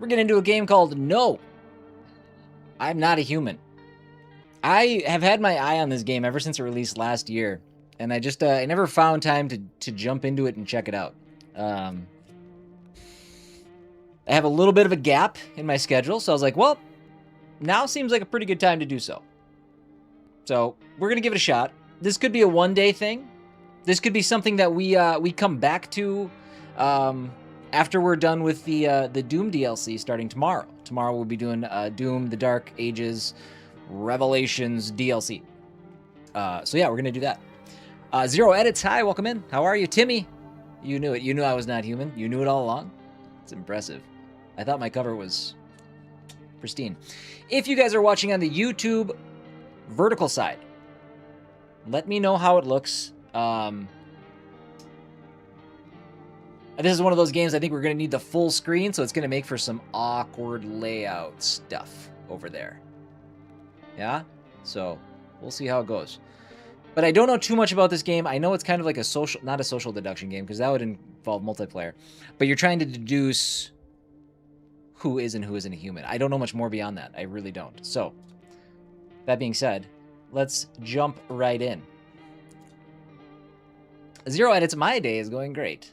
We're getting into a game called No, I'm Not a Human. I have had my eye on this game ever since it released last year, and I just I never found time to jump into it and check it out. I have a little bit of a gap in my schedule, so I was like, well, now seems like a pretty good time to do so. So we're gonna give it a shot. This could be a one-day thing. This could be something that we come back to after we're done with the Doom DLC starting tomorrow. Tomorrow we'll be doing Doom: The Dark Ages Revelations DLC. So yeah, we're gonna do that. Zero Edits, hi, welcome in. How are you, Timmy? You knew it. You knew I was not human. You knew it all along. It's impressive. I thought my cover was pristine. If you guys are watching on the YouTube vertical side, let me know how it looks. This is one of those games I think we're going to need the full screen, so it's going to make for some awkward layout stuff over there. Yeah? So, we'll see how it goes. But I don't know too much about this game. I know it's kind of like a social, not a social deduction game, because that would involve multiplayer. But you're trying to deduce who is and who isn't a human. I don't know much more beyond that. I really don't. So, that being said, let's jump right in. Zero Edits, my day is going great.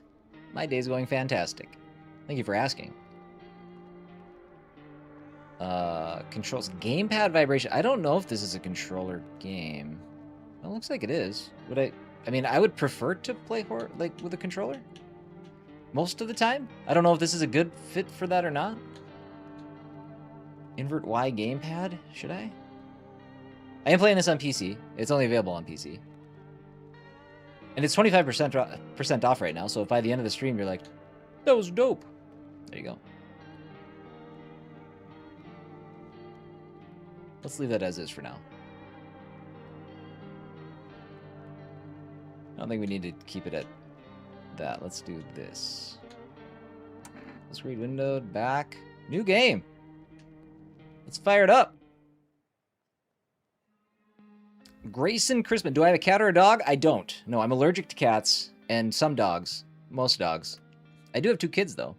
My day is going fantastic. Thank you for asking. Controls, gamepad vibration. I don't know if this is a controller game. It looks like it is. I mean, I would prefer to play horror like with a controller most of the time. I don't know if this is a good fit for that or not. Invert Y gamepad? Should I? I am playing this on PC. It's only available on PC. And it's 25% off right now, so if by the end of the stream you're like, that was dope. There you go. Let's leave that as is for now. I don't think we need to keep it at that. Let's do this. Let's read windowed, back. New game. Let's fire it up. Grayson Crispin. Do I have a cat or a dog? I don't. No, I'm allergic to cats and some dogs. Most dogs. I do have 2 kids, though.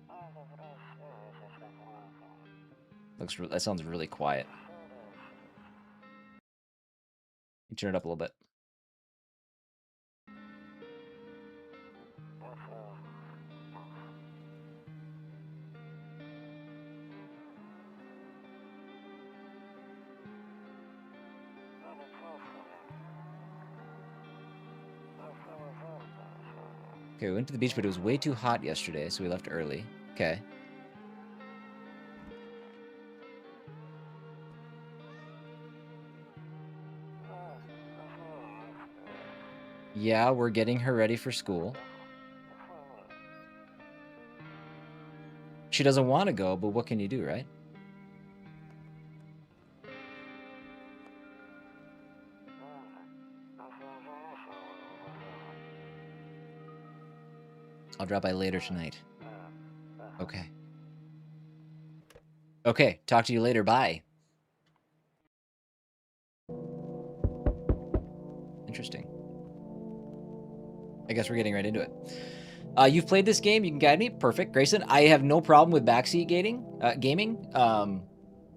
That sounds really quiet. Turn it up a little bit. Okay, we went to the beach, but it was way too hot yesterday, so we left early. Okay. Yeah, we're getting her ready for school. She doesn't want to go, but what can you do, right? I'll drop by later tonight. Okay. Okay, talk to you later. Bye. Interesting. I guess we're getting right into it. You've played this game. You can guide me. Perfect. Grayson, I have no problem with backseat gaming.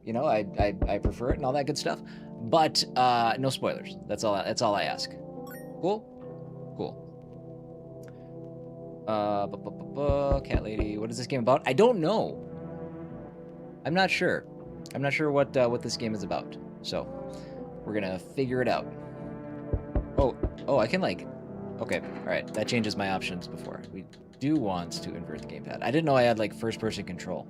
You know, I prefer it and all that good stuff. But no spoilers. That's all I ask. Cool? Cool. Cat lady. What is this game about? I don't know. I'm not sure. I'm not sure what this game is about. So we're gonna figure it out. Oh, I can like. Okay, all right. That changes my options before. We do want to invert the gamepad. I didn't know I had like first-person control.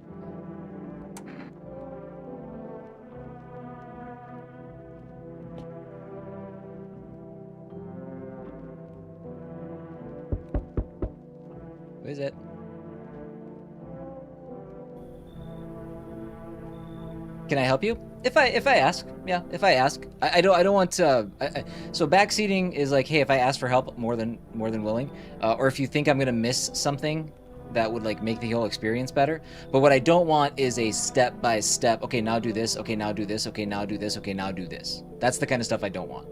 Who is it? Can I help you? If I ask, yeah. If I ask, I don't want to. So backseating is like, hey, if I ask for help, more than willing, or if you think I'm gonna miss something that would like make the whole experience better. But what I don't want is a step by step. Okay, now do this. Okay, now do this. Okay, now do this. Okay, now do this. That's the kind of stuff I don't want.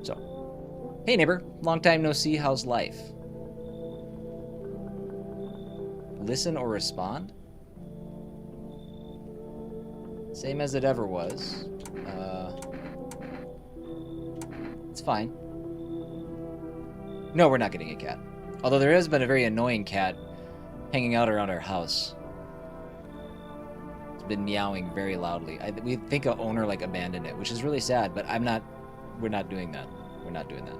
So, hey neighbor, long time no see. How's life? Listen or respond? Same as it ever was. It's fine. No, we're not getting a cat. Although there has been a very annoying cat hanging out around our house. It's been meowing very loudly. We think a owner like abandoned it, which is really sad, but we're not doing that. We're not doing that.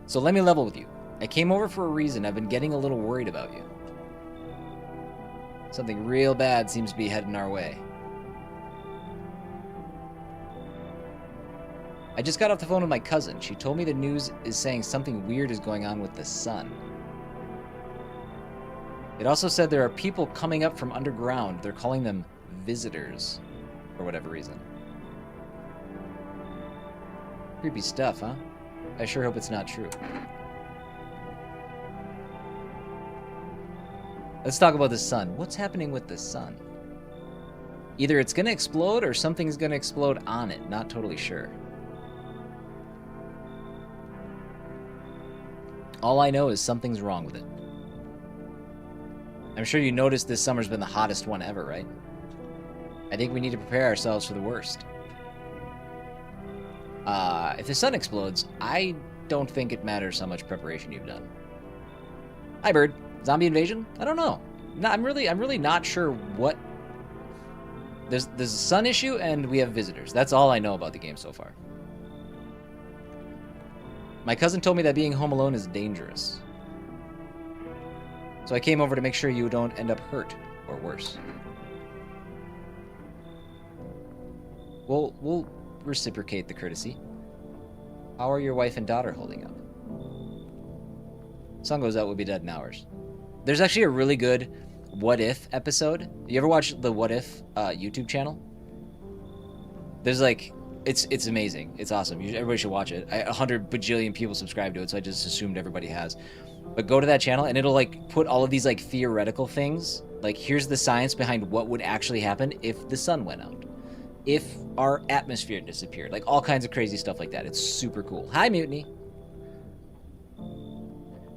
So let me level with you. I came over for a reason. I've been getting a little worried about you. Something real bad seems to be heading our way. I just got off the phone with my cousin. She told me the news is saying something weird is going on with the sun. It also said there are people coming up from underground. They're calling them visitors, for whatever reason. Creepy stuff, huh? I sure hope it's not true. Let's talk about the sun. What's happening with the sun? Either it's going to explode or something's going to explode on it. Not totally sure. All I know is something's wrong with it. I'm sure you noticed this summer's been the hottest one ever, right? I think we need to prepare ourselves for the worst. If the sun explodes, I don't think it matters how much preparation you've done. Hi, Bird. Zombie invasion? I don't know. No, I'm really not sure what... There's a sun issue, and we have visitors. That's all I know about the game so far. My cousin told me that being home alone is dangerous. So I came over to make sure you don't end up hurt, or worse. We'll reciprocate the courtesy. How are your wife and daughter holding up? Sun goes out, we'll be dead in hours. There's actually a really good What If episode. You ever watch the What If YouTube channel? There's like... It's amazing. It's awesome. Everybody should watch it. 100 bajillion people subscribe to it, so I just assumed everybody has. But go to that channel, and it'll like put all of these like theoretical things. Like, here's the science behind what would actually happen if the sun went out. If our atmosphere disappeared. Like, all kinds of crazy stuff like that. It's super cool. Hi, Mutiny.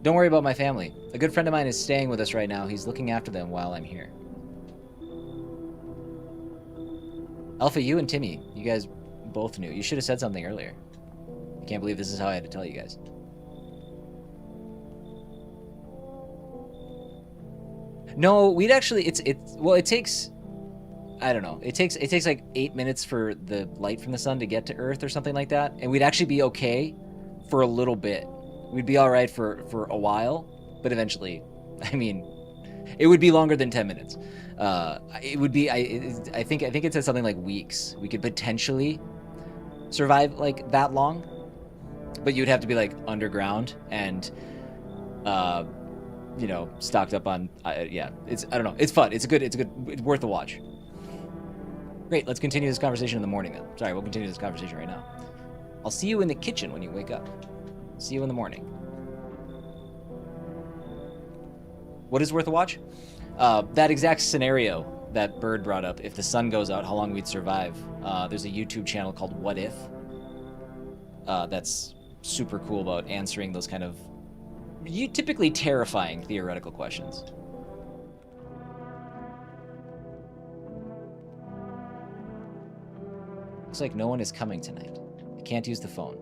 Don't worry about my family. A good friend of mine is staying with us right now. He's looking after them while I'm here. Alpha, you and Timmy, you guys... both knew. You should have said something earlier. I can't believe this is how I had to tell you guys. No, we'd actually well, it takes, I don't know. It takes like 8 minutes for the light from the sun to get to Earth or something like that, and we'd actually be okay for a little bit. We'd be all right for a while, but eventually, I mean, it would be longer than 10 minutes. It would be I think it said something like weeks. We could potentially survive like that long, but you'd have to be like underground and you know, stocked up on yeah, I don't know, it's fun, it's worth the watch. Great, let's continue this conversation in the morning then. Sorry, we'll continue this conversation right now. I'll see you in the kitchen when you wake up. See you in the morning. What is worth a watch? That exact scenario that Bird brought up, if the sun goes out, how long we'd survive. There's a YouTube channel called What If. That's super cool about answering those kind of typically terrifying theoretical questions. Looks like no one is coming tonight. I can't use the phone.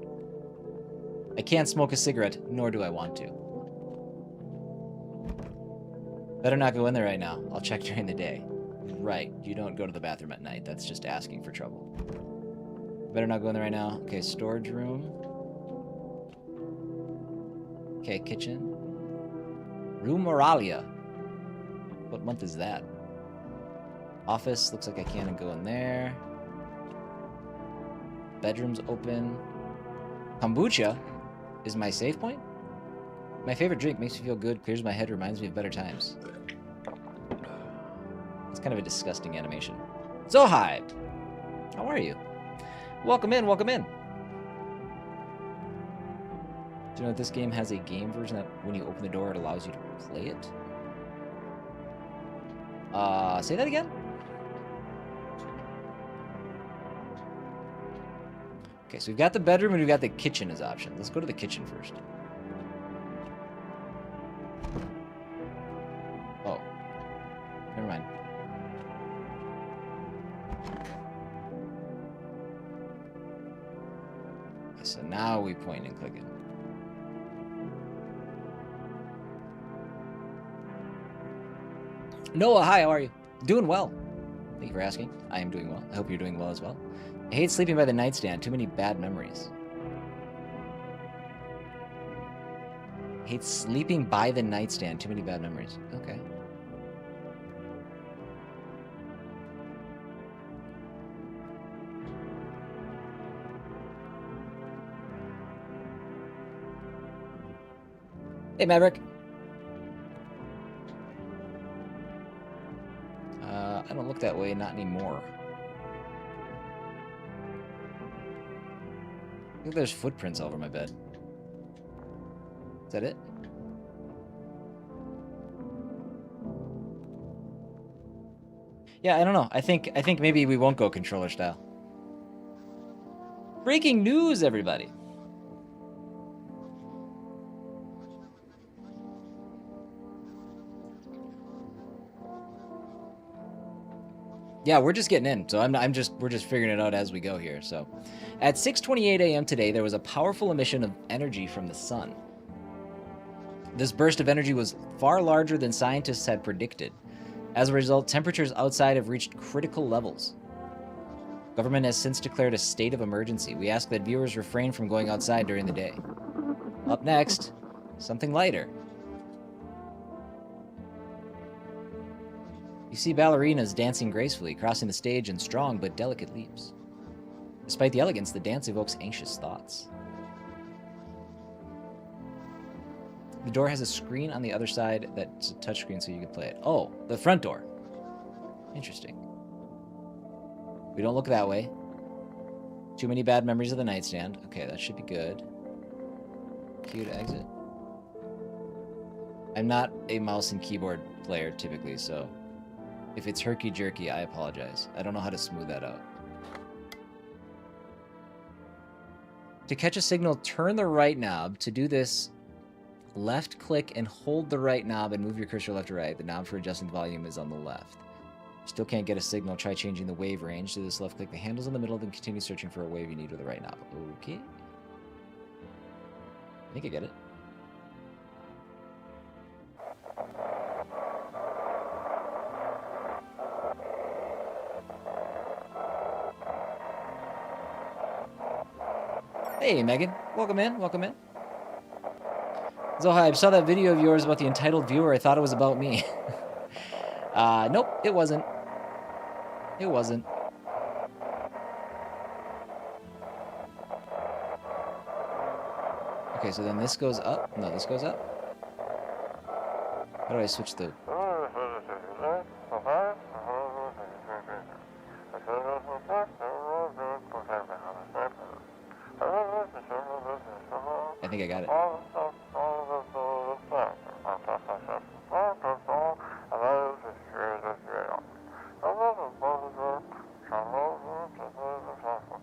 I can't smoke a cigarette, nor do I want to. Better not go in there right now. I'll check during the day. Right, you don't go to the bathroom at night. That's just asking for trouble. Better not go in there right now. Okay, storage room. Okay, kitchen. Room Moralia. What month is that? Office, looks like I can't go in there. Bedroom's open. Kombucha is my save point? My favorite drink, makes me feel good, clears my head, reminds me of better times. It's kind of a disgusting animation. Zohai! How are you? Welcome in, welcome in. Do you know that this game has a game version that when you open the door, it allows you to play it? Say that again? Okay, so we've got the bedroom and we've got the kitchen as options. Let's go to the kitchen first. Oh. Never mind. now we point and click it. Noah, hi, how are you? Doing well. Thank you for asking. I am doing well. I hope you're doing well as well. I hate sleeping by the nightstand. Too many bad memories. Hate sleeping by the nightstand. Too many bad memories. Okay. Hey, Maverick. I don't look that way, not anymore. I think there's footprints all over my bed. Is that it? Yeah, I don't know. I think maybe we won't go controller style. Breaking news, everybody. Yeah, we're just getting in, so we're just figuring it out as we go here. So, at 6:28 a.m. today, there was a powerful emission of energy from the sun. This burst of energy was far larger than scientists had predicted. As a result, temperatures outside have reached critical levels. Government has since declared a state of emergency. We ask that viewers refrain from going outside during the day. Up next, something lighter. You see ballerinas dancing gracefully, crossing the stage in strong but delicate leaps. Despite the elegance, the dance evokes anxious thoughts. The door has a screen on the other side that's a touchscreen so you can play it. Oh, the front door. Interesting. We don't look that way. Too many bad memories of the nightstand. Okay, that should be good. Q to exit. I'm not a mouse and keyboard player typically, so if it's herky-jerky, I apologize. I don't know how to smooth that out. To catch a signal, turn the right knob. To do this, left click and hold the right knob and move your cursor left to right. The knob for adjusting the volume is on the left. Still can't get a signal, try changing the wave range. Do this, left click the handles in the middle, then continue searching for a wave you need with the right knob. Okay. I think I get it. Hey, Megan. Welcome in. Welcome in. Zoha, I saw that video of yours about the entitled viewer. I thought it was about me. Nope, it wasn't. It wasn't. Okay, so then this goes up. No, this goes up. How do I switch the... I think I got it.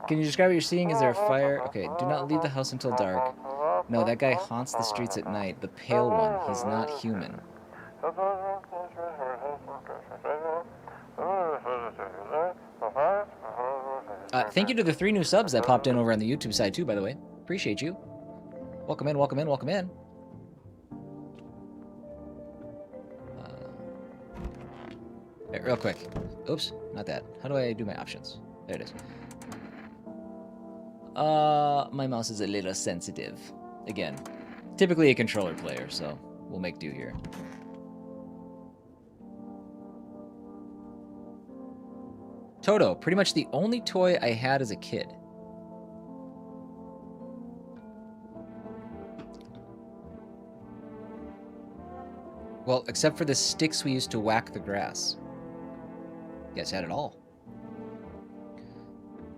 Can you describe what you're seeing? Is there a fire? Okay, do not leave the house until dark. No, that guy haunts the streets at night. The pale one. He's not human. Thank you to the 3 new subs that popped in over on the YouTube side too, by the way. Appreciate you. Welcome in, welcome in, welcome in. Right, real quick. Oops, not that. How do I do my options? There it is. My mouse is a little sensitive. Again, typically a controller player, so we'll make do here. Toto, pretty much the only toy I had as a kid. Well, except for the sticks we used to whack the grass. You guys had it all.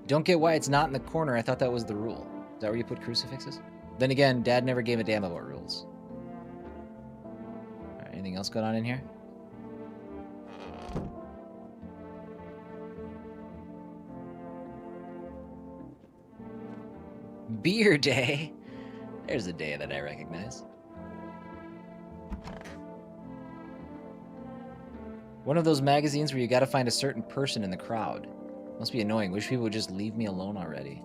Don't get why it's not in the corner. I thought that was the rule. Is that where you put crucifixes? Then again, Dad never gave a damn about rules. All right, anything else going on in here? Beer day. There's a day that I recognize. One of those magazines where you gotta find a certain person in the crowd. Must be annoying. Wish people would just leave me alone already.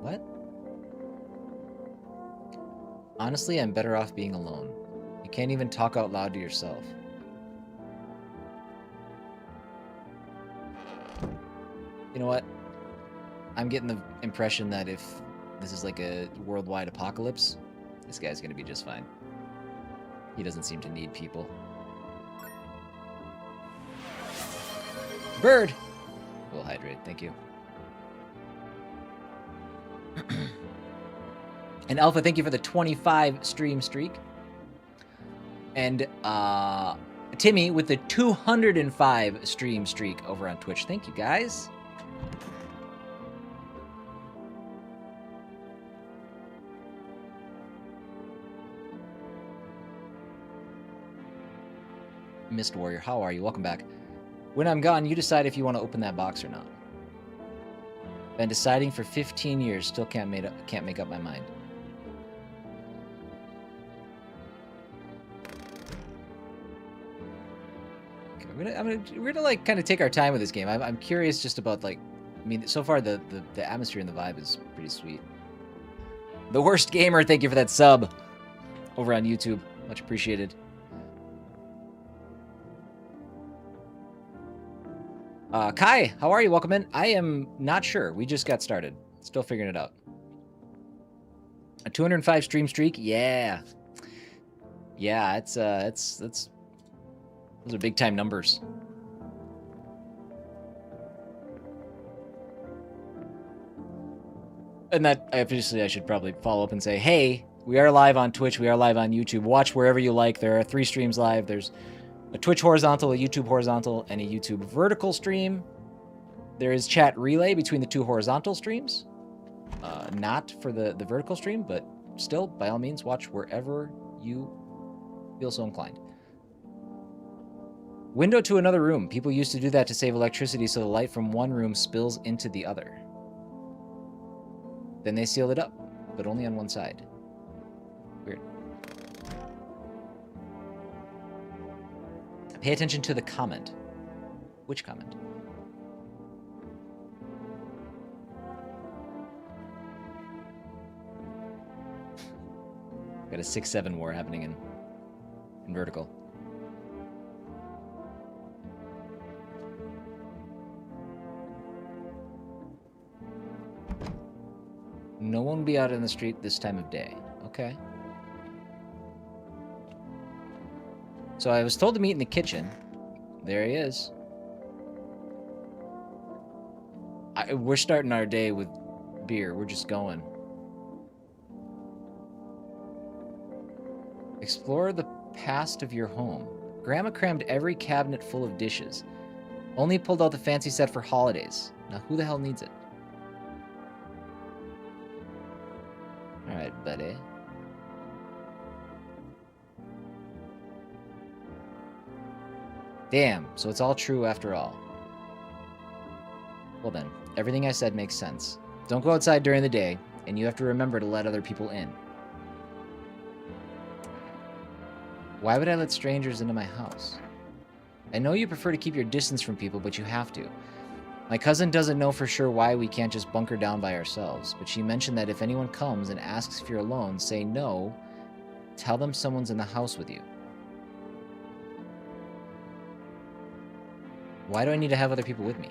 What? Honestly, I'm better off being alone. You can't even talk out loud to yourself. You know what? I'm getting the impression that if this is like a worldwide apocalypse, this guy's gonna be just fine. He doesn't seem to need people. Bird! We'll hydrate, thank you. And Alpha, thank you for the 25 stream streak. And Timmy with the 205 stream streak over on Twitch. Thank you, guys. Mist Warrior, how are you? Welcome back. When I'm gone, you decide if you want to open that box or not. Been deciding for 15 years, still can't make up my mind. Okay, we're gonna like kind of take our time with this game. I'm curious just about like, I mean, so far the atmosphere and the vibe is pretty sweet. The Worst Gamer, thank you for that sub over on YouTube. Much appreciated. Kai, how are you? Welcome in. I am not sure. We just got started. Still figuring it out. A 205 stream streak? Yeah. Yeah, it's those are big time numbers. And that, obviously, I should probably follow up and say, hey, we are live on Twitch. We are live on YouTube. Watch wherever you like. There are 3 streams live. There's a Twitch horizontal, a YouTube horizontal, and a YouTube vertical stream. There is chat relay between the 2 horizontal streams. Not for the vertical stream, but still, by all means, watch wherever you feel so inclined. Window to another room. People used to do that to save electricity so the light from one room spills into the other. Then they sealed it up, but only on one side. Weird. Pay attention to the comment. Which comment? Got a 6-7 war happening in vertical. No one will be out in the street this time of day. Okay. So I was told to meet in the kitchen. There he is. We're starting our day with beer. We're just going. Explore the past of your home. Grandma crammed every cabinet full of dishes. Only pulled out the fancy set for holidays. Now who the hell needs it? Alright, buddy. Damn, so it's all true after all. Well then, everything I said makes sense. Don't go outside during the day, and you have to remember to let other people in. Why would I let strangers into my house? I know you prefer to keep your distance from people, but you have to. My cousin doesn't know for sure why we can't just bunker down by ourselves, but she mentioned that if anyone comes and asks if you're alone, say no, tell them someone's in the house with you. Why do I need to have other people with me?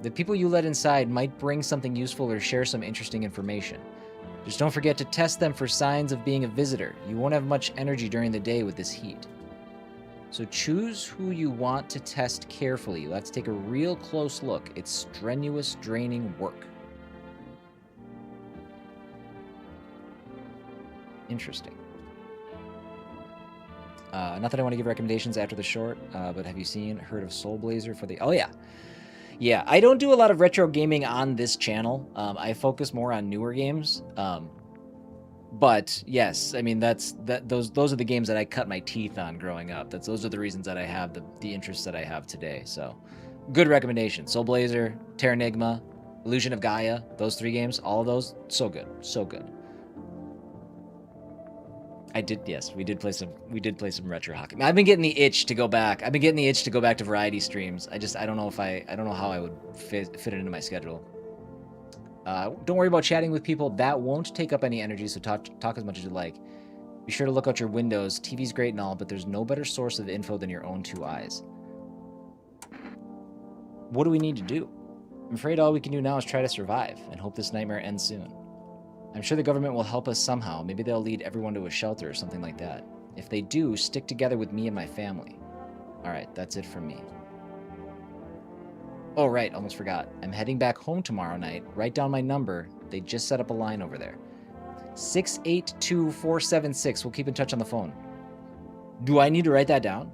The people you let inside might bring something useful or share some interesting information. Just don't forget to test them for signs of being a visitor. You won't have much energy during the day with this heat. So choose who you want to test carefully. You'll have to take a real close look. It's strenuous, draining work. Interesting. Not that I want to give recommendations after the short, but have you heard of Soul Blazer for the... Oh, yeah. Yeah, I don't do a lot of retro gaming on this channel. I focus more on newer games. But yes, I mean those are the games that I cut my teeth on growing up. Those are the reasons that I have the interests that I have today. So, good recommendation. Soul Blazer, Terranigma, Illusion of Gaia, those 3 games, all of those, so good, so good. Yes, we did play some retro hockey. I've been getting the itch to go back. I've been getting the itch to go back to variety streams. I don't know how I would fit it into my schedule. Don't worry about chatting with people. That won't take up any energy, so talk as much as you like. Be sure to look out your windows. TV's great and all, but there's no better source of info than your own two eyes. What do we need to do? I'm afraid all we can do now is try to survive and hope this nightmare ends soon. I'm sure the government will help us somehow. Maybe they'll lead everyone to a shelter or something like that. If they do, stick together with me and my family. Alright, that's it from me. Oh, right, almost forgot. I'm heading back home tomorrow night. Write down my number. They just set up a line over there. 682476. We'll keep in touch on the phone. Do I need to write that down?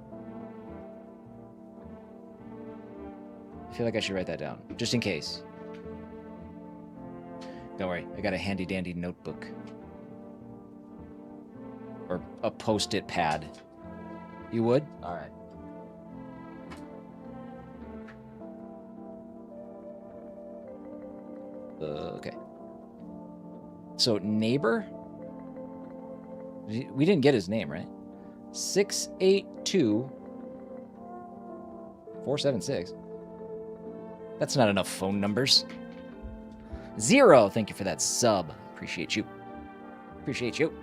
I feel like I should write that down, just in case. Don't worry, I got a handy-dandy notebook. Or a post-it pad. You would? Alright. Okay. So, neighbor? We didn't get his name, right? 682476. That's not enough phone numbers. 0. Thank you for that sub. Appreciate you. Appreciate you.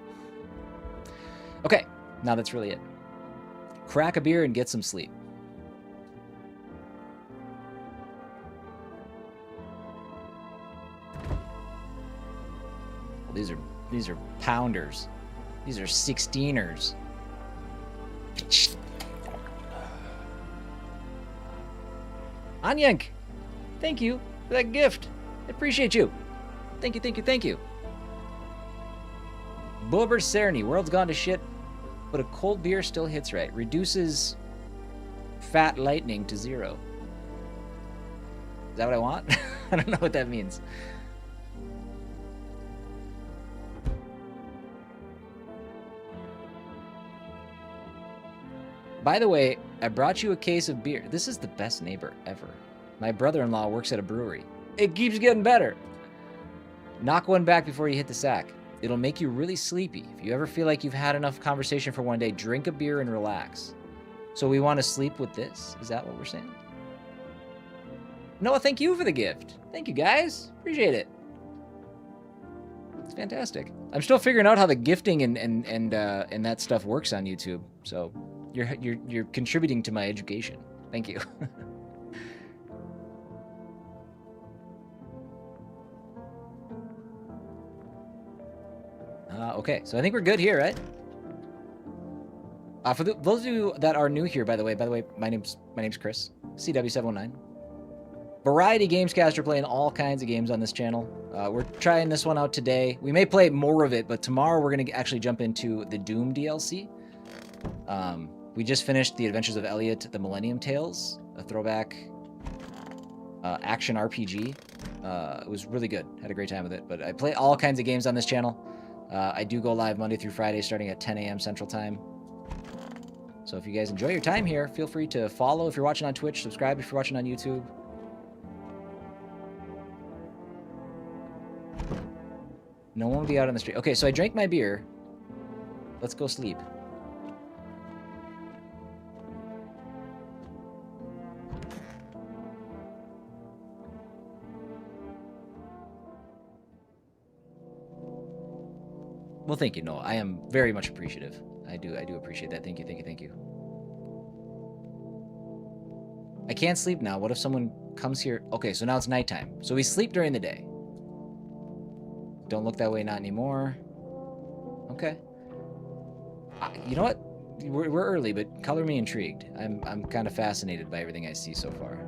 Okay, now that's really it. Crack a beer and get some sleep. Well, these are pounders. These are 16ers. Anyank, thank you for that gift. I appreciate you. Thank you, thank you, thank you. Bober Cerny, world's gone to shit, but a cold beer still hits right. Reduces fat lightning to 0. Is that what I want? I don't know what that means. By the way, I brought you a case of beer. This is the best neighbor ever. My brother-in-law works at a brewery. It keeps getting better. Knock one back before you hit the sack. It'll make you really sleepy. If you ever feel like you've had enough conversation for one day, drink a beer and relax. So we want to sleep with this? Is that what we're saying? Noah, thank you for the gift. Thank you, guys. Appreciate it. It's fantastic. I'm still figuring out how the gifting and that stuff works on YouTube. So you're contributing to my education. Thank you. Okay, so I think we're good here, right? For those of you that are new here, by the way, my name's Chris, CW719. Variety Gamescaster, playing all kinds of games on this channel. We're trying this one out today. We may play more of it, but tomorrow we're gonna actually jump into the Doom DLC. We just finished The Adventures of Elliot, The Millennium Tales, a throwback action RPG. It was really good. Had a great time with it. But I play all kinds of games on this channel. I do go live Monday through Friday starting at 10 a.m. Central Time. So if you guys enjoy your time here, feel free to follow if you're watching on Twitch, subscribe if you're watching on YouTube. No one will be out on the street. Okay, so I drank my beer. Let's go sleep. Well, thank you, Noah. I am very much appreciative. I do appreciate that. Thank you, thank you, thank you. I can't sleep now. What if someone comes here? Okay, so now it's nighttime. So we sleep during the day. Don't look that way, not anymore. Okay. You know what? We're early, but color me intrigued. I'm kind of fascinated by everything I see so far.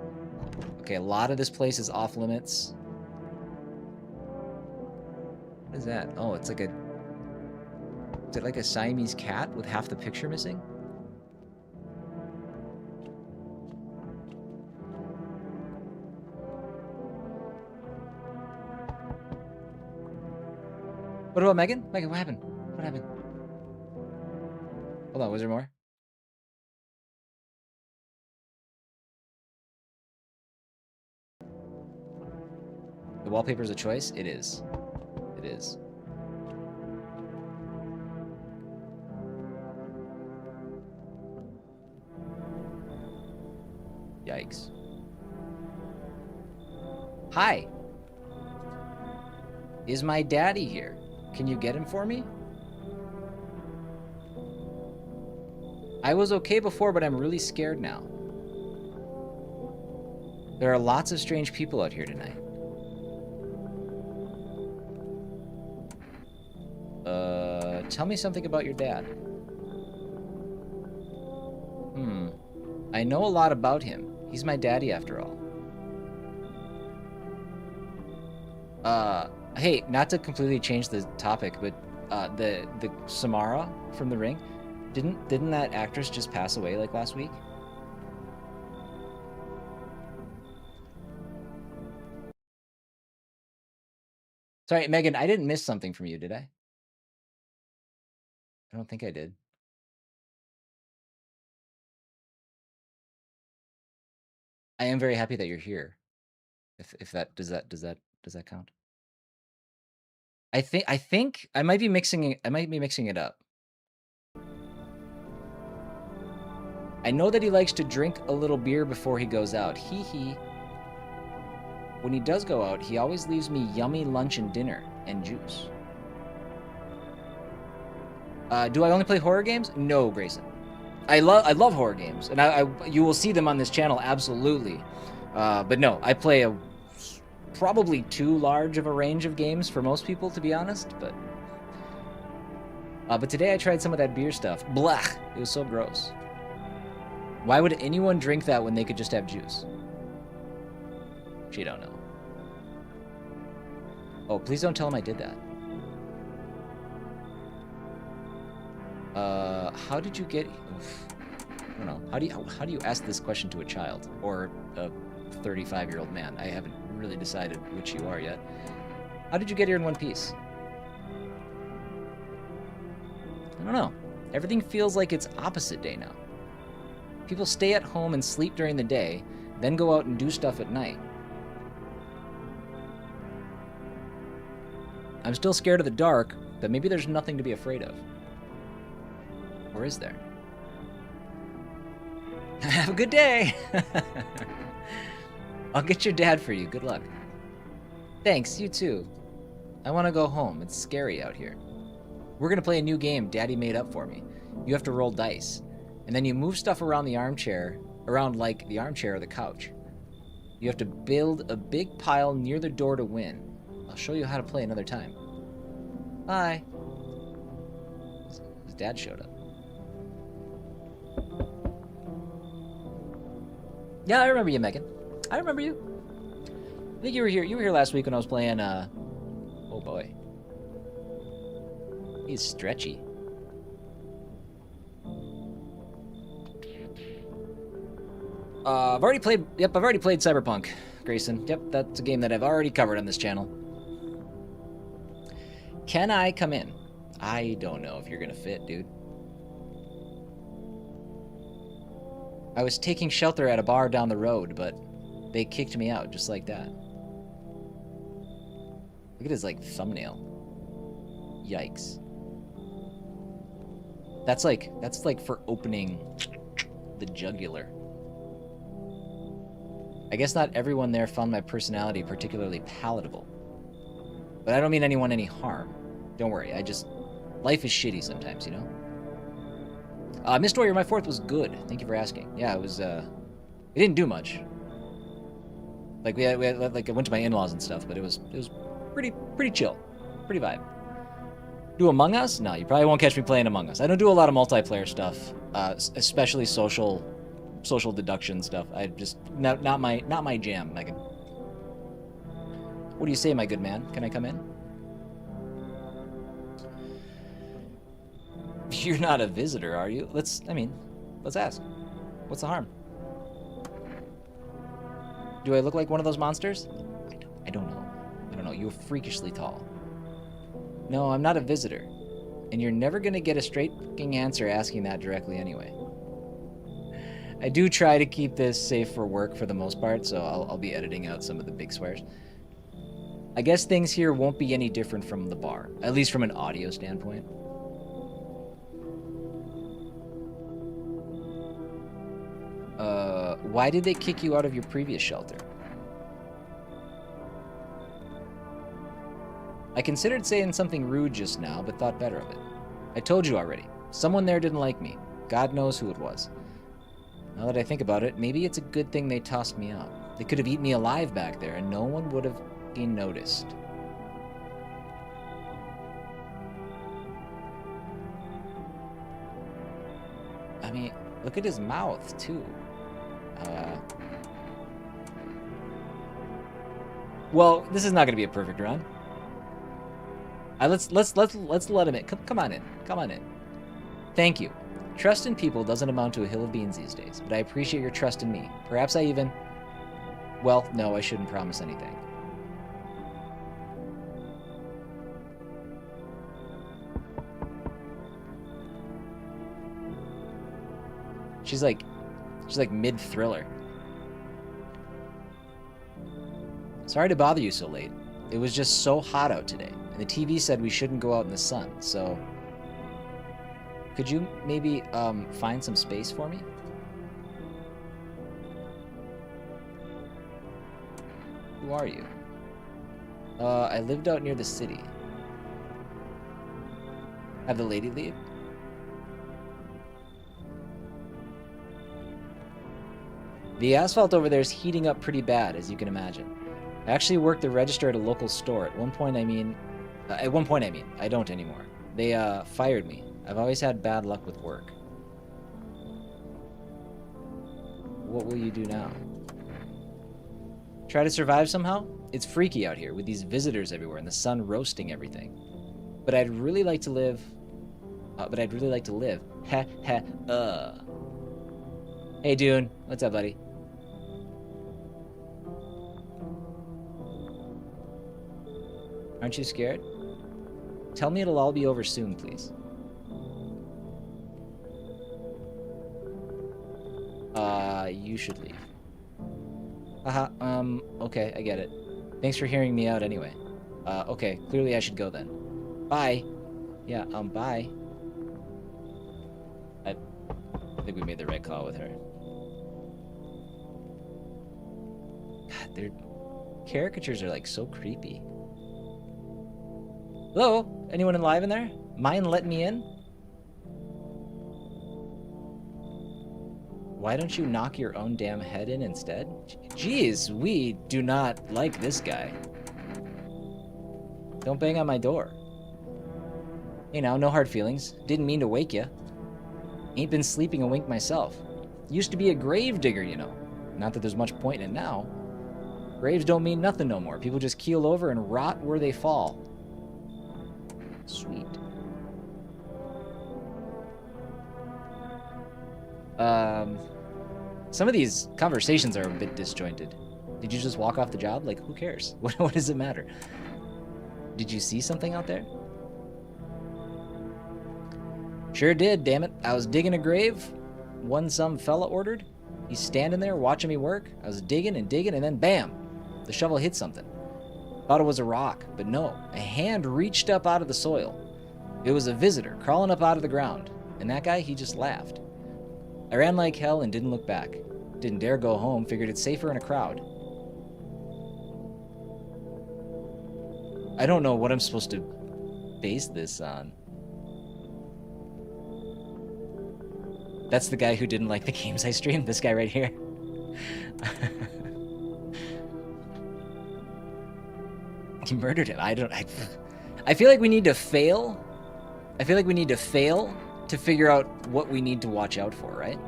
Okay, a lot of this place is off limits. What is that? Oh, it's like a... Is it like a Siamese cat with half the picture missing? What about Megan? Megan, what happened? What happened? Hold on, was there more? The wallpaper is a choice? It is. It is. Yikes. Hi. Is my daddy here? Can you get him for me? I was okay before, but I'm really scared now. There are lots of strange people out here tonight. Tell me something about your dad. I know a lot about him. He's my daddy after all. Hey, not to completely change the topic, but the Samara from The Ring, didn't that actress just pass away like last week? Sorry, Megan, I didn't miss something from you, did I? I don't think I did. I am very happy that you're here. If that does that count? I think I might be mixing it up. I know that he likes to drink a little beer before he goes out. Hee hee. When he does go out, he always leaves me yummy lunch and dinner and juice. Do I only play horror games? No, Grayson. I love horror games, and you will see them on this channel, absolutely. But no, I play probably too large of a range of games for most people, to be honest. But today I tried some of that beer stuff. Blech! It was so gross. Why would anyone drink that when they could just have juice? She don't know. Oh, please don't tell him I did that. How did you get? Oof. I don't know. How do you ask this question to a child or a 35-year-old man? I haven't really decided which you are yet. How did you get here in one piece? I don't know. Everything feels like it's opposite day now. People stay at home and sleep during the day, then go out and do stuff at night. I'm still scared of the dark, but maybe there's nothing to be afraid of. Or is there? Have a good day! I'll get your dad for you. Good luck. Thanks, you too. I want to go home. It's scary out here. We're going to play a new game Daddy made up for me. You have to roll dice. And then you move stuff around the armchair, like the armchair or the couch. You have to build a big pile near the door to win. I'll show you how to play another time. Bye. His dad showed up. Yeah, I remember you, Megan. I remember you. I think you were here. You were here last week when I was playing, oh boy. He's stretchy. I've already played Cyberpunk, Grayson. Yep, that's a game that I've already covered on this channel. Can I come in? I don't know if you're gonna fit, dude. I was taking shelter at a bar down the road, but they kicked me out just like that. Look at his, like, thumbnail. Yikes. That's like for opening the jugular. I guess not everyone there found my personality particularly palatable. But I don't mean anyone any harm. Don't worry, life is shitty sometimes, you know? Mist Warrior, my fourth was good. Thank you for asking. Yeah, it was, it didn't do much. Like, we had like, I went to my in-laws and stuff, but it was pretty chill. Pretty vibe. Do Among Us? No, you probably won't catch me playing Among Us. I don't do a lot of multiplayer stuff, especially social deduction stuff. I just, not my jam, Megan. What do you say, my good man? Can I come in? You're not a visitor, are you? Let's ask. What's the harm? Do I look like one of those monsters? I don't know. You're freakishly tall. No, I'm not a visitor. And you're never gonna get a straight fucking answer asking that directly anyway. I do try to keep this safe for work for the most part, so I'll be editing out some of the big swears. I guess things here won't be any different from the bar, at least from an audio standpoint. Why did they kick you out of your previous shelter? I considered saying something rude just now, but thought better of it. I told you already. Someone there didn't like me. God knows who it was. Now that I think about it, maybe it's a good thing they tossed me out. They could have eaten me alive back there, and no one would have been noticed. I mean, look at his mouth, too. Well, this is not going to be a perfect run. Let's let him in. Come on in. Come on in. Thank you. Trust in people doesn't amount to a hill of beans these days, but I appreciate your trust in me. Perhaps I even... Well, no, I shouldn't promise anything. She's like mid-thriller. Sorry to bother you so late. It was just so hot out today, and the TV said we shouldn't go out in the sun, so... Could you maybe find some space for me? Who are you? I lived out near the city. Have the lady leave? The asphalt over there is heating up pretty bad, as you can imagine. I actually worked the register at a local store. At one point, I mean, I don't anymore. They fired me. I've always had bad luck with work. What will you do now? Try to survive somehow? It's freaky out here with these visitors everywhere and the sun roasting everything. But I'd really like to live. Heh heh. Hey, Dune. What's up, buddy? Aren't you scared? Tell me it'll all be over soon, please. You should leave. Haha, okay, I get it. Thanks for hearing me out anyway. Okay, clearly I should go then. Bye. Yeah, bye. I think we made the right call with her. God, their caricatures are like so creepy. Hello? Anyone alive in there? Mind letting me in? Why don't you knock your own damn head in instead? Jeez, we do not like this guy. Don't bang on my door. Hey now, no hard feelings. Didn't mean to wake you. Ain't been sleeping a wink myself. Used to be a grave digger, you know. Not that there's much point in it now. Graves don't mean nothing no more. People just keel over and rot where they fall. Sweet. Some of these conversations are a bit disjointed. Did you just walk off the job? Like, who cares? What does it matter? Did you see something out there? Sure did, damn it. I was digging a grave. One some fella ordered. He's standing there watching me work. I was digging, and then bam! The shovel hit something. Thought it was a rock, but no. A hand reached up out of the soil. It was a visitor crawling up out of the ground. And that guy, he just laughed. I ran like hell and didn't look back. Didn't dare go home, figured it's safer in a crowd. I don't know what I'm supposed to base this on. That's the guy who didn't like the games I streamed, this guy right here. He murdered him. I feel like we need to fail. I feel like we need to fail to figure out what we need to watch out for, right?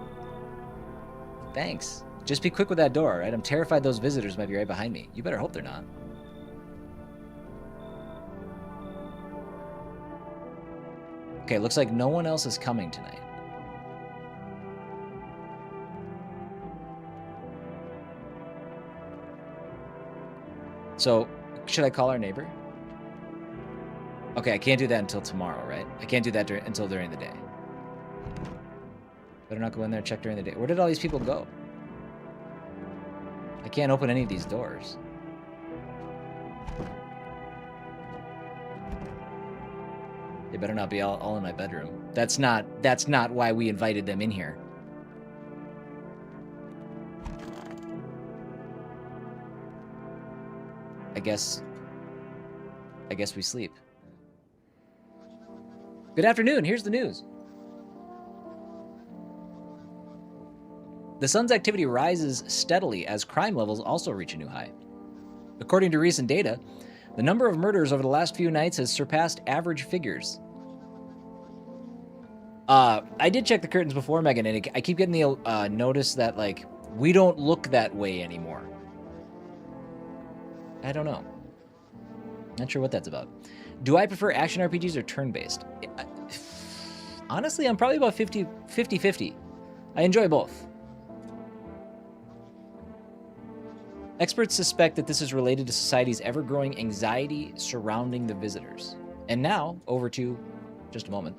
Thanks. Just be quick with that door, right? I'm terrified those visitors might be right behind me. You better hope they're not. Okay, looks like no one else is coming tonight. So, should I call our neighbor? Okay, I can't do that until tomorrow, right? I can't do that until during the day. Better not go in there and check during the day. Where did all these people go? I can't open any of these doors. They better not be all in my bedroom. That's not why we invited them in here. I guess I guess we sleep. Good afternoon, here's the news. The sun's activity rises steadily as crime levels also reach a new high. According to recent data, the number of murders over the last few nights has surpassed average figures. I did check the curtains before, Megan, and I keep getting the notice that, like, we don't look that way anymore. I don't know. Not sure what that's about. Do I prefer action RPGs or turn-based? Honestly, I'm probably about 50-50. I enjoy both. Experts suspect that this is related to society's ever-growing anxiety surrounding the visitors. And now, over to just a moment.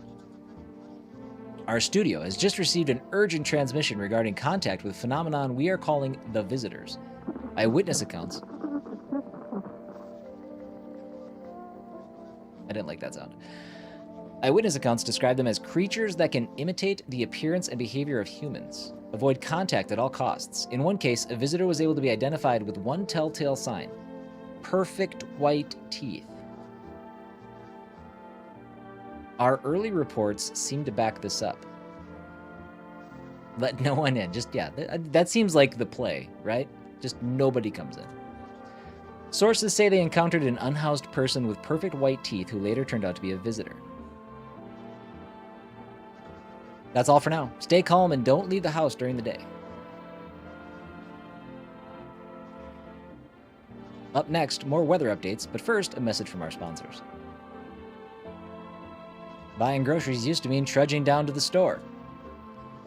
Our studio has just received an urgent transmission regarding contact with a phenomenon we are calling the visitors. Eyewitness accounts. I didn't like that sound. Eyewitness accounts describe them as creatures that can imitate the appearance and behavior of humans. Avoid contact at all costs. In one case, a visitor was able to be identified with one telltale sign: perfect white teeth. Our early reports seem to back this up. Let no one in. Just, yeah, that seems like the play, right? Just nobody comes in. Sources say they encountered an unhoused person with perfect white teeth who later turned out to be a visitor. That's all for now. Stay calm and don't leave the house during the day. Up next, more weather updates, but first, a message from our sponsors. Buying groceries used to mean trudging down to the store.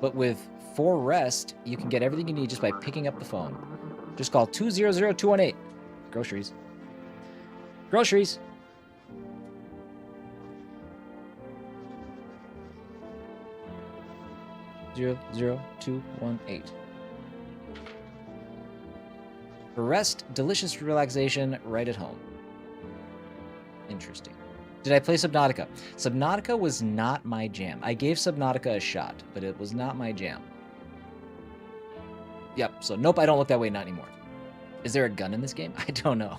But with For Rest, you can get everything you need just by picking up the phone. Just call 200-218. Groceries. Groceries. Zero, 218. For rest, delicious relaxation right at home. Interesting. Did I play Subnautica? Subnautica was not my jam. I gave Subnautica a shot, but it was not my jam. Yep, so nope, I don't look that way, not anymore. Is there a gun in this game? I don't know.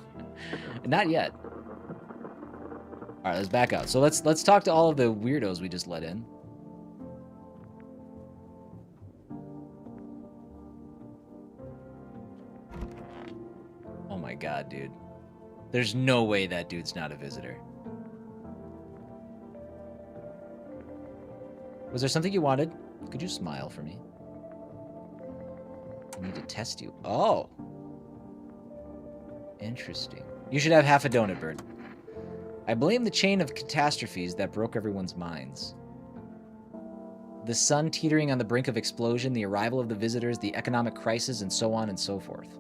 Not yet. All right, let's back out. So let's talk to all of the weirdos we just let in. Oh my god, dude. There's no way that dude's not a visitor. Was there something you wanted? Could you smile for me? I need to test you. Oh. Interesting. You should have half a donut, Bird. I blame the chain of catastrophes that broke everyone's minds. The sun teetering on the brink of explosion, the arrival of the visitors, the economic crisis, and so on and so forth.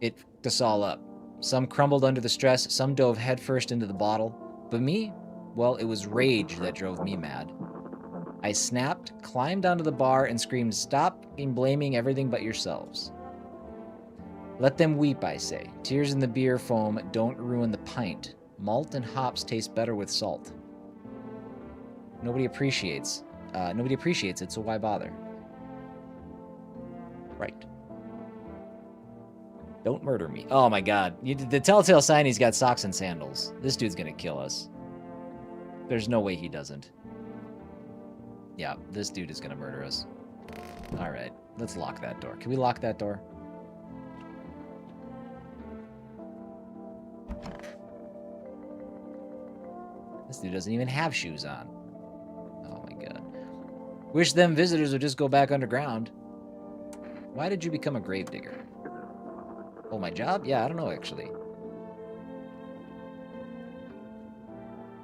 It fucked us all up. Some crumbled under the stress, some dove headfirst into the bottle. But me? Well, it was rage that drove me mad. I snapped, climbed onto the bar, and screamed, "Stop blaming everything but yourselves." Let them weep, I say. Tears in the beer foam don't ruin the pint. Malt and hops taste better with salt. Nobody appreciates it, so why bother? Right. Don't murder me. Oh my god. The telltale sign, he's got socks and sandals. This dude's gonna kill us. There's no way he doesn't. Yeah, this dude is gonna murder us. Alright, let's lock that door. Can we lock that door? This dude doesn't even have shoes on. Oh my god. Wish them visitors would just go back underground. Why did you become a gravedigger? Oh, my job? Yeah, I don't know, actually.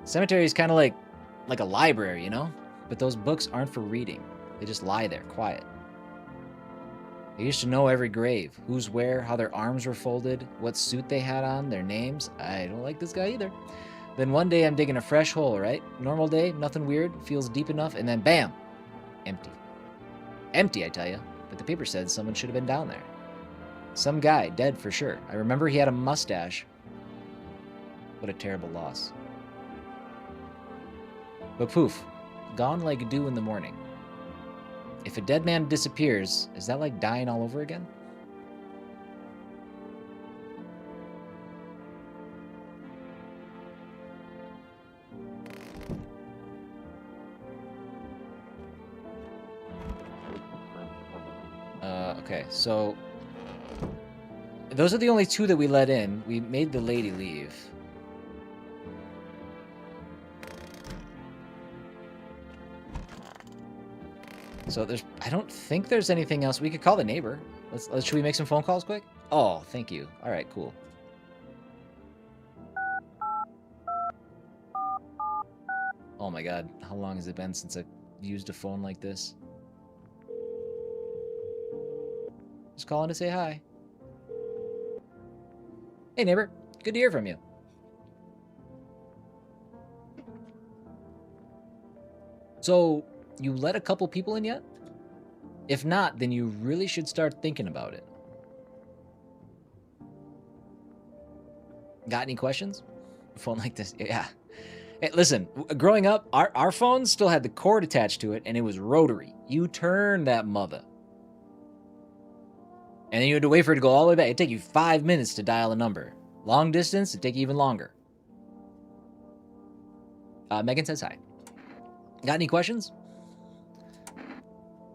Cemetery is kind of like a library, you know? But those books aren't for reading. They just lie there, quiet. I used to know every grave. Who's where, how their arms were folded, what suit they had on, their names. I don't like this guy either. Then one day I'm digging a fresh hole, right? Normal day, nothing weird, feels deep enough, and then bam! Empty. Empty, I tell you. But the paper said someone should have been down there. Some guy, dead for sure. I remember he had a mustache. What a terrible loss. But poof, gone like dew in the morning. If a dead man disappears, is that like dying all over again? Okay, so those are the only two that we let in. We made the lady leave. So I don't think there's anything else. We could call the neighbor. Should we make some phone calls quick? Oh, thank you. All right, cool. Oh my God, how long has it been since I've used a phone like this? Just calling to say hi. Hey neighbor, good to hear from you. So, you let a couple people in yet? If not, then you really should start thinking about it. Got any questions? A phone like this? Yeah. Hey, listen, growing up, our phone still had the cord attached to it, and it was rotary. You turn that mother. And then you had to wait for it to go all the way back. It'd take you 5 minutes to dial a number. Long distance, it'd take you even longer. Megan says hi. Got any questions?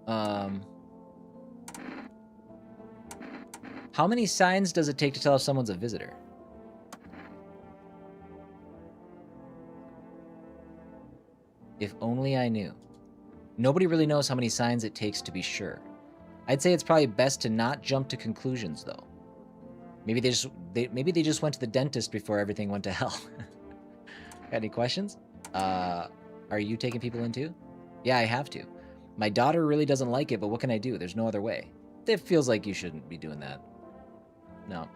How many signs does it take to tell if someone's a visitor? If only I knew. Nobody really knows how many signs it takes to be sure. I'd say it's probably best to not jump to conclusions, though. Maybe they just went to the dentist before everything went to hell. Got any questions? Are you taking people in too? Yeah, I have to. My daughter really doesn't like it, but what can I do? There's no other way. It feels like you shouldn't be doing that. No.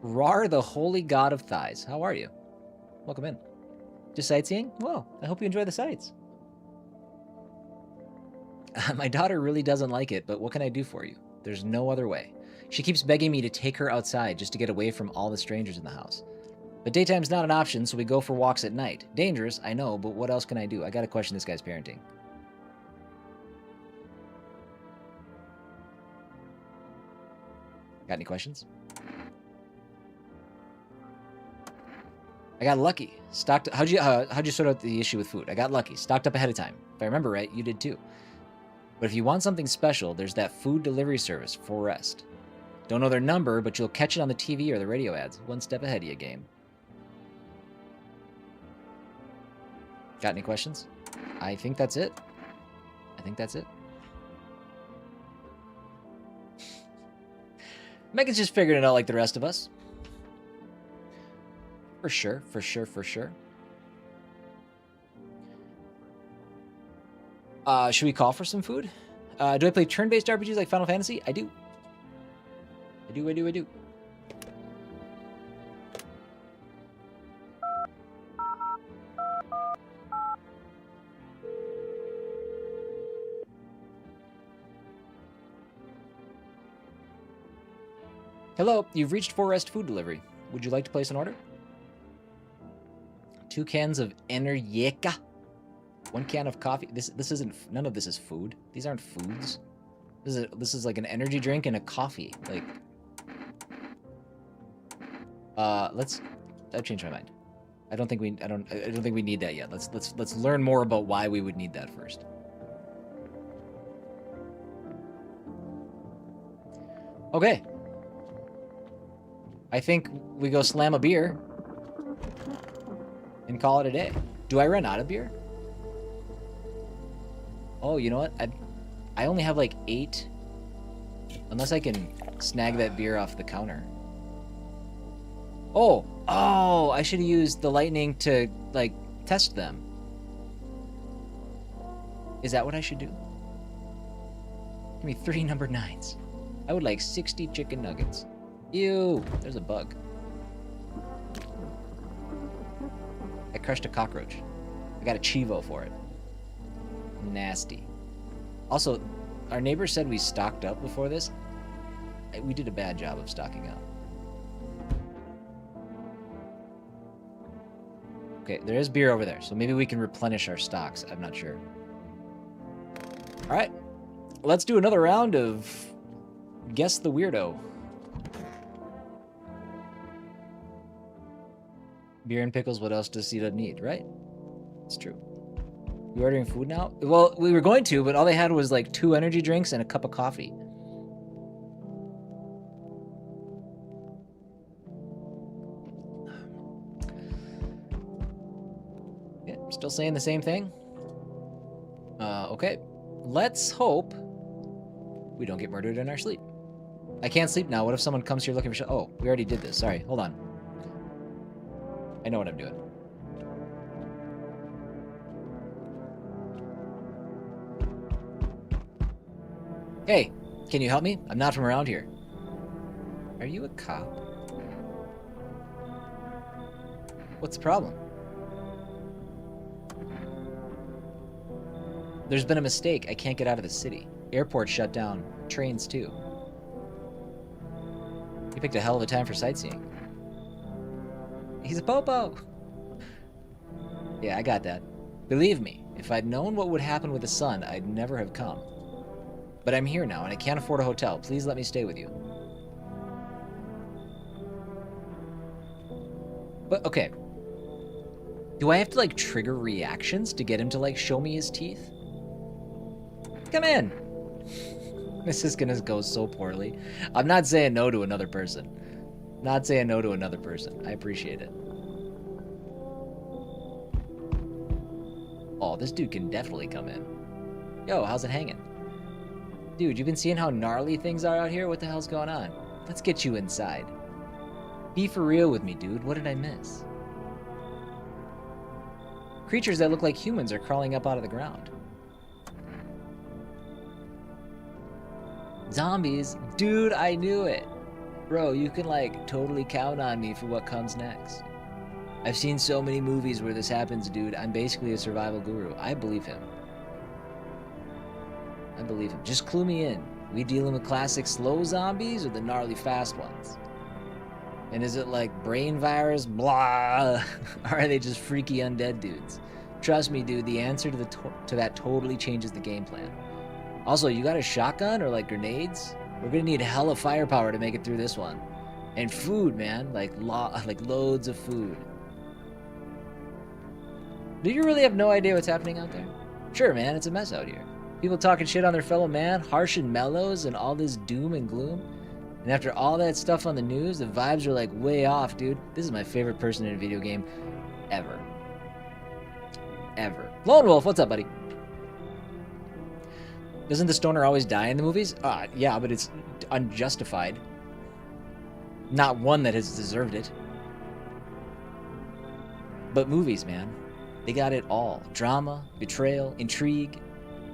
Rar, the holy god of thighs. How are you? Welcome in. Just sightseeing? Well, I hope you enjoy the sights. My daughter really doesn't like it, but what can I do for you? There's no other way. She keeps begging me to take her outside just to get away from all the strangers in the house. But daytime's not an option, so we go for walks at night. Dangerous, I know, but what else can I do? I gotta question this guy's parenting. Got any questions? I got lucky. How'd you sort out the issue with food? I got lucky. Stocked up ahead of time. If I remember right, you did too. But if you want something special, there's that food delivery service, For Rest. Don't know their number, but you'll catch it on the TV or the radio ads. One step ahead of you, game. Got any questions? I think that's it. Megan's just figuring it out like the rest of us. For sure. Should we call for some food? Do I play turn-based RPGs like Final Fantasy? I do. I do. Hello, you've reached For Rest Food Delivery. Would you like to place an order? 2 cans of Energeka. 1 can of coffee. This isn't. None of this is food. These aren't foods. This is like an energy drink and a coffee. Like. I've changed my mind. I don't think we need that yet. Let's learn more about why we would need that first. Okay. I think we go slam a beer and call it a day. Do I run out of beer? Oh, you know what? I only have like 8. Unless I can snag that beer off the counter. Oh, I should have used the lightning to, like, test them. Is that what I should do? Give me 3 number 9s. I would like 60 chicken nuggets. Ew, there's a bug. I crushed a cockroach. I got a Chivo for it. Nasty. Also, our neighbor said we stocked up before this. We did a bad job of stocking up. Okay, there is beer over there, so maybe we can replenish our stocks. I'm not sure. Alright, let's do another round of Guess the Weirdo. Beer and pickles, what else does Sita need, right? It's true. You ordering food now? Well, we were going to, but all they had was like 2 energy drinks and a cup of coffee. Yeah, still saying the same thing? Okay. Let's hope we don't get murdered in our sleep. I can't sleep now. What if someone comes here looking for oh, we already did this. Sorry, hold on. I know what I'm doing. Hey, can you help me? I'm not from around here. Are you a cop? What's the problem? There's been a mistake. I can't get out of the city. Airport shut down. Trains too. You picked a hell of a time for sightseeing. He's a popo. Yeah, I got that. Believe me, if I'd known what would happen with the sun, I'd never have come. But I'm here now, and I can't afford a hotel. Please let me stay with you. But, okay. Do I have to, like, trigger reactions to get him to, like, show me his teeth? Come in. This is gonna go so poorly. I'm not saying no to another person. Not saying no to another person. I appreciate it. Oh, this dude can definitely come in. Yo, how's it hanging? Dude, you've been seeing how gnarly things are out here? What the hell's going on? Let's get you inside. Be for real with me, dude. What did I miss? Creatures that look like humans are crawling up out of the ground. Zombies? Dude, I knew it. Bro, you can, like, totally count on me for what comes next. I've seen so many movies where this happens, dude. I'm basically a survival guru. I believe him. I believe him. Just clue me in. We dealing with classic slow zombies or the gnarly fast ones? And is it like brain virus, blah? Or are they just freaky undead dudes? Trust me, dude, the answer to that totally changes the game plan. Also, you got a shotgun or like grenades? We're gonna need hella firepower to make it through this one. And food, man, like loads of food. Do you really have no idea what's happening out there? Sure, man, it's a mess out here. People talking shit on their fellow man, harsh and mellows, and all this doom and gloom. And after all that stuff on the news, the vibes are like way off, dude. This is my favorite person in a video game ever. Ever. Lone Wolf, what's up, buddy? Doesn't the stoner always die in the movies? Yeah, but it's unjustified. Not one that has deserved it. But movies, man. They got it all. Drama, betrayal, intrigue.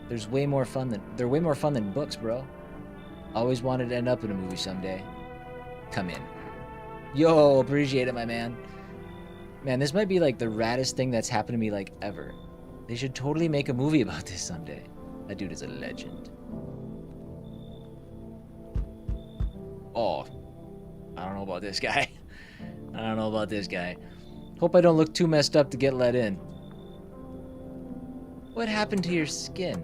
They're way more fun than books, bro. Always wanted to end up in a movie someday. Come in. Yo, appreciate it, my man. Man, this might be like the raddest thing that's happened to me like ever. They should totally make a movie about this someday. That dude is a legend. Oh, I don't know about this guy. I don't know about this guy. Hope I don't look too messed up to get let in. What happened to your skin?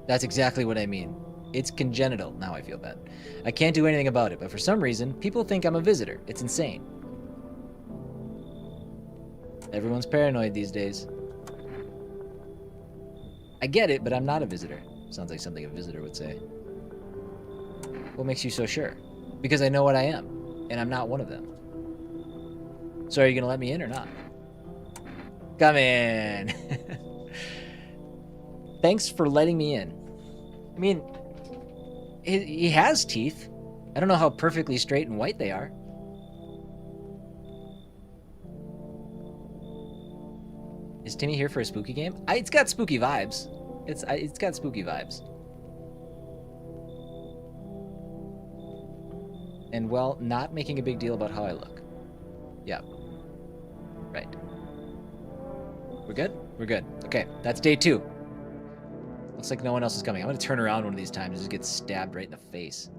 That's exactly what I mean. It's congenital. Now I feel bad. I can't do anything about it, but for some reason, people think I'm a visitor. It's insane. Everyone's paranoid these days. I get it, but I'm not a visitor. Sounds like something a visitor would say. What makes you so sure? Because I know what I am, and I'm not one of them. So are you gonna let me in or not? Come in. Thanks for letting me in. I mean, he has teeth. I don't know how perfectly straight and white they are. Is Timmy here for a spooky game? It's got spooky vibes. It's got spooky vibes. And, well, not making a big deal about how I look. Yeah. Right. We're good? We're good. Okay, that's day 2. Looks like no one else is coming. I'm gonna turn around one of these times and just get stabbed right in the face.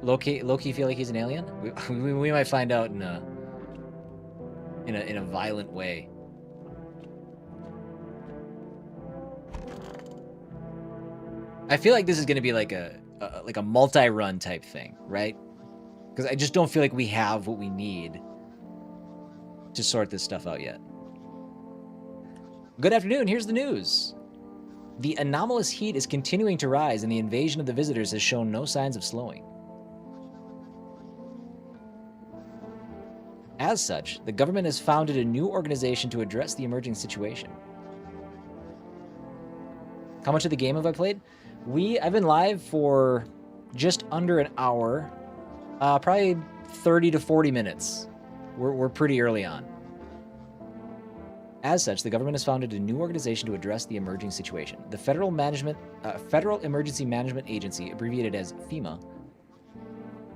Low-key feel like he's an alien? We might find out in a violent way. I feel like this is gonna be like a like a multi-run type thing, right? Because I just don't feel like we have what we need to sort this stuff out yet. Good afternoon, here's the news. The anomalous heat is continuing to rise, and the invasion of the visitors has shown no signs of slowing. As such, the government has founded a new organization to address the emerging situation. How much of the game have I played? I've been live for just under an hour, probably 30 to 40 minutes. We're pretty early on. As such, the government has founded a new organization to address the emerging situation. The Federal Emergency Management Agency, abbreviated as FEMA.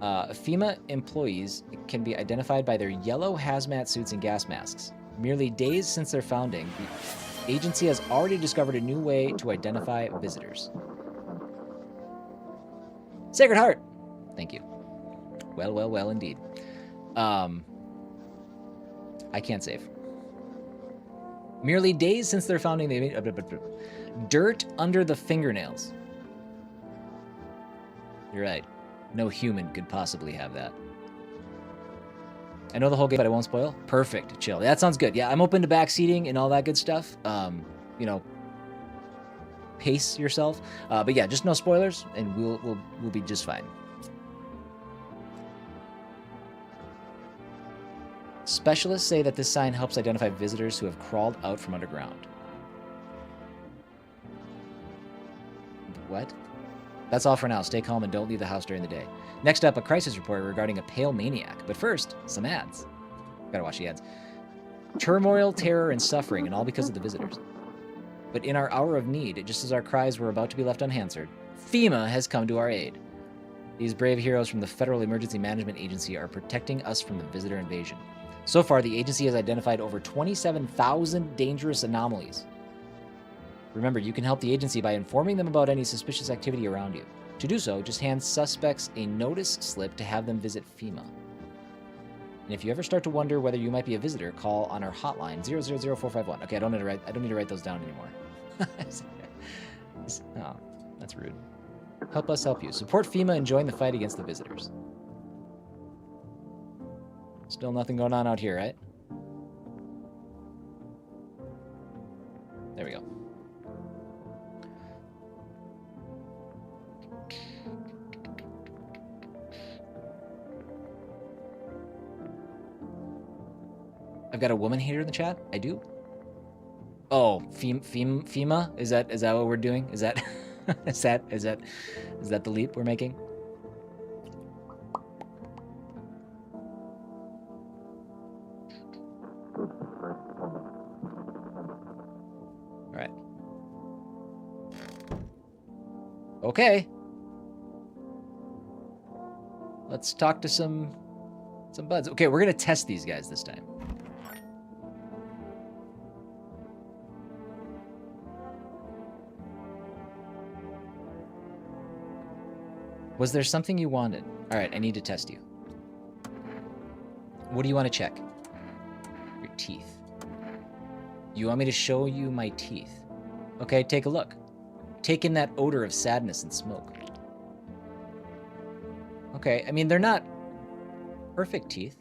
FEMA employees can be identified by their yellow hazmat suits and gas masks. Merely days since their founding, the agency has already discovered a new way to identify visitors. Sacred Heart! Thank you. Well, well, well, indeed. I can't save. Merely days since their founding, they made dirt under the fingernails. You're right. No human could possibly have that. I know the whole game, but I won't spoil. Perfect. Chill. That sounds good. Yeah, I'm open to backseating and all that good stuff. You know, pace yourself. But yeah, just no spoilers, and we'll be just fine. Specialists say that this sign helps identify visitors who have crawled out from underground. What? That's all for now. Stay calm and don't leave the house during the day. Next up, a crisis report regarding a pale maniac. But first, some ads. Gotta watch the ads. Turmoil, terror, and suffering, and all because of the visitors. But in our hour of need, just as our cries were about to be left unanswered, FEMA has come to our aid. These brave heroes from the Federal Emergency Management Agency are protecting us from the visitor invasion. So far, the agency has identified over 27,000 dangerous anomalies. Remember, you can help the agency by informing them about any suspicious activity around you. To do so, just hand suspects a notice slip to have them visit FEMA. And if you ever start to wonder whether you might be a visitor, call on our hotline, 000451. Okay, I don't need to write those down anymore. Oh, that's rude. Help us help you. Support FEMA and join the fight against the visitors. Still nothing going on out here, right? There we go. I've got a woman hater in the chat. I do. Oh, FEMA? Is that what we're doing? Is that is that the leap we're making? All right. Okay. Let's talk to some buds. Okay, we're gonna test these guys this time. Was there something you wanted? All right, I need to test you. What do you want to check? Your teeth. You want me to show you my teeth? Okay, take a look. Take in that odor of sadness and smoke. Okay, I mean, they're not perfect teeth.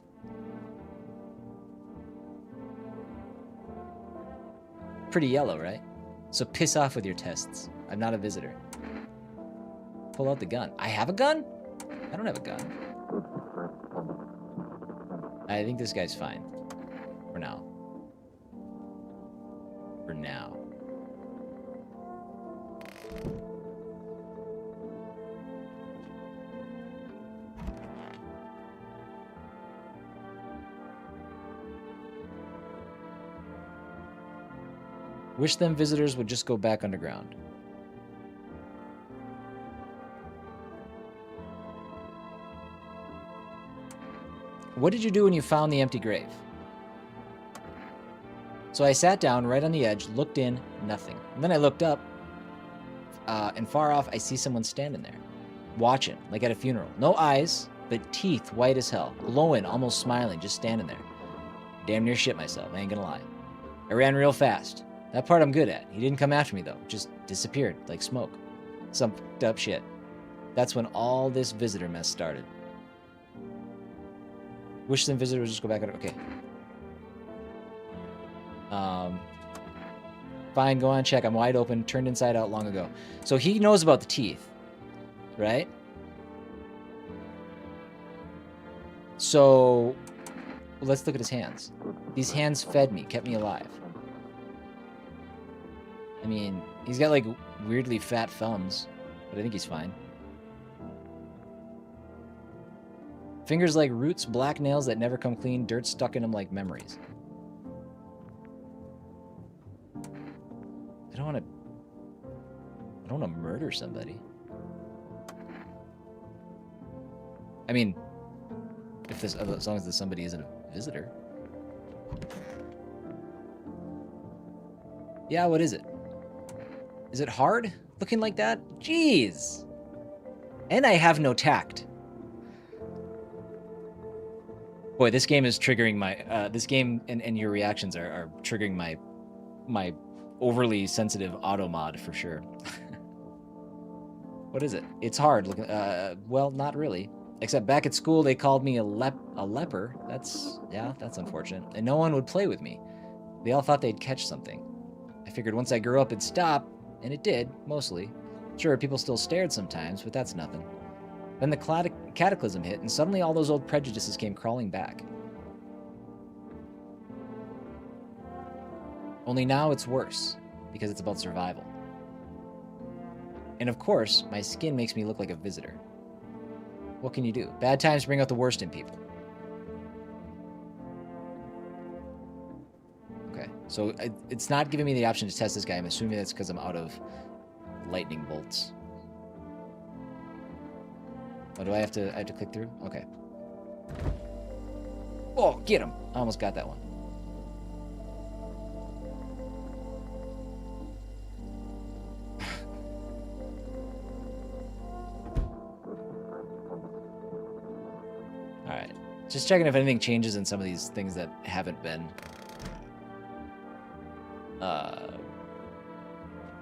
Pretty yellow, right? So piss off with your tests. I'm not a visitor. Pull out the gun. I have a gun? I don't have a gun. I think this guy's fine. For now. For now. Wish them visitors would just go back underground. What did you do when you found the empty grave? So I sat down right on the edge, looked in, nothing. And then I looked up, and far off I see someone standing there, watching, like at a funeral. No eyes, but teeth white as hell, glowing, almost smiling, just standing there. Damn near shit myself, I ain't gonna lie. I ran real fast. That part I'm good at. He didn't come after me though, just disappeared like smoke. Some fucked up shit. That's when all this visitor mess started. Wish some visitor would just go back on. Okay. Fine, go on, check. I'm wide open, turned inside out long ago. So he knows about the teeth, right? So let's look at his hands. These hands fed me, kept me alive. I mean, he's got like weirdly fat thumbs, but I think he's fine. Fingers like roots, black nails that never come clean, dirt stuck in them like memories. I don't want to murder somebody. I mean, as long as this somebody isn't a visitor. Yeah, what is it? Is it hard looking like that? Jeez. And I have no tact. Boy, this game is triggering my this game and your reactions are triggering my overly sensitive auto mod for sure. What is it? It's hard looking. Well, not really. Except back at school, they called me a leper. That's unfortunate. And no one would play with me. They all thought they'd catch something. I figured once I grew up, it'd stop, and it did, mostly. Sure, people still stared sometimes, but that's nothing. Then the cataclysm hit, and suddenly all those old prejudices came crawling back. Only now it's worse, because it's about survival. And of course, my skin makes me look like a visitor. What can you do? Bad times bring out the worst in people. Okay, so it's not giving me the option to test this guy. I'm assuming that's because I'm out of lightning bolts. Oh, do I have to click through? Okay. Oh, get him! I almost got that one. Alright. Just checking if anything changes in some of these things that haven't been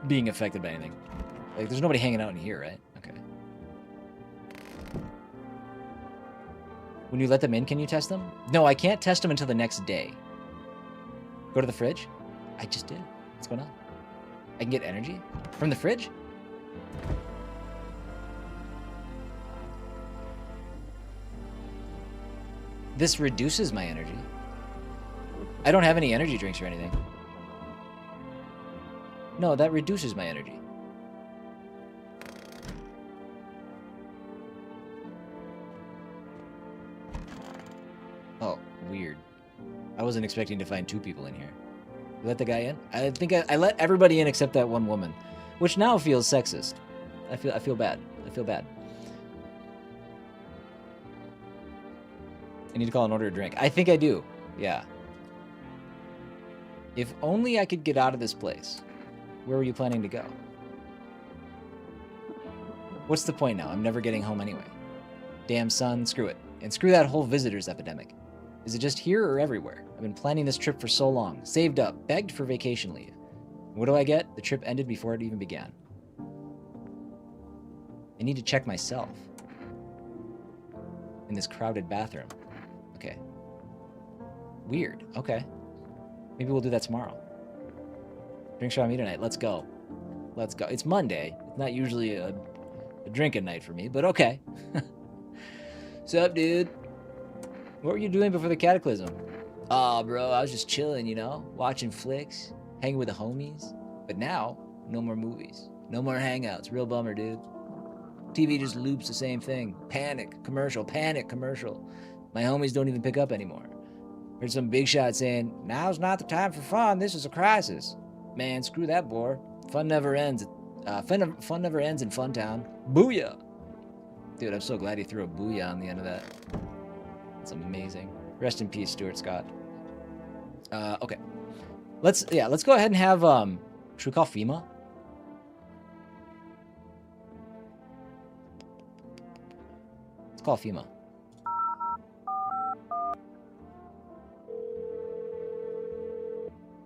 being affected by anything. Like, there's nobody hanging out in here, right? Okay. When you let them in, can you test them? No, I can't test them until the next day. Go to the fridge? I just did. What's going on? I can get energy from the fridge? This reduces my energy. I don't have any energy drinks or anything. No, that reduces my energy. Oh, weird. I wasn't expecting to find two people in here. You let the guy in? I think I let everybody in except that one woman, which now feels sexist. I feel bad. I feel bad. I need to call and order a drink. I think I do. Yeah. If only I could get out of this place. Where were you planning to go? What's the point now? I'm never getting home anyway. Damn son, screw it. And screw that whole visitors epidemic. Is it just here or everywhere? I've been planning this trip for so long. Saved up, begged for vacation leave. What do I get? The trip ended before it even began. I need to check myself. In this crowded bathroom. Okay. Weird. Okay. Maybe we'll do that tomorrow. Drinks are on me tonight. Let's go. Let's go. It's Monday. It's not usually a drinking night for me, but okay. Sup, dude? What were you doing before the cataclysm? Aw, bro, I was just chilling, you know? Watching flicks, hanging with the homies. But now, no more movies. No more hangouts. Real bummer, dude. TV just loops the same thing. Panic commercial. My homies don't even pick up anymore. Heard some big shot saying, now's not the time for fun. This is a crisis. Man, screw that, boy. Fun never ends. Fun never ends in Funtown. Booyah! Dude, I'm so glad he threw a booyah on the end of that. That's amazing. Rest in peace, Stuart Scott. Okay. Let's go ahead and have, should we call FEMA? Let's call FEMA.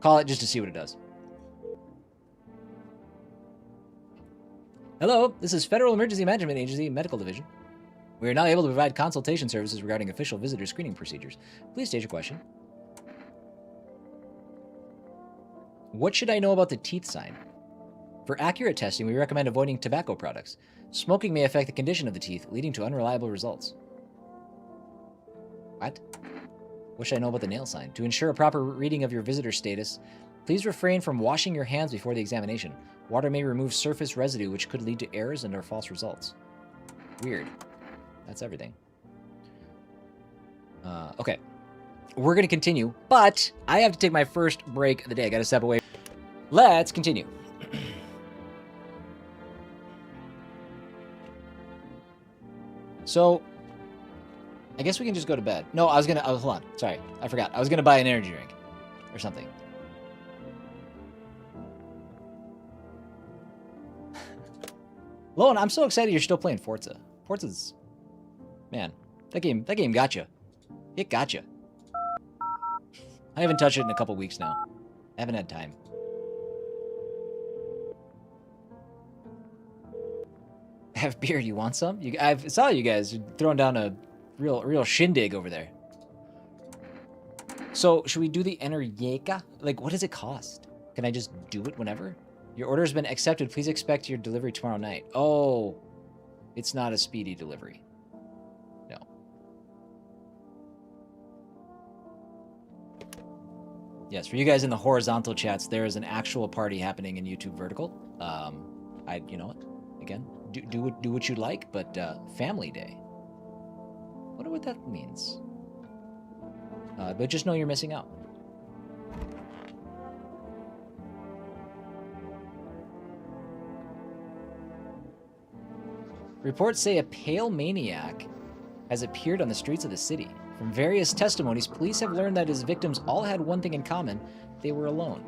Call it just to see what it does. Hello, this is Federal Emergency Management Agency Medical Division. We are now able to provide consultation services regarding official visitor screening procedures. Please state your question. What should I know about the teeth sign? For accurate testing, we recommend avoiding tobacco products. Smoking may affect the condition of the teeth, leading to unreliable results. What? What should I know about the nail sign? To ensure a proper reading of your visitor status, please refrain from washing your hands before the examination. Water may remove surface residue, which could lead to errors and/or false results. Weird. That's everything. Okay. We're going to continue, but I have to take my first break of the day. I got to step away. Let's continue. So, I guess we can just go to bed. No, I was going to... Oh, hold on. Sorry. I forgot. I was going to buy an energy drink or something. Lone, I'm so excited you're still playing Forza. Forza's... Man, that game got you. It got you. I haven't touched it in a couple weeks now. I haven't had time. I have beer. You want some? I saw you guys throwing down a real shindig over there. So, should we do the Energeka? Like, what does it cost? Can I just do it whenever? Your order has been accepted. Please expect your delivery tomorrow night. Oh, it's not a speedy delivery. No. Yes, for you guys in the horizontal chats, there is an actual party happening in YouTube vertical. You know what? Again, do what you like, but family day. Wonder what that means. But just know you're missing out. Reports say a pale maniac has appeared on the streets of the city. From various testimonies, police have learned that his victims all had one thing in common: they were alone.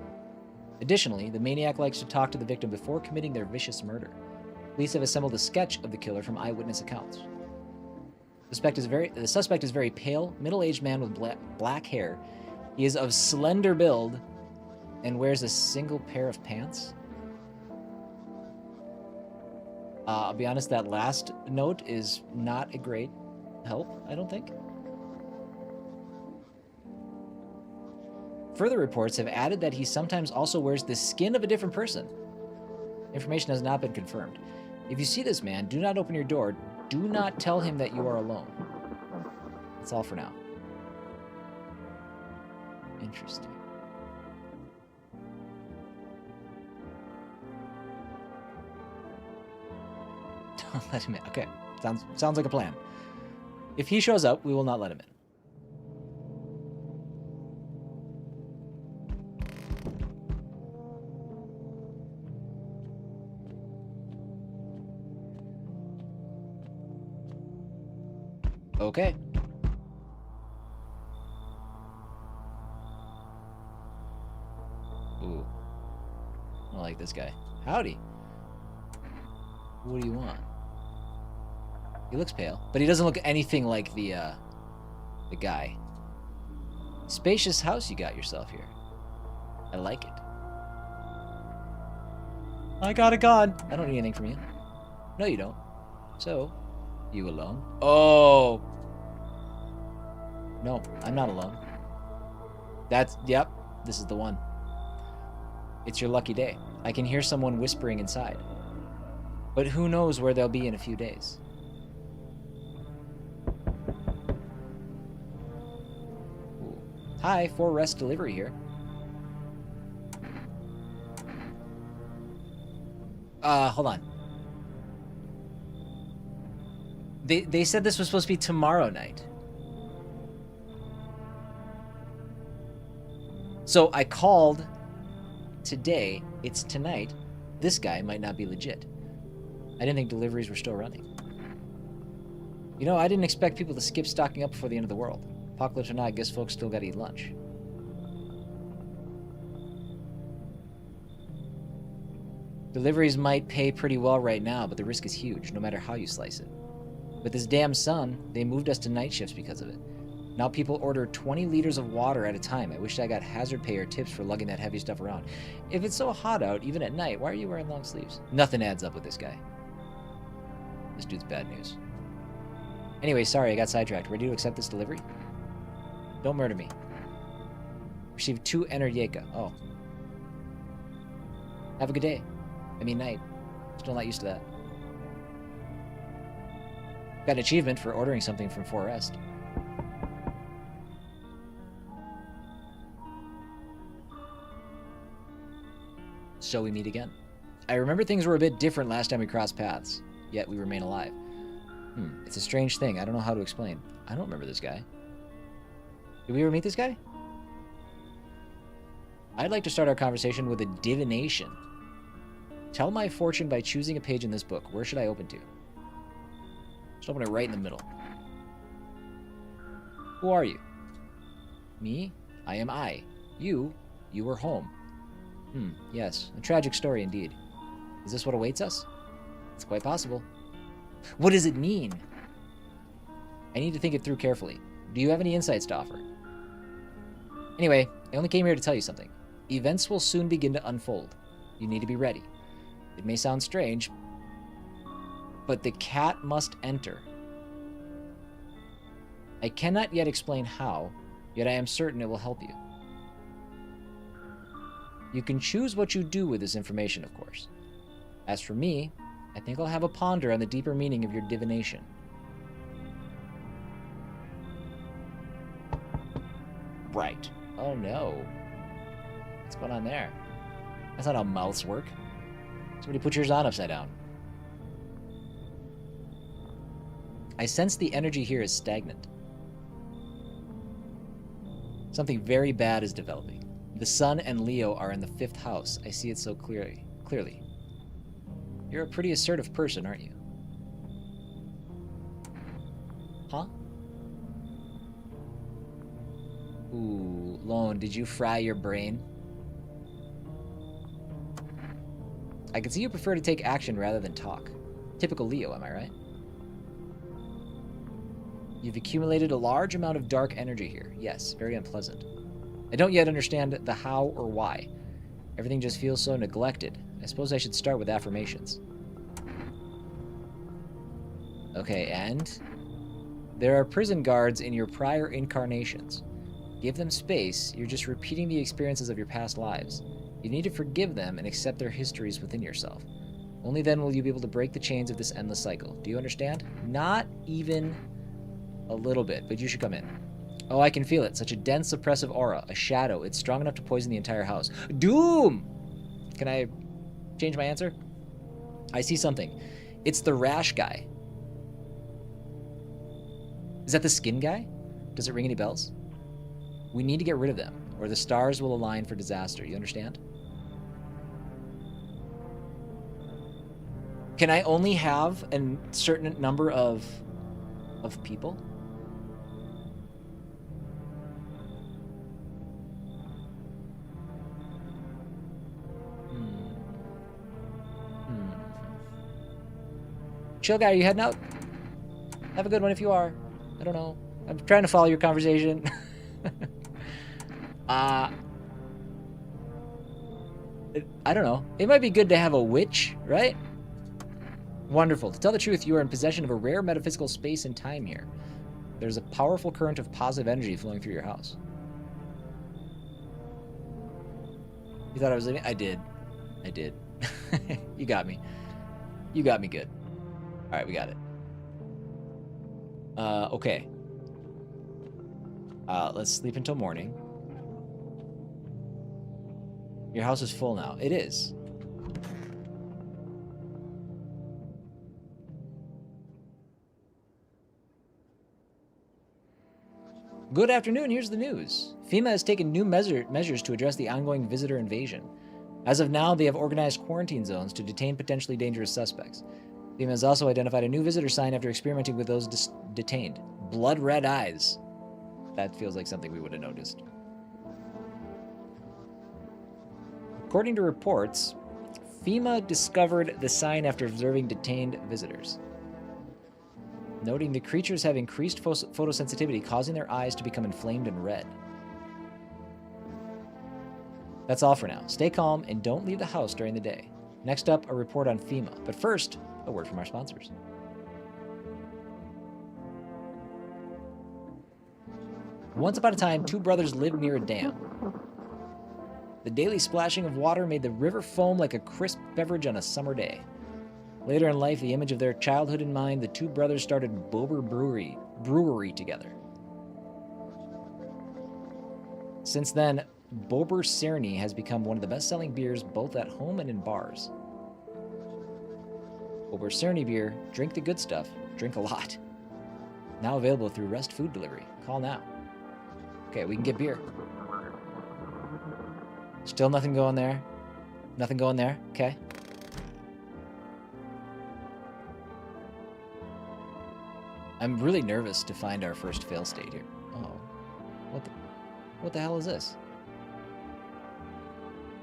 Additionally, the maniac likes to talk to the victim before committing their vicious murder. Police have assembled a sketch of the killer from eyewitness accounts. The suspect is very pale, middle-aged man with black hair. He is of slender build and wears a single pair of pants. I'll be honest, that last note is not a great help, I don't think. Further reports have added that he sometimes also wears the skin of a different person. Information has not been confirmed. If you see this man, do not open your door. Do not tell him that you are alone. That's all for now. Interesting. Don't let him in. Okay. Sounds like a plan. If he shows up, we will not let him in. Okay. Ooh. I like this guy. Howdy. What do you want? He looks pale, but he doesn't look anything like the guy. Spacious house you got yourself here. I like it. I got a gun. I don't need anything from you. No, you don't. So, you alone? Oh. No, I'm not alone. Yep, this is the one. It's your lucky day. I can hear someone whispering inside. But who knows where they'll be in a few days. Ooh. Hi, 4 rest delivery here. Hold on. They said this was supposed to be tomorrow night. So I called today. It's tonight. This guy might not be legit. I didn't think deliveries were still running. You know, I didn't expect people to skip stocking up before the end of the world. Apocalypse or not, I guess folks still gotta eat lunch. Deliveries might pay pretty well right now, but the risk is huge, no matter how you slice it. With this damn sun, they moved us to night shifts because of it. Now people order 20 liters of water at a time. I wish I got hazard pay or tips for lugging that heavy stuff around. If it's so hot out, even at night, why are you wearing long sleeves? Nothing adds up with this guy. This dude's bad news. Anyway, sorry, I got sidetracked. Ready to accept this delivery? Don't murder me. Received 2 Energyeka. Oh. Have a good day. I mean night. Still not used to that. Got an achievement for ordering something from Forest. So we meet again. I remember things were a bit different last time we crossed paths, yet we remain alive. It's a strange thing. I don't know how to explain. I don't remember this guy. Did we ever meet this guy? I'd like to start our conversation with a divination. Tell my fortune by choosing a page in this book. Where should I open to? Just open it right in the middle. Who are you? Me? I am I. You are home. Yes. A tragic story indeed. Is this what awaits us? It's quite possible. What does it mean? I need to think it through carefully. Do you have any insights to offer? Anyway, I only came here to tell you something. Events will soon begin to unfold. You need to be ready. It may sound strange, but the cat must enter. I cannot yet explain how, yet I am certain it will help you. You can choose what you do with this information, of course. As for me, I think I'll have a ponder on the deeper meaning of your divination. Right. Oh no. What's going on there? That's not how mouths work. Somebody put yours on upside down. I sense the energy here is stagnant. Something very bad is developing. The Sun and Leo are in the 5th house. I see it so clearly. You're a pretty assertive person, aren't you? Huh? Ooh, Lone, did you fry your brain? I can see you prefer to take action rather than talk. Typical Leo, am I right? You've accumulated a large amount of dark energy here. Yes, very unpleasant. I don't yet understand the how or why. Everything just feels so neglected. I suppose I should start with affirmations. Okay, and? There are prison guards in your prior incarnations. Give them space. You're just repeating the experiences of your past lives. You need to forgive them and accept their histories within yourself. Only then will you be able to break the chains of this endless cycle. Do you understand? Not even a little bit, but you should come in. Oh, I can feel it. Such a dense, oppressive aura. A shadow. It's strong enough to poison the entire house. Doom! Can I change my answer? I see something. It's the rash guy. Is that the skin guy? Does it ring any bells? We need to get rid of them, or the stars will align for disaster. You understand? Can I only have a certain number of people? Chill guy, are you heading out? Have a good one if you are. I don't know. I'm trying to follow your conversation. I don't know. It might be good to have a witch, right? Wonderful. To tell the truth, you are in possession of a rare metaphysical space and time here. There's a powerful current of positive energy flowing through your house. You thought I was leaving? I did. You got me. You got me good. All right, we got it. Okay. Let's sleep until morning. Your house is full now. It is. Good afternoon, here's the news. FEMA has taken new measures to address the ongoing visitor invasion. As of now, they have organized quarantine zones to detain potentially dangerous suspects. FEMA has also identified a new visitor sign after experimenting with those detained. Blood red eyes. That feels like something we would have noticed. According to reports, FEMA discovered the sign after observing detained visitors, noting the creatures have increased photosensitivity, causing their eyes to become inflamed and red. That's all for now. Stay calm and don't leave the house during the day. Next up, a report on FEMA. But first, a word from our sponsors. Once upon a time, two brothers lived near a dam. The daily splashing of water made the river foam like a crisp beverage on a summer day. Later in life, the image of their childhood in mind, the two brothers started Bober Brewery together. Since then, Bober Cerny has become one of the best-selling beers both at home and in bars. Bober Cerny beer, drink the good stuff, drink a lot. Now available through Rest Food Delivery. Call now. Okay, we can get beer. Still nothing going there. Nothing going there. Okay. I'm really nervous to find our first fail state here. Oh. What the hell is this?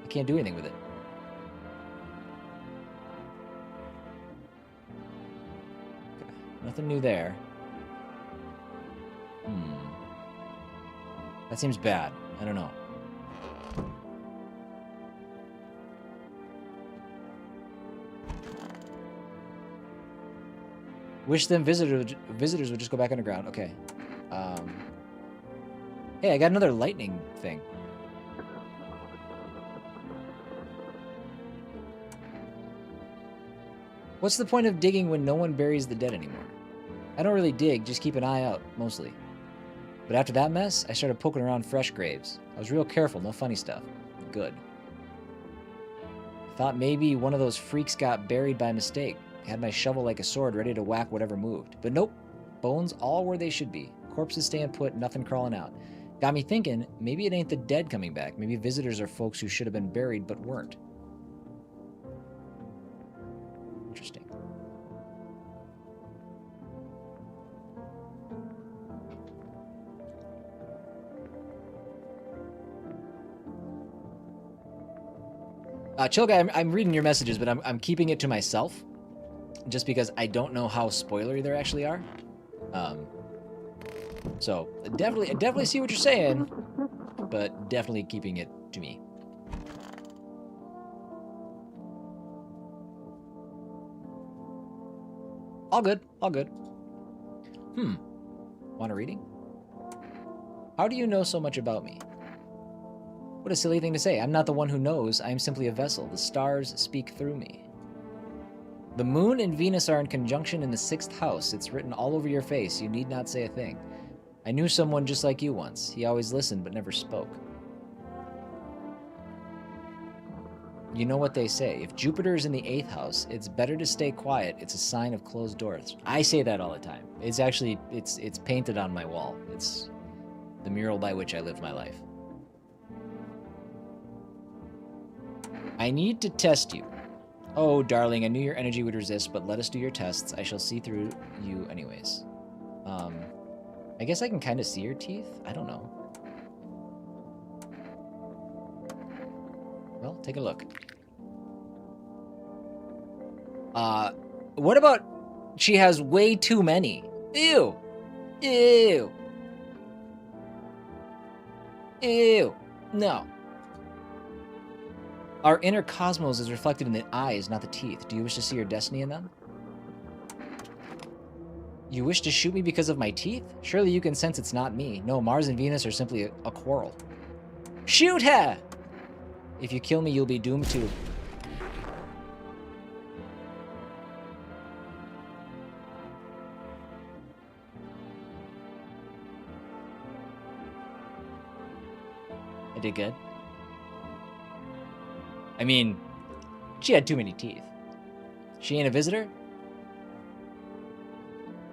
I can't do anything with it. Okay. Nothing new there. That seems bad. I don't know. Wish them visitors would just go back underground. Okay. Hey, I got another lightning thing. What's the point of digging when no one buries the dead anymore? I don't really dig, just keep an eye out, mostly. But after that mess, I started poking around fresh graves. I was real careful, no funny stuff. Good. Thought maybe one of those freaks got buried by mistake. Had my shovel like a sword ready to whack whatever moved. But nope. Bones all where they should be. Corpses staying put, nothing crawling out. Got me thinking, maybe it ain't the dead coming back. Maybe visitors are folks who should have been buried but weren't. Interesting. Chill guy, I'm reading your messages, but I'm keeping it to myself. Just because I don't know how spoilery there actually are. So I definitely see what you're saying, but definitely keeping it to me. All good, all good. Want a reading? How do you know so much about me? What a silly thing to say. I'm not the one who knows. I am simply a vessel. The stars speak through me. The moon and Venus are in conjunction in the 6th house. It's written all over your face. You need not say a thing. I knew someone just like you once. He always listened but never spoke. You know what they say. If Jupiter is in the 8th house, it's better to stay quiet. It's a sign of closed doors. I say that all the time. It's actually, it's painted on my wall. It's the mural by which I lived my life. I need to test you. Oh, darling, I knew your energy would resist, but let us do your tests. I shall see through you anyways. I guess I can kind of see your teeth? I don't know. Well, take a look. What about she has way too many? Ew. Ew. Ew. No. Our inner cosmos is reflected in the eyes, not the teeth. Do you wish to see your destiny in them? You wish to shoot me because of my teeth? Surely you can sense it's not me. No, Mars and Venus are simply a quarrel. Shoot her! If you kill me, you'll be doomed too. I did good. I mean, she had too many teeth. She ain't a visitor?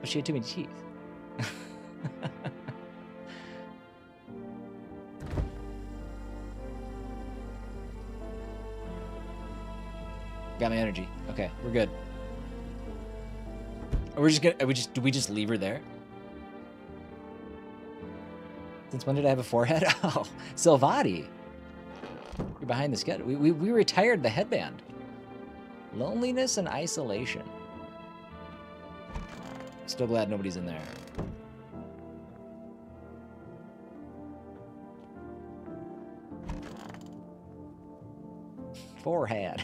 But she had too many teeth. Got my energy. Okay, we're good. We're just gonna. Do we just leave her there? Since when did I have a forehead? Oh, Silvati. You're behind the schedule. We retired the headband. Loneliness and isolation. Still glad nobody's in there. Forehead.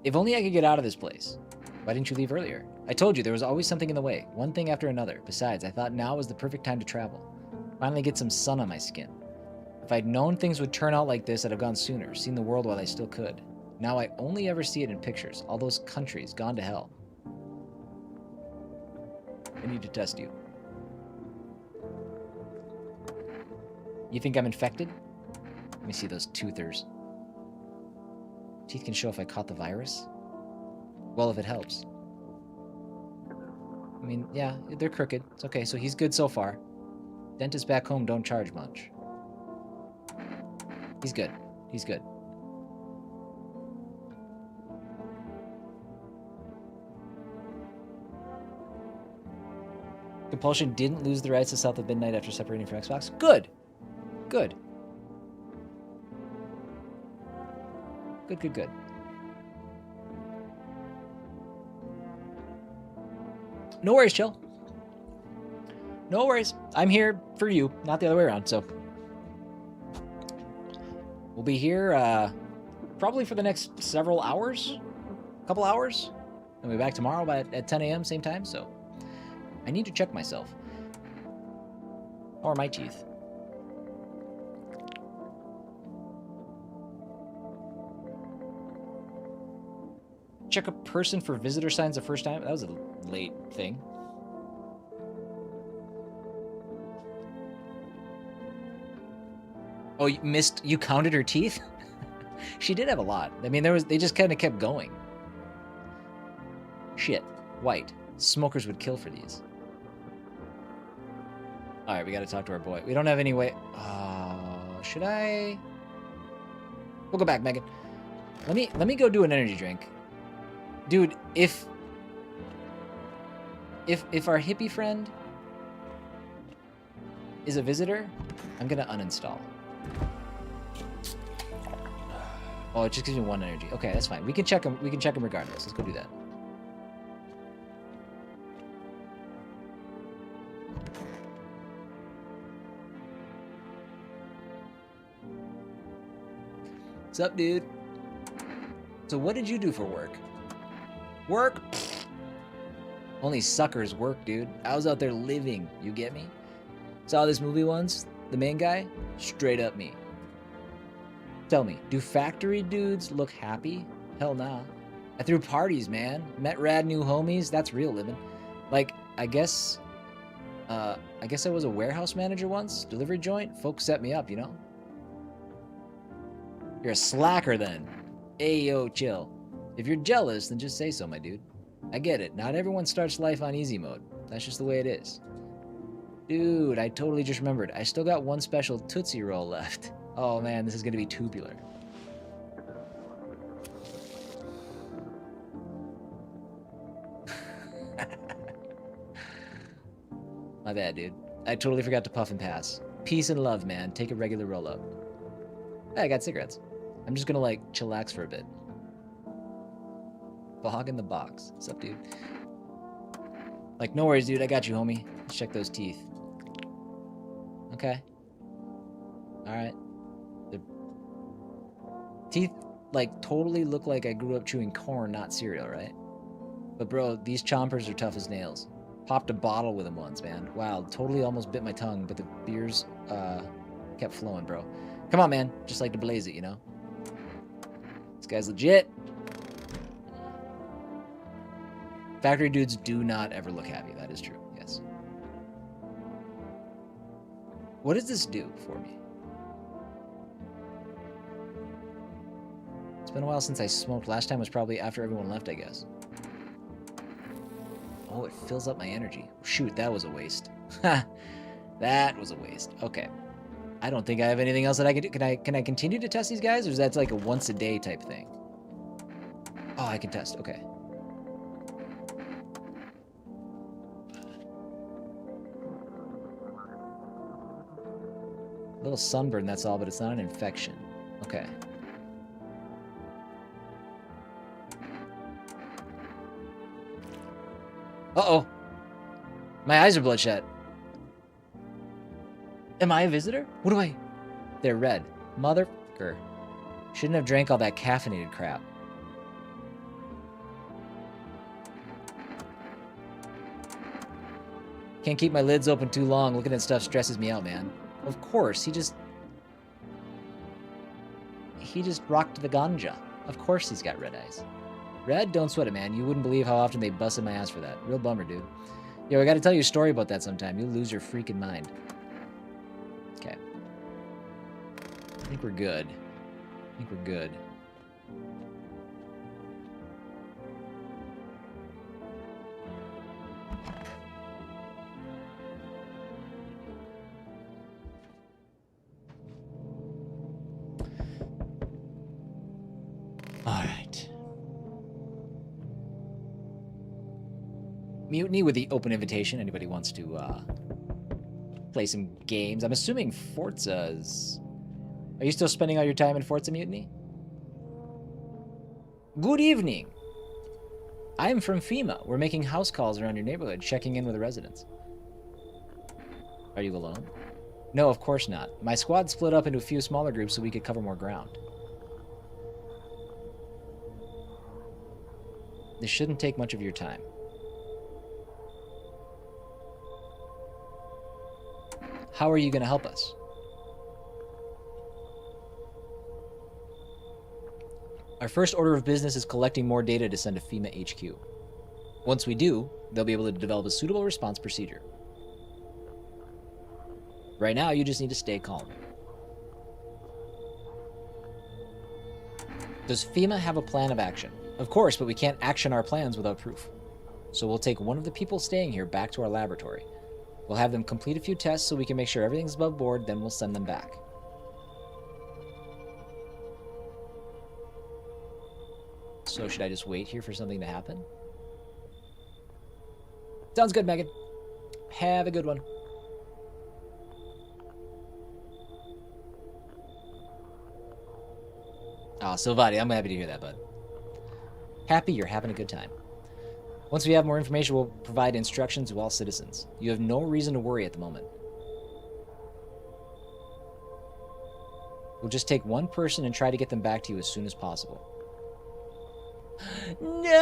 If only I could get out of this place. Why didn't you leave earlier? I told you there was always something in the way, one thing after another. Besides, I thought now was the perfect time to travel. Finally get some sun on my skin. If I'd known things would turn out like this, I'd have gone sooner, seen the world while I still could. Now I only ever see it in pictures, all those countries gone to hell. I need to test you. You think I'm infected? Let me see those toothers. Teeth can show if I caught the virus? Well, if it helps. I mean, yeah, they're crooked. It's okay, so he's good so far. Dentists back home don't charge much. He's good. He's good. Compulsion didn't lose the rights to South of Midnight after separating from Xbox. Good. Good. Good, good, good. No worries, chill. No worries. I'm here for you, not the other way around, so. We'll be here probably for the next several hours. Couple hours. And we'll be back tomorrow at 10 a.m. same time, so. I need to check myself. Or my teeth. Check a person for visitor signs the first time. That was a late thing. Oh, you missed. You counted her teeth? She did have a lot. I mean, they just kind of kept going. Shit. White. Smokers would kill for these. All right, we got to talk to our boy. We don't have any way. Should I? We'll go back, Megan. Let me go do an energy drink. Dude, if our hippie friend is a visitor, I'm gonna uninstall. Oh, it just gives me 1 energy. Okay, that's fine. We can check him. We can check him regardless. Let's go do that. What's up, dude? So what did you do for work? Work? Pfft. Only suckers work, dude. I was out there living, you get me? Saw this movie once, the main guy, straight up me. Tell me, do factory dudes look happy? Hell nah. I threw parties, man. Met rad new homies, that's real living. Like, I guess I was a warehouse manager once, delivery joint, folks set me up, you know? You're a slacker then. Ayo, chill. If you're jealous, then just say so, my dude. I get it. Not everyone starts life on easy mode. That's just the way it is. Dude, I totally just remembered. I still got one special Tootsie Roll left. Oh man, this is gonna be tubular. My bad, dude. I totally forgot to puff and pass. Peace and love, man. Take a regular roll up. Hey, I got cigarettes. I'm just gonna, like, chillax for a bit. Bog in the box. What's up, dude? Like, no worries, dude. I got you, homie. Let's check those teeth. Okay. Alright. The teeth, like, totally look like I grew up chewing corn, not cereal, right? But, bro, these chompers are tough as nails. Popped a bottle with them once, man. Wow, totally almost bit my tongue, but the beers, kept flowing, bro. Come on, man. Just like to blaze it, you know? This guy's legit. Factory dudes do not ever look happy. That is true, yes. What does this do for me? It's been a while since I smoked. Last time was probably after everyone left, I guess. Oh, it fills up my energy. Shoot, that was a waste. That was a waste. Okay. I don't think I have anything else that I can do. Can I continue to test these guys, or is that like a once a day type thing? Oh, I can test. Okay. A little sunburn, that's all, but it's not an infection. Okay. Uh-oh. My eyes are bloodshot. Am I a visitor? What do I... They're red. Motherfucker. Shouldn't have drank all that caffeinated crap. Can't keep my lids open too long. Looking at stuff stresses me out, man. Of course, he just rocked the ganja. Of course he's got red eyes. Red? Don't sweat it, man. You wouldn't believe how often they busted my ass for that. Real bummer, dude. Yo, I gotta tell you a story about that sometime. You'll lose your freaking mind. Okay. I think we're good. I think we're good. Alright. Mutiny with the open invitation. Anybody wants to play some games? I'm assuming Forza's... Are you still spending all your time in Forza Mutiny? Good evening. I am from FEMA. We're making house calls around your neighborhood, checking in with the residents. Are you alone? No, of course not. My squad split up into a few smaller groups so we could cover more ground. This shouldn't take much of your time. How are you going to help us? Our first order of business is collecting more data to send to FEMA HQ. Once we do, they'll be able to develop a suitable response procedure. Right now, you just need to stay calm. Does FEMA have a plan of action? Of course, but we can't action our plans without proof. So we'll take one of the people staying here back to our laboratory. We'll have them complete a few tests so we can make sure everything's above board, then we'll send them back. So should I just wait here for something to happen? Sounds good, Megan. Have a good one. Oh, Silvati, I'm happy to hear that, bud. Happy you're having a good time. Once we have more information, we'll provide instructions to all citizens. You have no reason to worry at the moment. We'll just take one person and try to get them back to you as soon as possible. No!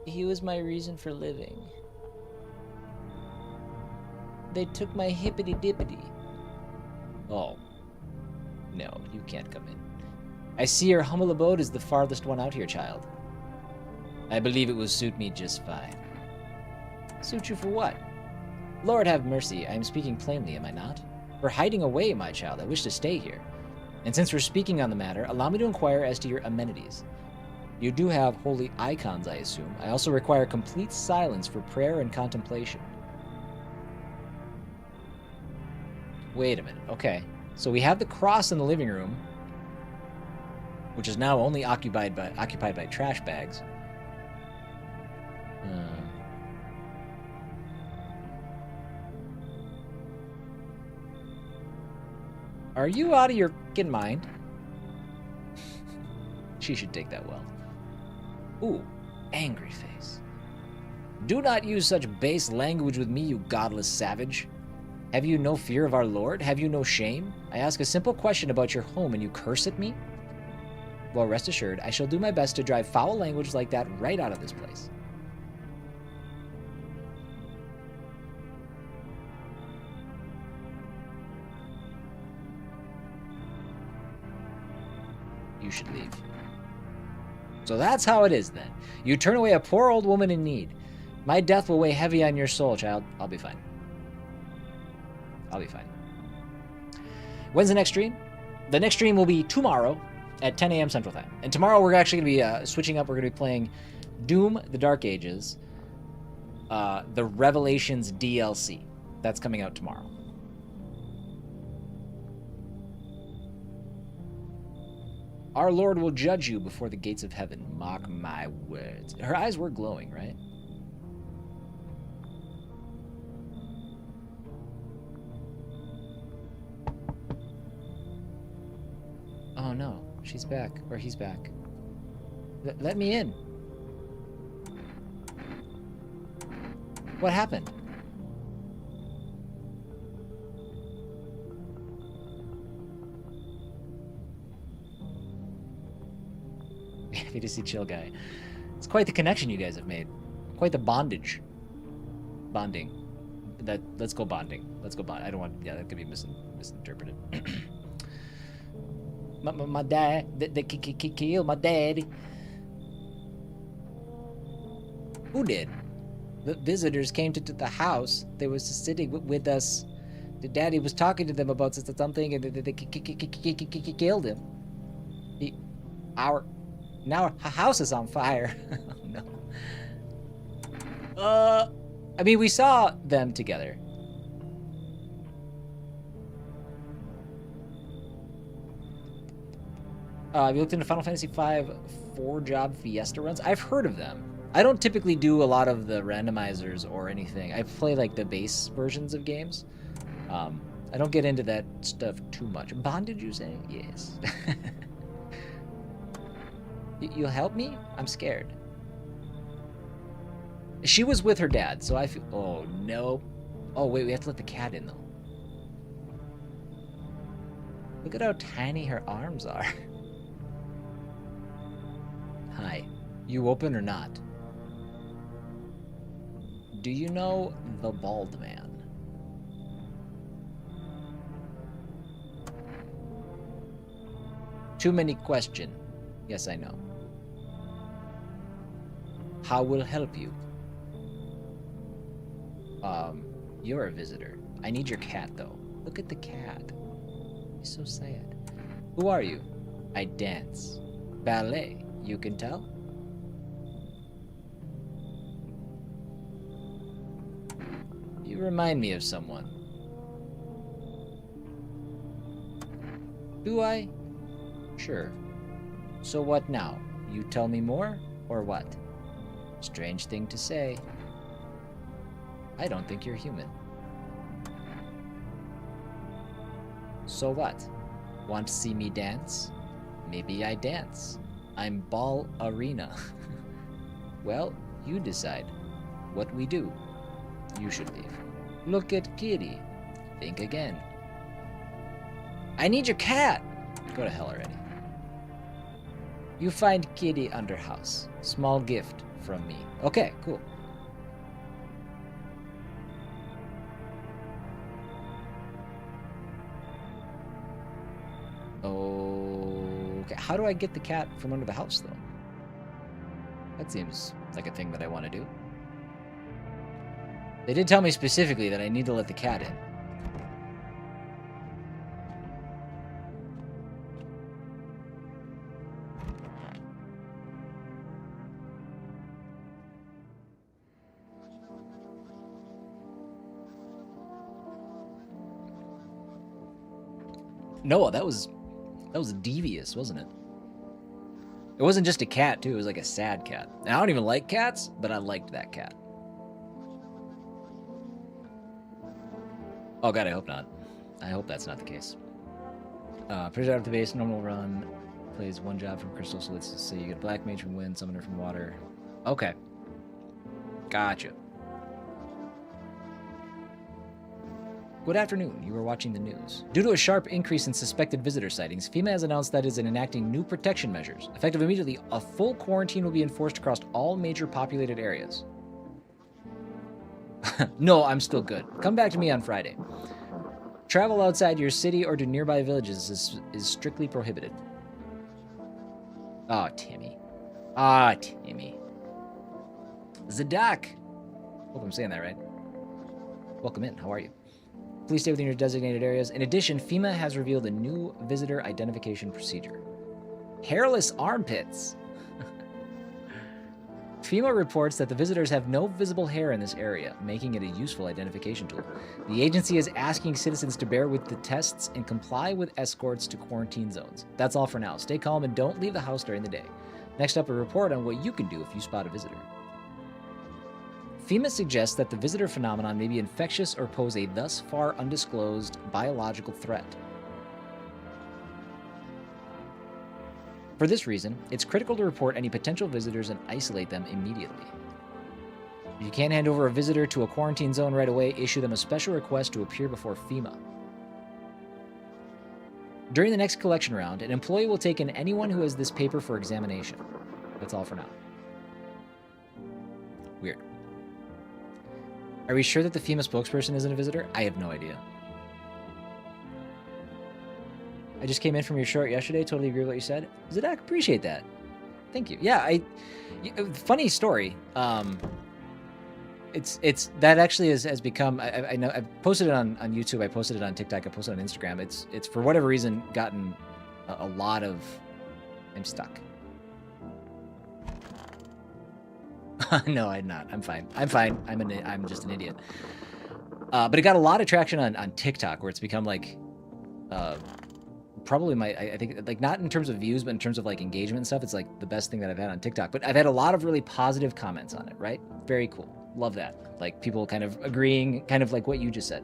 He was my reason for living. They took my hippity-dippity. Oh. No, you can't come in. I see your humble abode is the farthest one out here, child. I believe it will suit me just fine. Suit you for what? Lord have mercy, I am speaking plainly, am I not? We're hiding away, my child. I wish to stay here. And since we're speaking on the matter, allow me to inquire as to your amenities. You do have holy icons, I assume. I also require complete silence for prayer and contemplation. Wait a minute. Okay. So we have the cross in the living room, which is now only occupied by trash bags. Are you out of your fucking mind? She should take that well. Ooh, angry face. Do not use such base language with me, you godless savage. Have you no fear of our Lord? Have you no shame? I ask a simple question about your home and you curse at me? Well, rest assured, I shall do my best to drive foul language like that right out of this place. You should leave. So that's how it is then. You turn away a poor old woman in need. My death will weigh heavy on your soul, child. I'll be fine. I'll be fine. When's the next stream? The next stream will be tomorrow at 10 a.m. Central Time. And tomorrow we're actually going to be switching up. We're going to be playing Doom, The Dark Ages, the Revelations DLC. That's coming out tomorrow. Our Lord will judge you before the gates of heaven. Mark my words. Her eyes were glowing, right? Oh no, she's back. Or he's back. Let me in. What happened? Happy to see Chill Guy. It's quite the connection you guys have made. Quite the bondage. Bonding. Let's go bonding. Let's go bond. I don't want. Yeah, that could be misinterpreted. my dad. They killed my daddy. Who did? The visitors came to the house. They was sitting with us. The daddy was talking to them about something, and they killed him. Now our house is on fire. Oh, no. I mean, we saw them together. Have you looked into Final Fantasy V 4-job Fiesta runs? I've heard of them. I don't typically do a lot of the randomizers or anything. I play like the base versions of games. I don't get into that stuff too much. Bondage, you say? Yes. You'll help me? I'm scared. She was with her dad, so I feel... Oh, no. Oh, wait, we have to let the cat in, though. Look at how tiny her arms are. Hi. You open or not? Do you know the bald man? Too many question. Yes, I know. How will help you? You're a visitor. I need your cat, though. Look at the cat. He's so sad. Who are you? I dance. Ballet, you can tell? You remind me of someone. Do I? Sure. So what now? You tell me more, or what? Strange thing to say. I don't think you're human. So what? Want to see me dance? Maybe I dance. I'm ball arena. Well, you decide. What we do. You should leave. Look at Kitty. Think again. I need your cat! Go to hell already. You find Kitty under house. Small gift from me. Okay, cool. Okay, how do I get the cat from under the house, though? That seems like a thing that I want to do. They did tell me specifically that I need to let the cat in. Noah, that was devious, wasn't it? It wasn't just a cat, too. It was like a sad cat. And I don't even like cats, but I liked that cat. Oh, God, I hope not. I hope that's not the case. Prisoner out of the base, normal run. Plays one job from Crystal, so let's see. You get Black Mage from Wind, Summoner from Water. Okay. Gotcha. Good afternoon. You are watching the news. Due to a sharp increase in suspected visitor sightings, FEMA has announced that it is enacting new protection measures. Effective immediately, a full quarantine will be enforced across all major populated areas. No, I'm still good. Come back to me on Friday. Travel outside your city or to nearby villages is strictly prohibited. Oh, Timmy. Ah, Timmy. Zadak. Hope I'm saying that right. Welcome in. How are you? Please stay within your designated areas. In addition, FEMA has revealed a new visitor identification procedure. Hairless armpits. FEMA reports that the visitors have no visible hair in this area, making it a useful identification tool. The agency is asking citizens to bear with the tests and comply with escorts to quarantine zones. That's all for now. Stay calm and don't leave the house during the day. Next up, a report on what you can do if you spot a visitor. FEMA suggests that the visitor phenomenon may be infectious or pose a thus far undisclosed biological threat. For this reason, it's critical to report any potential visitors and isolate them immediately. If you can't hand over a visitor to a quarantine zone right away, issue them a special request to appear before FEMA. During the next collection round, an employee will take in anyone who has this paper for examination. That's all for now. Weird. Are we sure that the FEMA spokesperson isn't a visitor? I have no idea. I just came in from your short yesterday. Totally agree with what you said. Zedek, appreciate that. Thank you. Yeah, funny story. It's that actually has become. I know I've posted it on YouTube. I posted it on TikTok. I posted it on Instagram. It's for whatever reason gotten a lot of. I'm stuck. No, I'm not. I'm fine. I'm fine. I'm just an idiot. But it got a lot of traction on TikTok, where it's become like, probably I think like not in terms of views, but in terms of like engagement and stuff. It's like the best thing that I've had on TikTok. But I've had a lot of really positive comments on it. Right? Very cool. Love that. Like people kind of agreeing, kind of like what you just said.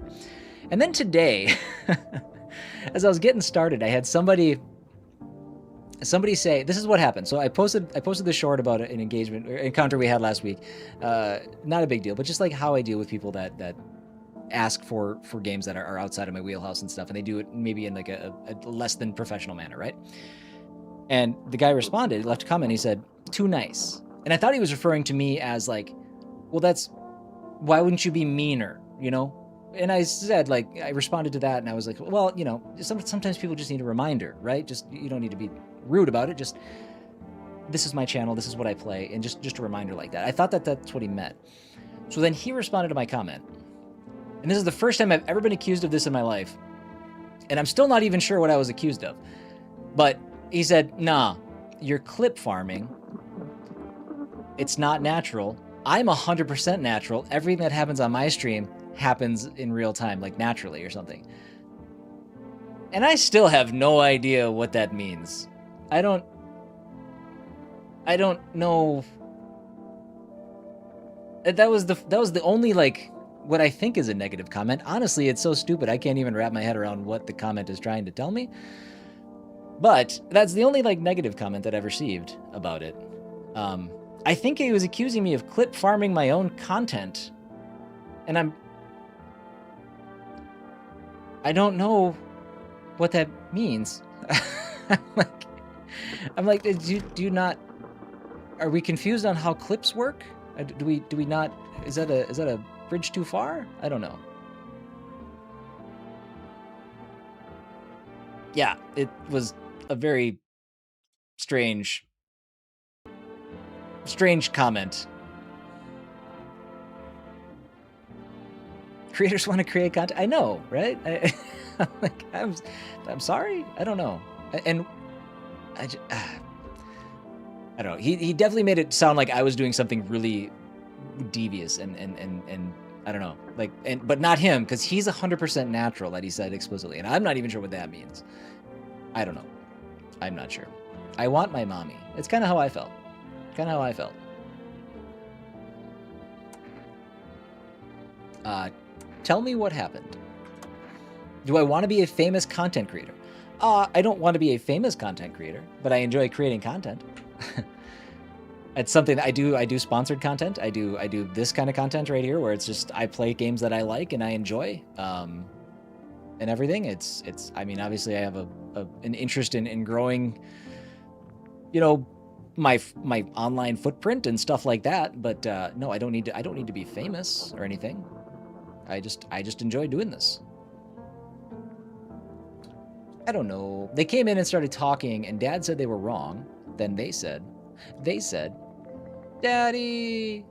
And then today, as I was getting started, I had somebody say, this is what happened. So I posted the short about an engagement or encounter we had last week. Not a big deal, but just like how I deal with people that ask for games that are outside of my wheelhouse and stuff, and they do it maybe in like a less than professional manner, right? And the guy responded, left a comment, he said, "Too nice." And I thought he was referring to me as like, well, why wouldn't you be meaner, you know? And I said, like, I responded to that, and I was like, well, you know, sometimes people just need a reminder, right? Just, you don't need to be rude about it. Just, this is my channel, this is what I play, and just a reminder like that. I thought that's what he meant. So then he responded to my comment. And this is the first time I've ever been accused of this in my life. And I'm still not even sure what I was accused of. But he said, nah, you're clip farming. It's not natural. I'm 100% natural. Everything that happens on my stream happens in real time, like naturally or something. And I still have no idea what that means. I don't know. That was the only, like, what I think is a negative comment. Honestly, it's so stupid. I can't even wrap my head around what the comment is trying to tell me. But that's the only, like, negative comment that I've received about it. I think he was accusing me of clip farming my own content. And I don't know what that means. I'm like, do you not, are we confused on how clips work? Do we not, is that a bridge too far? I don't know. Yeah, it was a very strange comment. Creators want to create content. I know, right? I'm sorry. I don't know. And I don't know. He definitely made it sound like I was doing something really devious and I don't know. Like, but not him, because he's 100% natural, that he said explicitly, and I'm not even sure what that means. I don't know. I'm not sure. I want my mommy. It's kind of how I felt. Tell me what happened. Do I want to be a famous content creator? I don't want to be a famous content creator, but I enjoy creating content. It's something that I do. I do sponsored content. I do this kind of content right here, where it's just I play games that I like and I enjoy, and everything. It's. I mean, obviously, I have an interest in growing, you know, my online footprint and stuff like that. But no, I don't need to be famous or anything. I just enjoy doing this. I don't know. They came in and started talking, and Dad said they were wrong. Then they said, Daddy.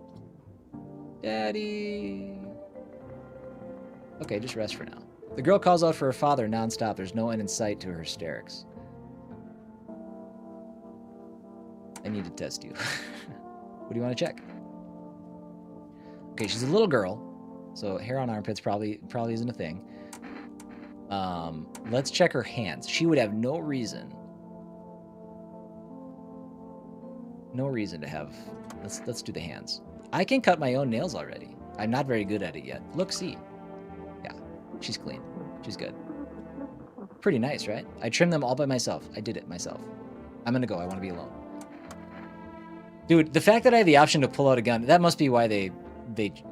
Okay, just rest for now. The girl calls out for her father nonstop. There's no end in sight to her hysterics. I need to test you. What do you want to check? Okay, she's a little girl, so hair on armpits probably isn't a thing. Let's check her hands. She would have no reason to have. Let's do the hands. I can cut my own nails already. I'm not very good at it yet. Look, see. Yeah, she's clean. She's good. Pretty nice, right? I trimmed them all by myself. I did it myself. I'm gonna go. I want to be alone. Dude, the fact that I have the option to pull out a gun, that must be why they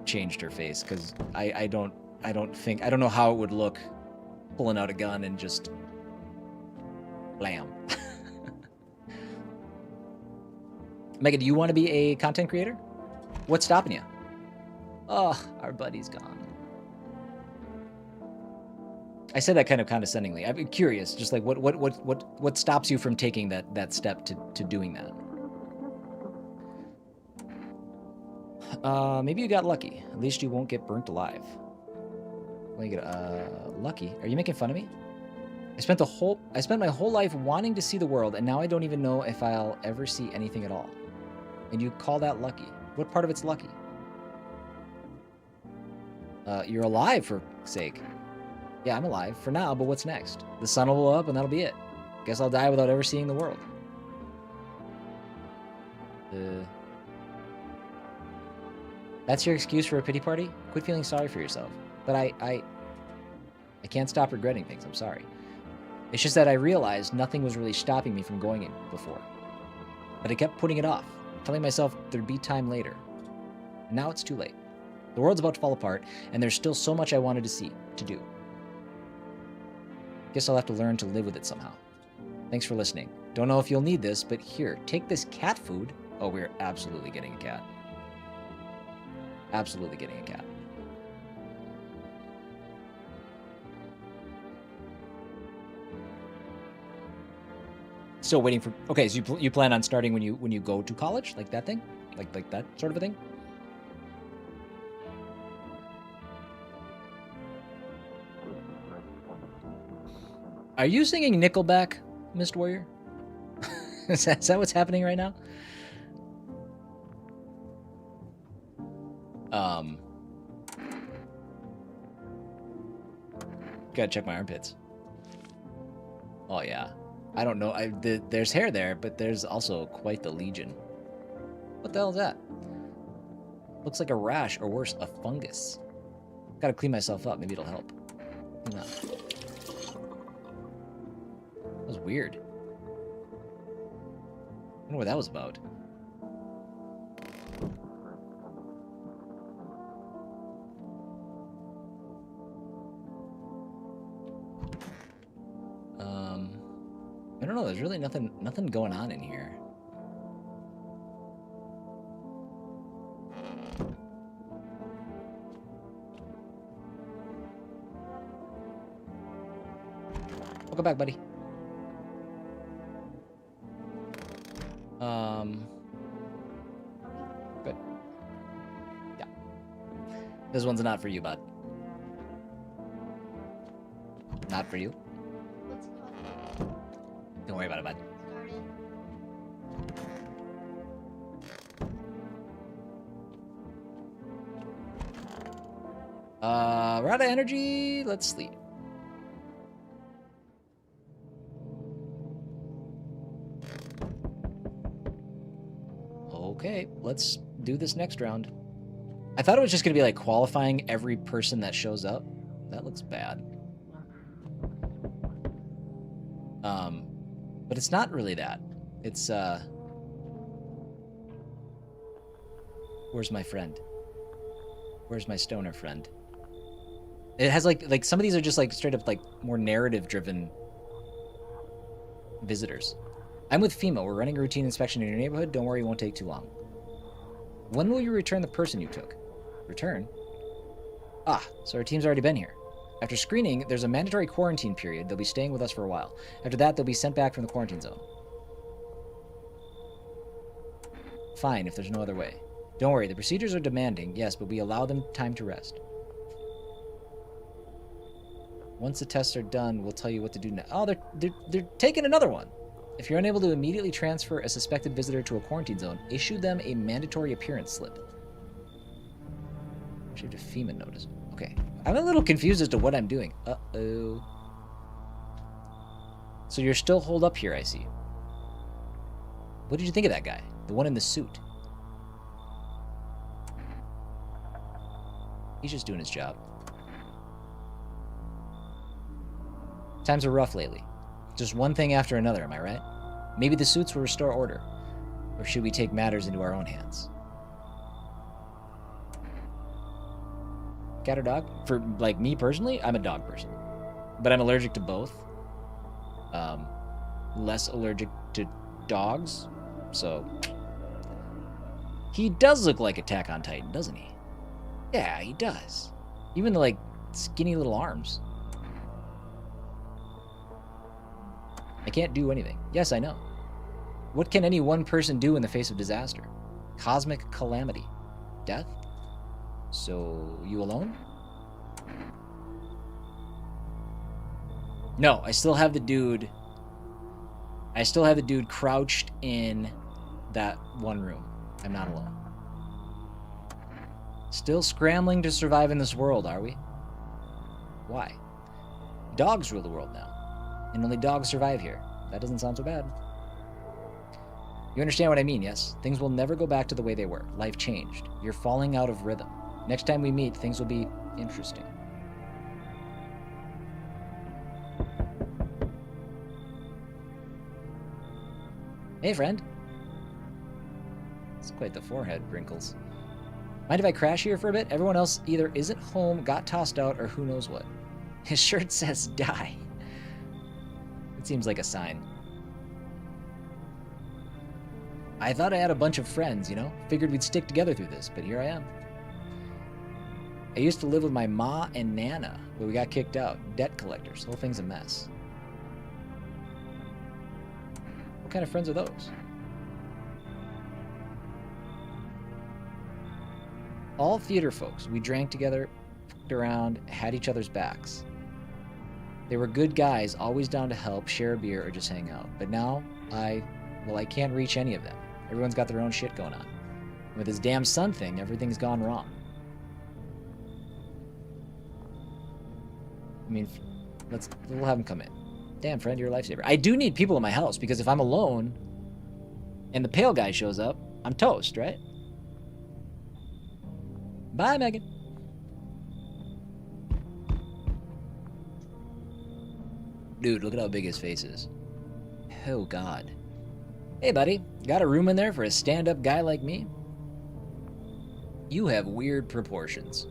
changed her face, because I don't know how it would look pulling out a gun and just blam. Megan, do you want to be a content creator? What's stopping you? Oh, our buddy's gone. I said that kind of condescendingly. I'm curious, just like what stops you from taking that step to doing that? Maybe you got lucky. At least you won't get burnt alive. Let me get lucky. Are you making fun of me? I spent my whole life wanting to see the world, and now I don't even know if I'll ever see anything at all. And you call that lucky? What part of it's lucky? You're alive, for sake. Yeah, I'm alive for now, but what's next? The sun will blow up, and that'll be it. Guess I'll die without ever seeing the world. That's your excuse for a pity party? Quit feeling sorry for yourself. But I can't stop regretting things. I'm sorry. It's just that I realized nothing was really stopping me from going in before. But I kept putting it off, telling myself there'd be time later. And now it's too late. The world's about to fall apart, and there's still so much I wanted to do. Guess I'll have to learn to live with it somehow. Thanks for listening. Don't know if you'll need this, but here, take this cat food. Oh, we're absolutely getting a cat. Absolutely getting a cat. Still waiting for... Okay, so you plan on starting when you go to college? Like that thing? Like that sort of a thing? Are you singing Nickelback, Mist Warrior? Is that what's happening right now? Gotta check my armpits. Oh yeah. I don't know. There's hair there, but there's also quite the legion. What the hell is that? Looks like a rash, or worse, a fungus. Gotta clean myself up. Maybe it'll help. No. That was weird. I wonder what that was about. I don't know. There's really nothing going on in here. Welcome back, buddy. Good. Yeah. This one's not for you, bud. Not for you. Don't worry about it, bud. We're out of energy. Let's sleep. Okay, let's do this next round. I thought it was just gonna be like qualifying every person that shows up. That looks bad. But it's not really that. It's, where's my friend? Where's my stoner friend? It has like some of these are just like straight up like more narrative driven visitors. I'm with FEMA. We're running a routine inspection in your neighborhood. Don't worry, it won't take too long. When will you return the person you took? Return? Ah, so our team's already been here. After screening, there's a mandatory quarantine period. They'll be staying with us for a while. After that, they'll be sent back from the quarantine zone. Fine, if there's no other way. Don't worry, the procedures are demanding, yes, but we allow them time to rest. Once the tests are done, we'll tell you what to do next. Oh, they're taking another one. If you're unable to immediately transfer a suspected visitor to a quarantine zone, issue them a mandatory appearance slip. Received a FEMA notice. Okay. I'm a little confused as to what I'm doing. Uh-oh. So you're still holed up here, I see. What did you think of that guy? The one in the suit? He's just doing his job. Times are rough lately. Just one thing after another, am I right? Maybe the suits will restore order. Or should we take matters into our own hands? Cat or dog? For, like, me personally, I'm a dog person. But I'm allergic to both. Less allergic to dogs. So, he does look like Attack on Titan, doesn't he? Yeah, he does. Even the, like, skinny little arms. I can't do anything. Yes, I know. What can any one person do in the face of disaster? Cosmic calamity. Death? So, you alone? No, I still have the dude. I still have the dude crouched in that one room. I'm not alone. Still scrambling to survive in this world, are we? Why? Dogs rule the world now. And only dogs survive here. That doesn't sound so bad. You understand what I mean, yes? Things will never go back to the way they were. Life changed. You're falling out of rhythm. Next time we meet, things will be interesting. Hey, friend. It's quite the forehead wrinkles. Mind if I crash here for a bit? Everyone else either isn't home, got tossed out, or who knows what. His shirt says die. It seems like a sign. I thought I had a bunch of friends, you know? Figured we'd stick together through this, but here I am. I used to live with my ma and nana, but we got kicked out. Debt collectors. Whole thing's a mess. What kind of friends are those? All theater folks. We drank together, fucked around, had each other's backs. They were good guys, always down to help, share a beer, or just hang out. But now, I can't reach any of them. Everyone's got their own shit going on. And with this damn son thing, everything's gone wrong. I mean, we'll have him come in. Damn, friend, you're a lifesaver. I do need people in my house, because if I'm alone and the pale guy shows up, I'm toast, right? Bye, Megan. Dude, look at how big his face is. Oh, God. Hey, buddy. Got a room in there for a stand-up guy like me? You have weird proportions.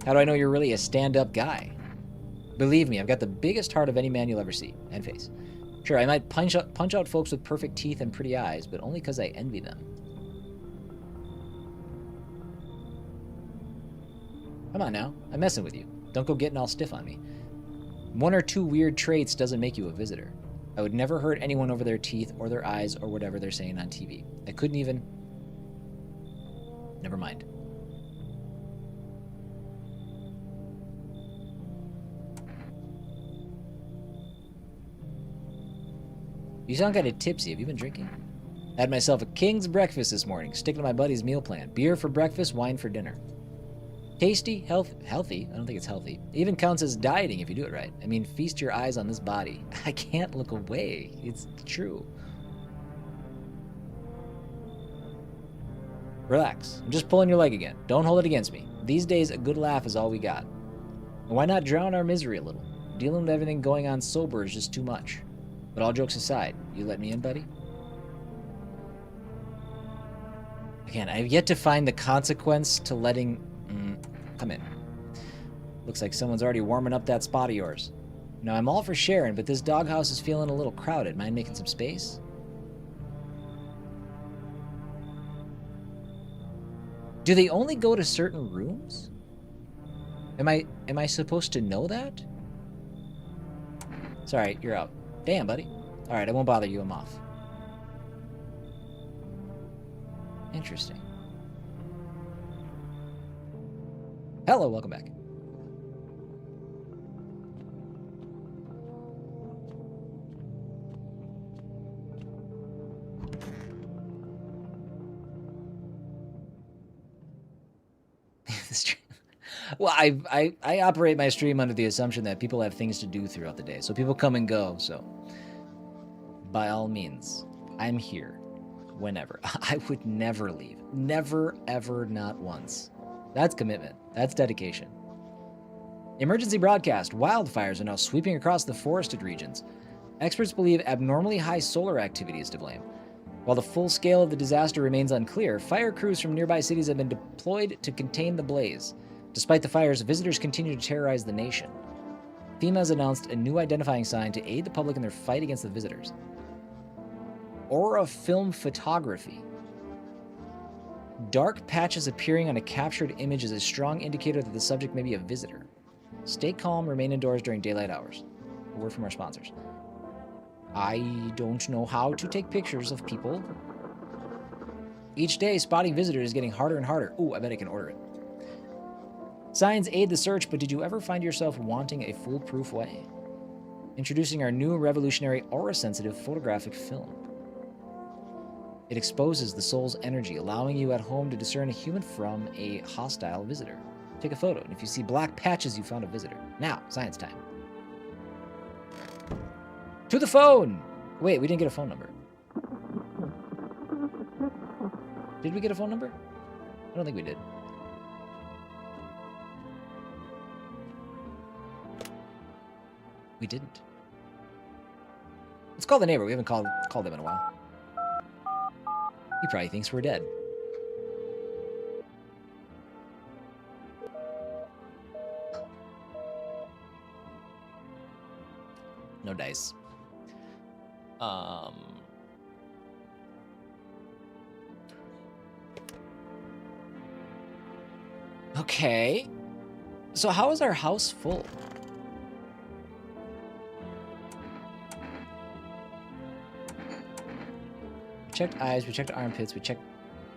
How do I know you're really a stand-up guy? Believe me, I've got the biggest heart of any man you'll ever see. And face. Sure, I might punch out folks with perfect teeth and pretty eyes, but only because I envy them. Come on now. I'm messing with you. Don't go getting all stiff on me. One or two weird traits doesn't make you a visitor. I would never hurt anyone over their teeth or their eyes or whatever they're saying on TV. I couldn't even... Never mind. You sound kind of tipsy. Have you been drinking? I had myself a king's breakfast this morning, sticking to my buddy's meal plan. Beer for breakfast, wine for dinner. Tasty, healthy. I don't think it's healthy. It even counts as dieting if you do it right. I mean, feast your eyes on this body. I can't look away. It's true. Relax. I'm just pulling your leg again. Don't hold it against me. These days, a good laugh is all we got. And why not drown our misery a little? Dealing with everything going on sober is just too much. But all jokes aside, you let me in, buddy? Again, I've yet to find the consequence to letting... come in. Looks like someone's already warming up that spot of yours. Now, I'm all for sharing, but this doghouse is feeling a little crowded. Mind making some space? Do they only go to certain rooms? Am I supposed to know that? Sorry, you're out. Damn, buddy. Alright, I won't bother you. I'm off. Interesting. Hello, welcome back. Well, I operate my stream under the assumption that people have things to do throughout the day. So people come and go, so by all means, I'm here whenever. I would never leave. Never, ever, not once. That's commitment. That's dedication. Emergency broadcast. Wildfires are now sweeping across the forested regions. Experts believe abnormally high solar activity is to blame. While the full scale of the disaster remains unclear, fire crews from nearby cities have been deployed to contain the blaze. Despite the fires, visitors continue to terrorize the nation. FEMA has announced a new identifying sign to aid the public in their fight against the visitors. Aura Film Photography. Dark patches appearing on a captured image is a strong indicator that the subject may be a visitor. Stay calm, remain indoors during daylight hours. A word from our sponsors. I don't know how to take pictures of people. Each day, spotting visitors is getting harder and harder. Ooh, I bet I can order it. Signs aid the search, but did you ever find yourself wanting a foolproof way? Introducing our new revolutionary aura-sensitive photographic film. It exposes the soul's energy, allowing you at home to discern a human from a hostile visitor. Take a photo, and if you see black patches, you found a visitor. Now, science time. To the phone! Wait, we didn't get a phone number. Did we get a phone number? I don't think we did. We didn't. Let's call the neighbor. We haven't called them in a while. He probably thinks we're dead. No dice. Okay. So how is our house full? We checked eyes, we checked armpits, we checked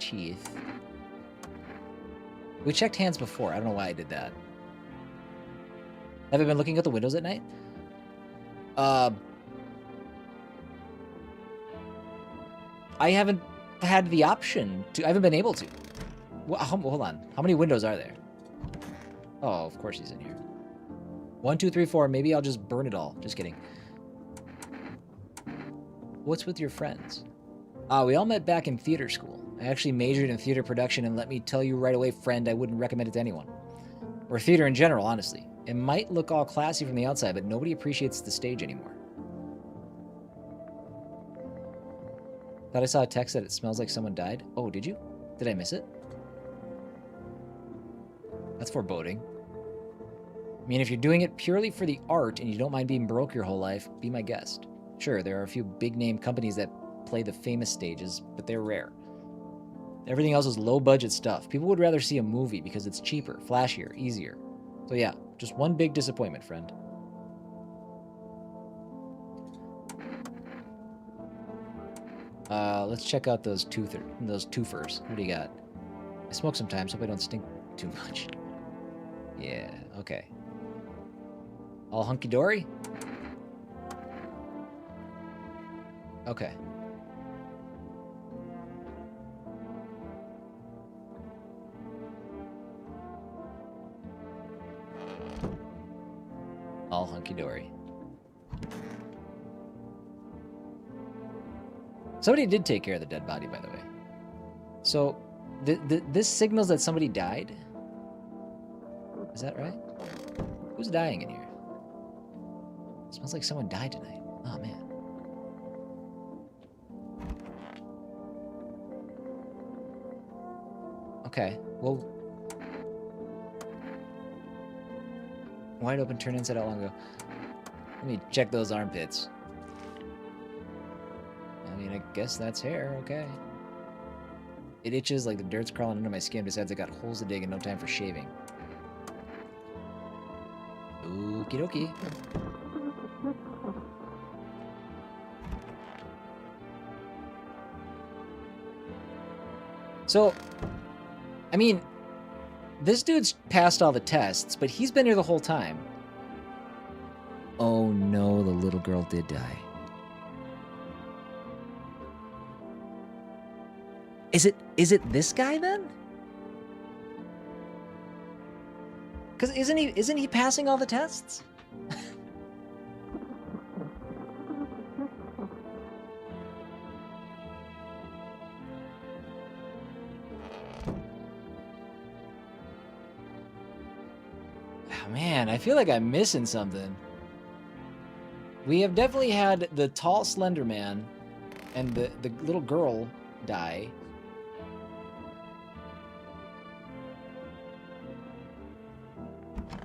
teeth. We checked hands before. I don't know why I did that. Have I been looking at the windows at night? I haven't had the option to. I haven't been able to. Well, hold on. How many windows are there? Oh, of course he's in here. 1, 2, 3, 4. Maybe I'll just burn it all. Just kidding. What's with your friends? We all met back in theater school. I actually majored in theater production, and let me tell you right away, friend, I wouldn't recommend it to anyone. Or theater in general, honestly. It might look all classy from the outside, but nobody appreciates the stage anymore. Thought I saw a text that it smells like someone died. Oh, did you? Did I miss it? That's foreboding. I mean, if you're doing it purely for the art and you don't mind being broke your whole life, be my guest. Sure, there are a few big-name companies that play the famous stages, but they're rare. Everything else is low-budget stuff. People would rather see a movie because it's cheaper, flashier, easier. So yeah, just one big disappointment, friend. Let's check out those twofers. What do you got? I smoke sometimes, hope I don't stink too much. Yeah, okay. All hunky-dory? Okay. All hunky-dory. Somebody did take care of the dead body, by the way. So, this signals that somebody died? Is that right? Who's dying in here? It smells like someone died tonight. Oh, man. Okay, well... Wide open, turn inside out long ago. Let me check those armpits. I mean, I guess that's hair, okay. It itches like the dirt's crawling under my skin, besides I got holes to dig and no time for shaving. Okie dokie. So, I mean, this dude's passed all the tests, but he's been here the whole time. Oh no, the little girl did die. Is it this guy then? Cause isn't he passing all the tests? Oh, man, I feel like I'm missing something. We have definitely had the tall, slender man and the little girl die.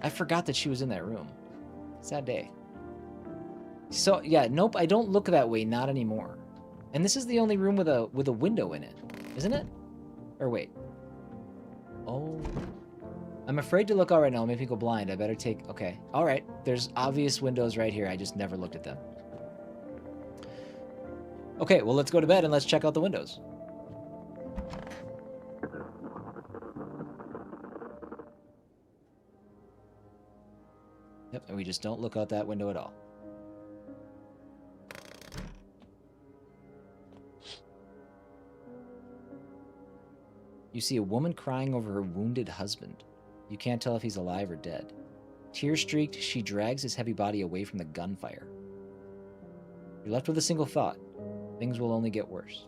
I forgot that she was in that room. Sad day. So, yeah, nope, I don't look that way, not anymore. And this is the only room with a window in it, isn't it? Or wait, Oh. I'm afraid to look out right now. It'll make me go blind. I better take... Okay. All right. There's obvious windows right here. I just never looked at them. Okay, well, let's go to bed and let's check out the windows. Yep, and we just don't look out that window at all. You see a woman crying over her wounded husband. You can't tell if he's alive or dead. Tear-streaked, she drags his heavy body away from the gunfire. You're left with a single thought. Things will only get worse.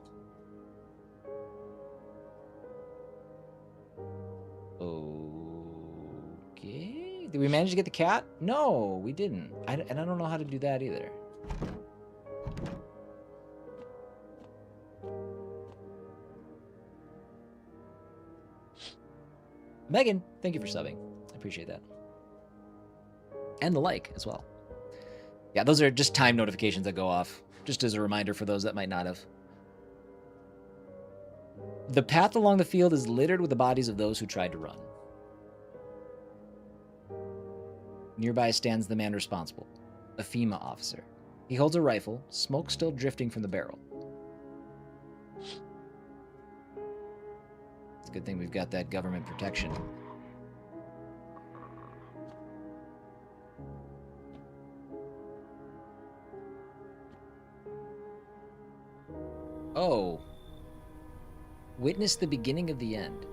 Okay. Did we manage to get the cat? No, we didn't. And I don't know how to do that either. Megan, thank you for subbing. I appreciate that. And the like as well. Yeah, those are just time notifications that go off. Just as a reminder for those that might not have. The path along the field is littered with the bodies of those who tried to run. Nearby stands the man responsible, a FEMA officer. He holds a rifle, smoke still drifting from the barrel. It's a good thing we've got that government protection. Oh. Witness the beginning of the end.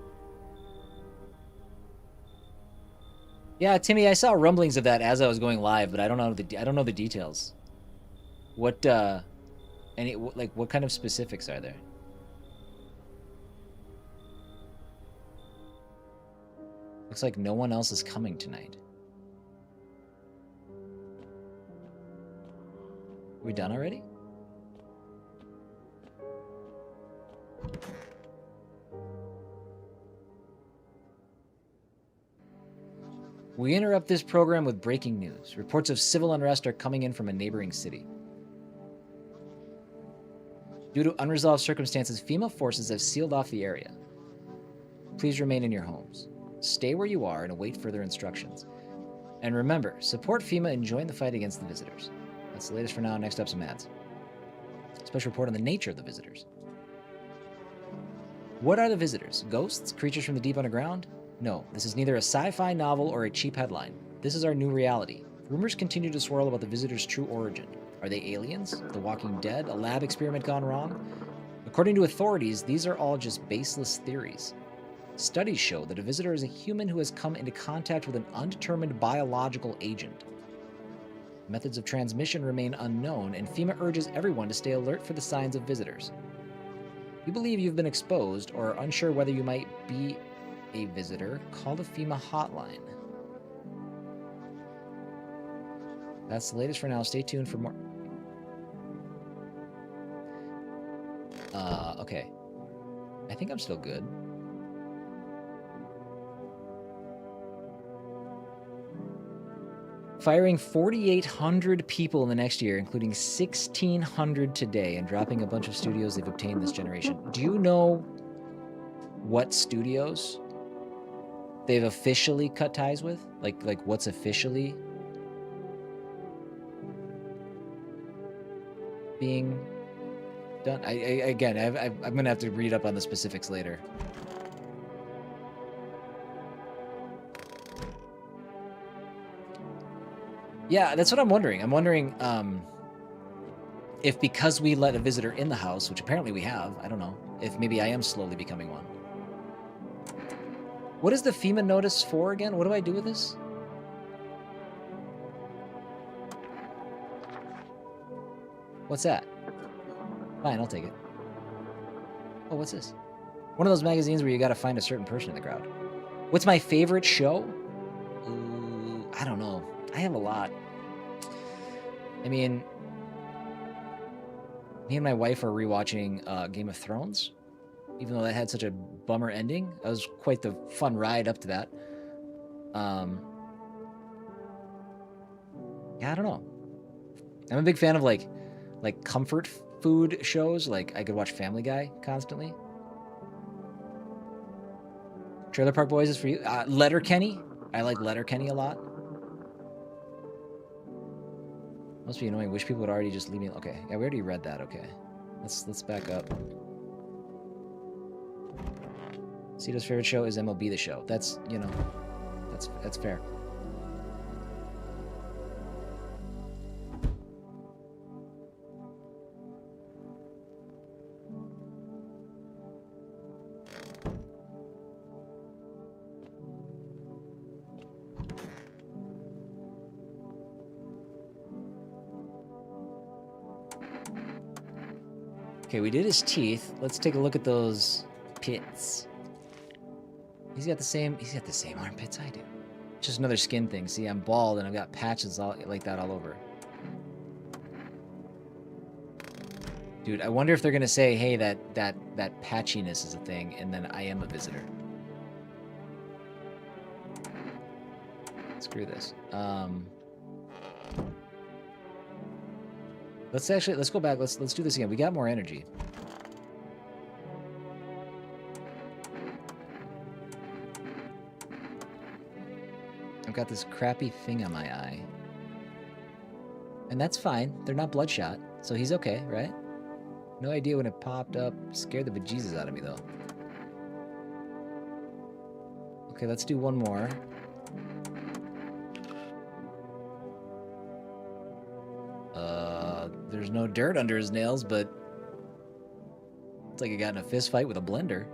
Yeah, Timmy, I saw rumblings of that as I was going live, but I don't know the details. What what kind of specifics are there? Looks like no one else is coming tonight. Are we done already? We interrupt this program with breaking news. Reports of civil unrest are coming in from a neighboring city. Due to unresolved circumstances, FEMA forces have sealed off the area. Please remain in your homes. Stay where you are and await further instructions. And remember, support FEMA and join the fight against the visitors. That's the latest for now. Next up, some ads. Special report on the nature of the visitors. What are the visitors? Ghosts? Creatures from the deep underground? No, this is neither a sci-fi novel or a cheap headline. This is our new reality. Rumors continue to swirl about the visitors' true origin. Are they aliens? The Walking Dead? A lab experiment gone wrong? According to authorities, these are all just baseless theories. Studies show that a visitor is a human who has come into contact with an undetermined biological agent. Methods of transmission remain unknown, and FEMA urges everyone to stay alert for the signs of visitors. If you believe you've been exposed or are unsure whether you might be a visitor, call the FEMA hotline. That's the latest for now. Stay tuned for more. Okay. I think I'm still good. Firing 4,800 people in the next year, including 1,600 today, and dropping a bunch of studios they've obtained this generation. Do you know what studios they've officially cut ties with? Like what's officially being done? I'm gonna have to read up on the specifics later. Yeah, that's what I'm wondering. I'm wondering if because we let a visitor in the house, which apparently we have, I don't know, if maybe I am slowly becoming one. What is the FEMA notice for again? What do I do with this? What's that? Fine, I'll take it. Oh, what's this? One of those magazines where you gotta find a certain person in the crowd. What's my favorite show? Ooh, I don't know. I have a lot. I mean, me and my wife are rewatching Game of Thrones. Even though that had such a bummer ending, that was quite the fun ride up to that. Yeah, I don't know. I'm a big fan of like comfort food shows. Like I could watch Family Guy constantly. Trailer Park Boys is for you. Letterkenny. I like Letterkenny a lot. Must be annoying. Wish people would already just leave me. Okay, yeah, we already read that. Okay, let's back up. Cito's favorite show is MLB The Show. That's, you know, that's fair. Okay, we did his teeth. Let's take a look at those pits. He's got the same armpits I do. Just another skin thing. See, I'm bald and I've got patches all like that all over. Dude, I wonder if they're gonna say, hey, that patchiness is a thing, and then I am a visitor. Screw this. Let's go back. Let's do this again. We got more energy. I've got this crappy thing on my eye. And that's fine. They're not bloodshot, so he's okay, right? No idea when it popped up. Scared the bejesus out of me, though. Okay, let's do one more. There's no dirt under his nails, but it's like he got in a fist fight with a blender.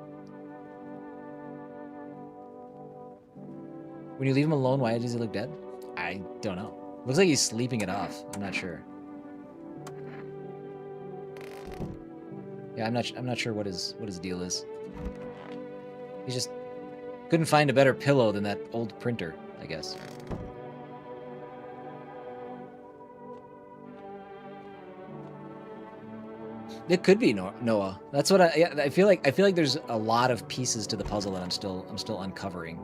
When you leave him alone, why does he look dead? I don't know. Looks like he's sleeping it off. I'm not sure. Yeah, I'm not sure what his deal is. He just couldn't find a better pillow than that old printer, I guess. It could be Noah. That's what I feel like. I feel like there's a lot of pieces to the puzzle that I'm still uncovering.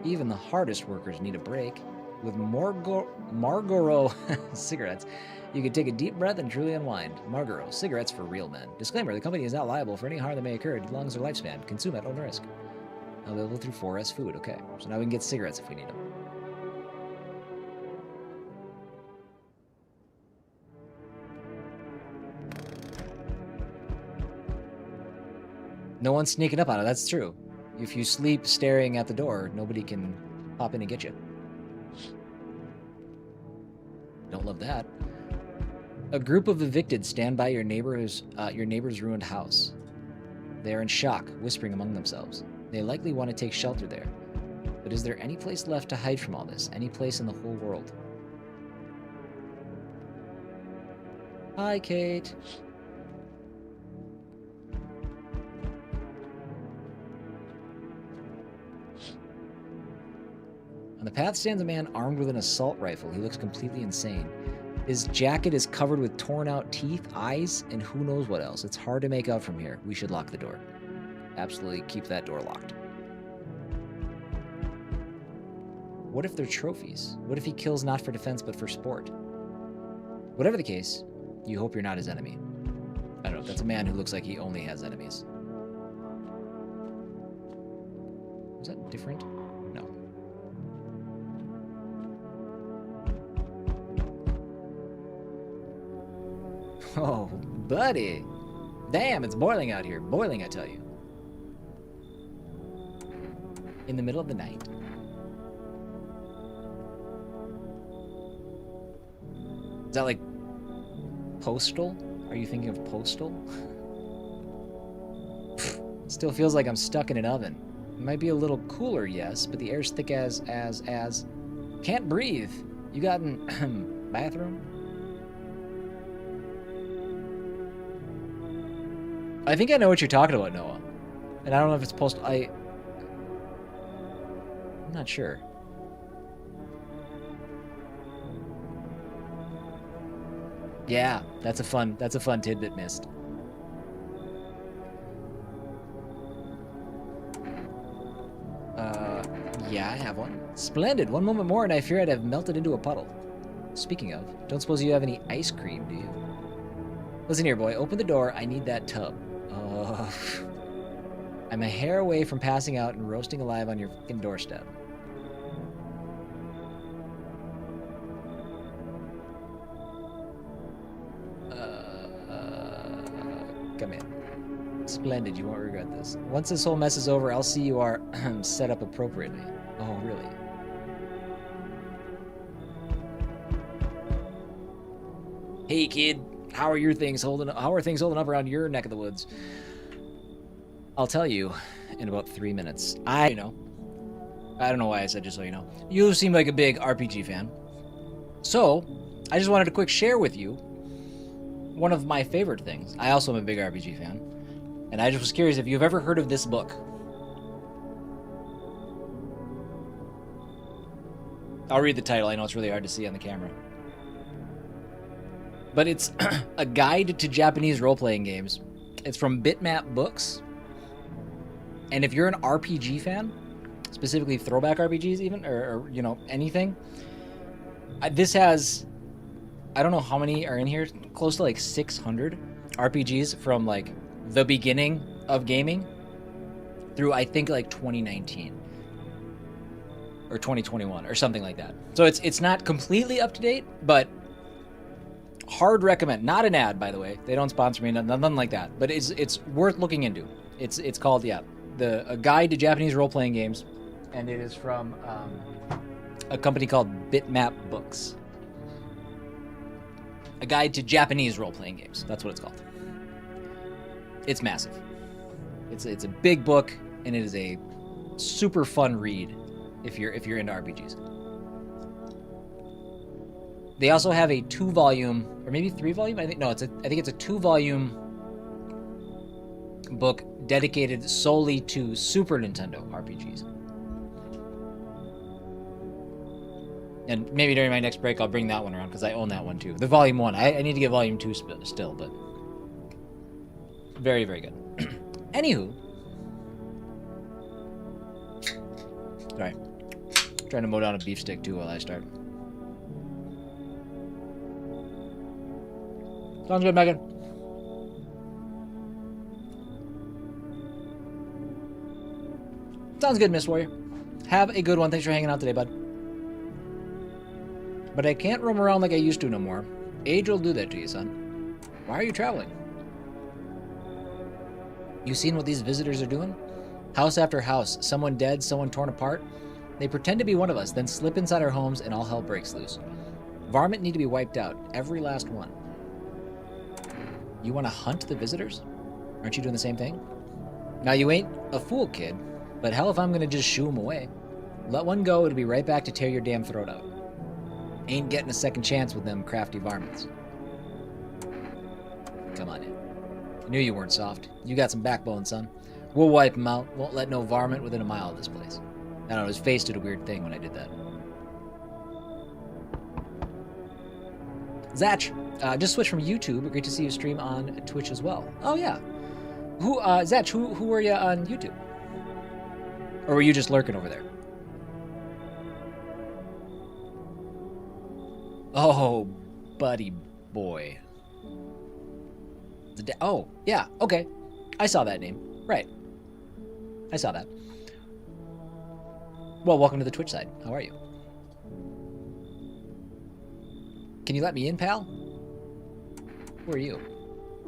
Even the hardest workers need a break. With Marlboro cigarettes, you can take a deep breath and truly unwind. Marlboro cigarettes for real men. Disclaimer: the company is not liable for any harm that may occur as long as their lifespan. Consume at own risk. Available through 4S Food. Okay, so now we can get cigarettes if we need them. No one's sneaking up on it. That's true. If you sleep staring at the door, nobody can pop in and get you. Don't love that. A group of evicted stand by your neighbor's ruined house. They are in shock, whispering among themselves. They likely want to take shelter there. But is there any place left to hide from all this? Any place in the whole world? Hi, Kate. On the path stands a man armed with an assault rifle. He looks completely insane. His jacket is covered with torn out teeth, eyes, and who knows what else. It's hard to make out from here. We should lock the door. Absolutely keep that door locked. What if they're trophies? What if he kills not for defense but for sport? Whatever the case, you hope you're not his enemy. I don't know. That's a man who looks like he only has enemies. Is that different? No. Oh, buddy. Damn, it's boiling out here. Boiling, I tell you. In the middle of the night. Is that like Postal? Are you thinking of Postal? Still feels like I'm stuck in an oven. It might be a little cooler, yes, but the air's thick as... Can't breathe. You got an bathroom? I think I know what you're talking about, Noah. And I don't know if it's Postal... I'm not sure. Yeah, that's a fun tidbit missed. Yeah, I have one. Splendid. One moment more and I fear I'd have melted into a puddle. Speaking of, don't suppose you have any ice cream, do you? Listen here, boy. Open the door. I need that tub. I'm a hair away from passing out and roasting alive on your fucking doorstep. Come in. Splendid, you won't regret this. Once this whole mess is over, I'll see you are set up appropriately. Oh, really? Hey, kid. How are things holding up around your neck of the woods? I'll tell you in about 3 minutes. I don't know why I said just so you know. You seem like a big RPG fan. So, I just wanted to quick share with you one of my favorite things. I also am a big RPG fan. And I just was curious if you've ever heard of this book. I'll read the title. I know it's really hard to see on the camera. But it's a guide to Japanese role-playing games. It's from Bitmap Books. And if you're an RPG fan, specifically throwback RPGs even, or you know, anything, this has, I don't know how many are in here, close to like 600 RPGs from like the beginning of gaming through I think like 2019 or 2021 or something like that. So it's not completely up to date, but hard recommend. Not an ad, by the way. They don't sponsor me, nothing like that. But it's worth looking into. It's called a guide to Japanese role playing games, and it is from a company called Bitmap Books. A guide to Japanese role playing games. That's what it's called. It's massive. It's a big book, and it is a super fun read if you're into RPGs. They also have a 2-volume, or maybe 3-volume. I think it's a 2-volume book dedicated solely to Super Nintendo RPGs. And maybe during my next break, I'll bring that one around because I own that one too. The Volume 1. I need to get Volume 2 still, but very, very good. Anywho, sorry, trying to mow down a beef stick too while I start. Sounds good, Megan. Sounds good, Miss Warrior. Have a good one. Thanks for hanging out today, bud. But I can't roam around like I used to no more. Age will do that to you, son. Why are you traveling? You seen what these visitors are doing? House after house, someone dead, someone torn apart. They pretend to be one of us, then slip inside our homes and all hell breaks loose. Varmint need to be wiped out, every last one. You want to hunt the visitors? Aren't you doing the same thing? Now, you ain't a fool, kid, but hell if I'm going to just shoo them away. Let one go, it'll be right back to tear your damn throat out. Ain't getting a second chance with them crafty varmints. Come on in. Knew you weren't soft. You got some backbone, son. We'll wipe them out. Won't let no varmint within a mile of this place. I don't know, his face did a weird thing when I did that. Zach, just switched from YouTube. Great to see you stream on Twitch as well. Oh, yeah. Zach, who were you on YouTube? Or were you just lurking over there? Oh, buddy boy. Oh, yeah, okay. I saw that name. Right. I saw that. Well, welcome to the Twitch side. How are you? Can you let me in, pal? Who are you?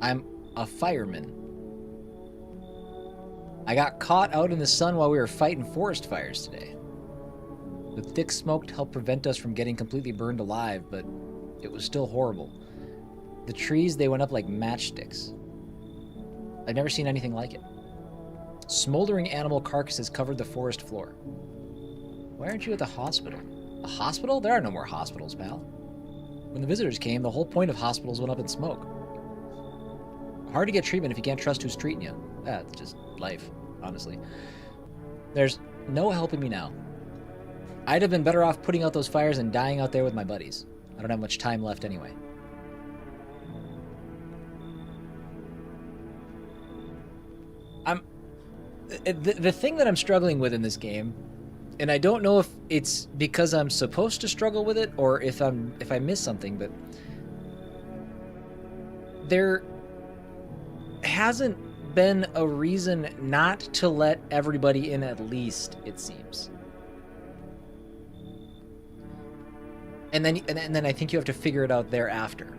I'm a fireman. I got caught out in the sun while we were fighting forest fires today. The thick smoke helped prevent us from getting completely burned alive, but it was still horrible. The trees, they went up like matchsticks. I've never seen anything like it. Smoldering animal carcasses covered the forest floor. Why aren't you at the hospital? A hospital? There are no more hospitals, pal. When the visitors came, the whole point of hospitals went up in smoke. Hard to get treatment if you can't trust who's treating you. That's just life, honestly. There's no helping me now. I'd have been better off putting out those fires and dying out there with my buddies. I don't have much time left anyway. The thing that I'm struggling with in this game, and I don't know if it's because I'm supposed to struggle with it or if I miss something, but there hasn't been a reason not to let everybody in at least, it seems. And then I think you have to figure it out thereafter.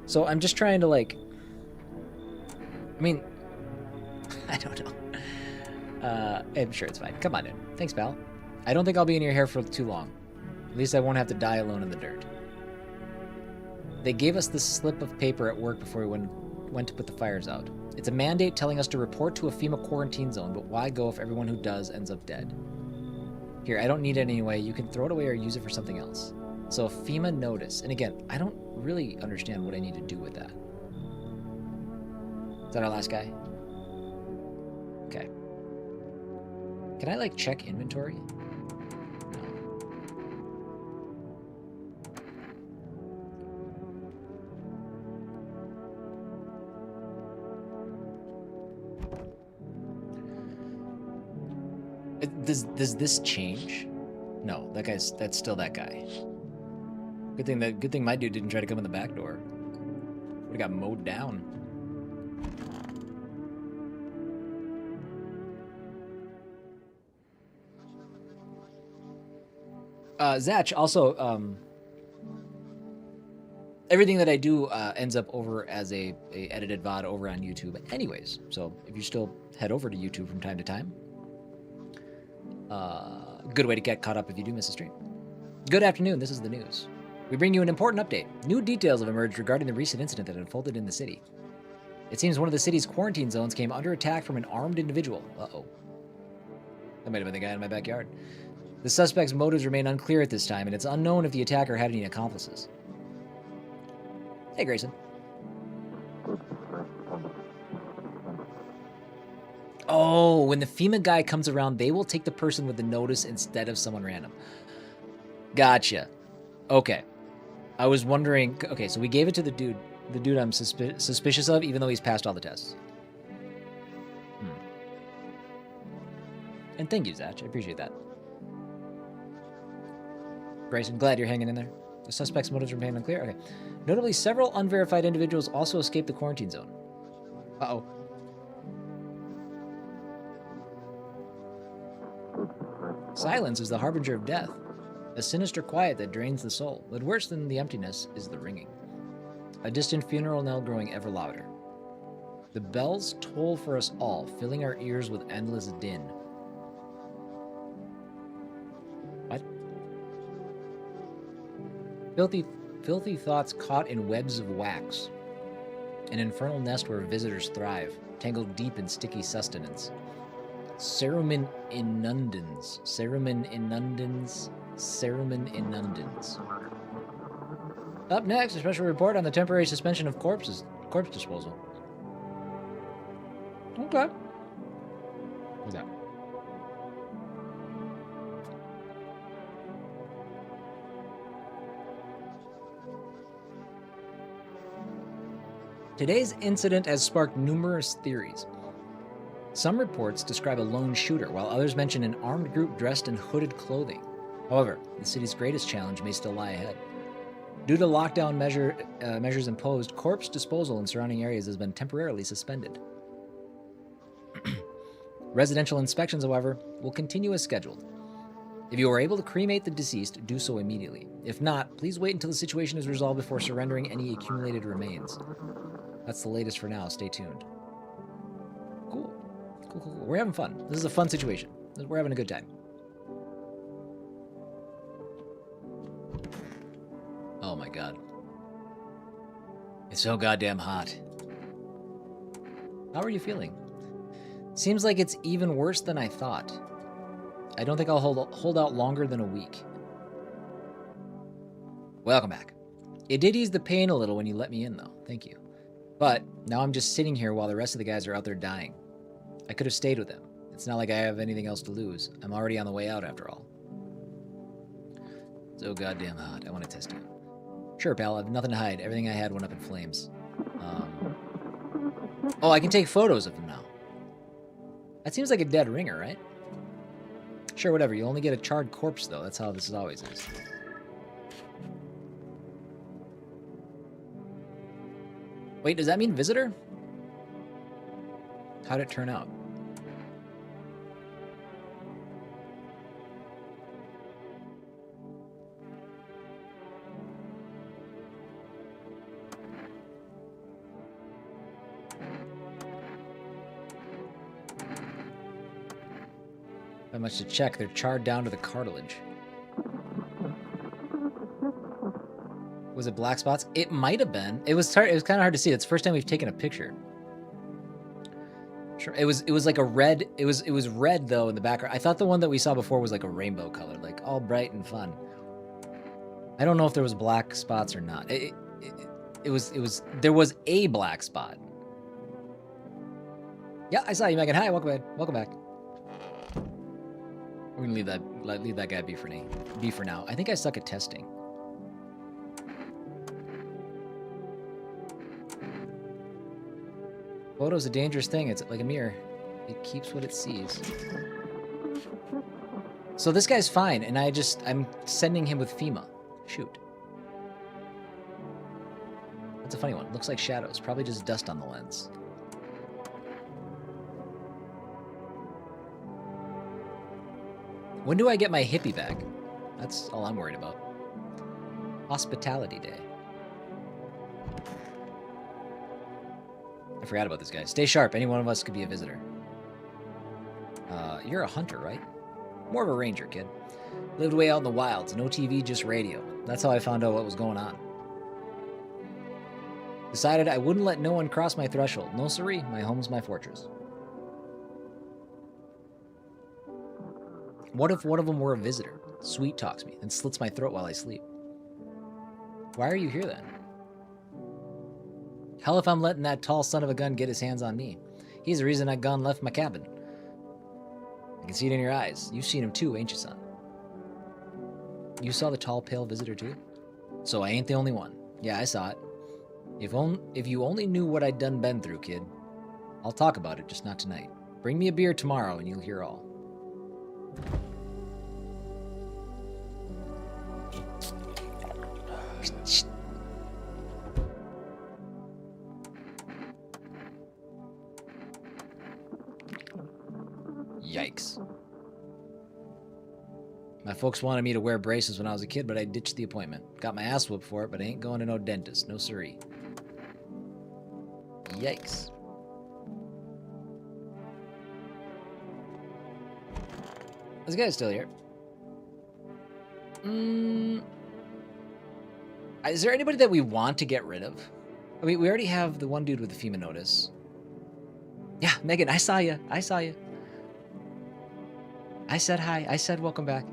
So I'm just trying to, like... I mean... I don't know. I'm sure it's fine. Come on in. Thanks, pal. I don't think I'll be in your hair for too long. At least I won't have to die alone in the dirt. They gave us this slip of paper at work before we went to put the fires out. It's a mandate telling us to report to a FEMA quarantine zone, but why go if everyone who does ends up dead? Here, I don't need it anyway. You can throw it away or use it for something else. So, FEMA notice. And again, I don't really understand what I need to do with that. Is that our last guy? Okay. Can I, like, check inventory? No. Does this change? No, that's still that guy. Good thing my dude didn't try to come in the back door. Would've got mowed down. Zach, also, everything that I do ends up over as a edited VOD over on YouTube anyways. So if you still head over to YouTube from time to time, good way to get caught up if you do miss a stream. Good afternoon, this is the news. We bring you an important update. New details have emerged regarding the recent incident that unfolded in the city. It seems one of the city's quarantine zones came under attack from an armed individual. Uh-oh. That might have been the guy in my backyard. The suspect's motives remain unclear at this time, and it's unknown if the attacker had any accomplices. Hey, Grayson. Oh, when the FEMA guy comes around, they will take the person with the notice instead of someone random. Gotcha. Okay. I was wondering... Okay, so we gave it to the dude I'm suspicious of, even though he's passed all the tests. And thank you, Zach. I appreciate that. Grayson, glad you're hanging in there. The suspect's motives remain unclear. Okay. Notably, several unverified individuals also escaped the quarantine zone. Uh-oh. Silence is the harbinger of death. A sinister quiet that drains the soul. But worse than the emptiness is the ringing. A distant funeral knell growing ever louder. The bells toll for us all, filling our ears with endless din. What? Filthy thoughts caught in webs of wax. An infernal nest where visitors thrive, tangled deep in sticky sustenance. Cerumen inundans. Cerumen inundans. Cerumen inundans. Up next, a special report on the temporary suspension of corpse disposal. Okay. What's that? Today's incident has sparked numerous theories. Some reports describe a lone shooter, while others mention an armed group dressed in hooded clothing. However, the city's greatest challenge may still lie ahead. Due to lockdown measures imposed, corpse disposal in surrounding areas has been temporarily suspended. Residential inspections, however, will continue as scheduled. If you are able to cremate the deceased, do so immediately. If not, please wait until the situation is resolved before surrendering any accumulated remains. That's the latest for now. Stay tuned. Cool. Cool. We're having fun. This is a fun situation. We're having a good time. Oh my god. It's so goddamn hot. How are you feeling? Seems like it's even worse than I thought. I don't think I'll hold out longer than a week. Welcome back. It did ease the pain a little when you let me in, though. Thank you. But now I'm just sitting here while the rest of the guys are out there dying. I could have stayed with them. It's not like I have anything else to lose. I'm already on the way out, after all. So goddamn hot. I want to test you. Sure, pal. I have nothing to hide. Everything I had went up in flames. Oh, I can take photos of them now. That seems like a dead ringer, right? Sure, whatever. You only get a charred corpse, though. That's how this always is. Wait, does that mean visitor? How'd it turn out? Not much to check. They're charred down to the cartilage. Was it black spots? It might have been. It was kind of hard to see. It's the first time we've taken a picture. Sure. It was like a red. It was red though in the background. I thought the one that we saw before was like a rainbow color, like all bright and fun. I don't know if there was black spots or not. There was a black spot. Yeah, I saw you, Megan. Hi, welcome back. Welcome back. We're gonna leave that guy be for now. I think I suck at testing. Photo's a dangerous thing. It's like a mirror. It keeps what it sees. So this guy's fine, and I'm sending him with FEMA. Shoot. That's a funny one. Looks like shadows. Probably just dust on the lens. When do I get my hippie back? That's all I'm worried about. Hospitality Day. I forgot about this guy. Stay sharp. Any one of us could be a visitor. You're a hunter, right? More of a ranger, kid. Lived way out in the wilds. No TV, just radio. That's how I found out what was going on. Decided I wouldn't let no one cross my threshold. No siree. My home's my fortress. What if one of them were a visitor? Sweet talks me, then slits my throat while I sleep. Why are you here then? Hell if I'm letting that tall son of a gun get his hands on me. He's the reason that gun left my cabin. I can see it in your eyes. You've seen him too, ain't you, son? You saw the tall, pale visitor too? So I ain't the only one. Yeah, I saw it. If you only knew what I'd been through, kid. I'll talk about it, just not tonight. Bring me a beer tomorrow and you'll hear all. Yikes. My folks wanted me to wear braces when I was a kid, but I ditched the appointment. Got my ass whooped for it, but I ain't going to no dentist. No siree. Yikes. This guy's still here. Is there anybody that we want to get rid of? I mean, we already have the one dude with the FEMA notice. Yeah, Megan, I saw you. I saw you. I said hi. I said welcome back.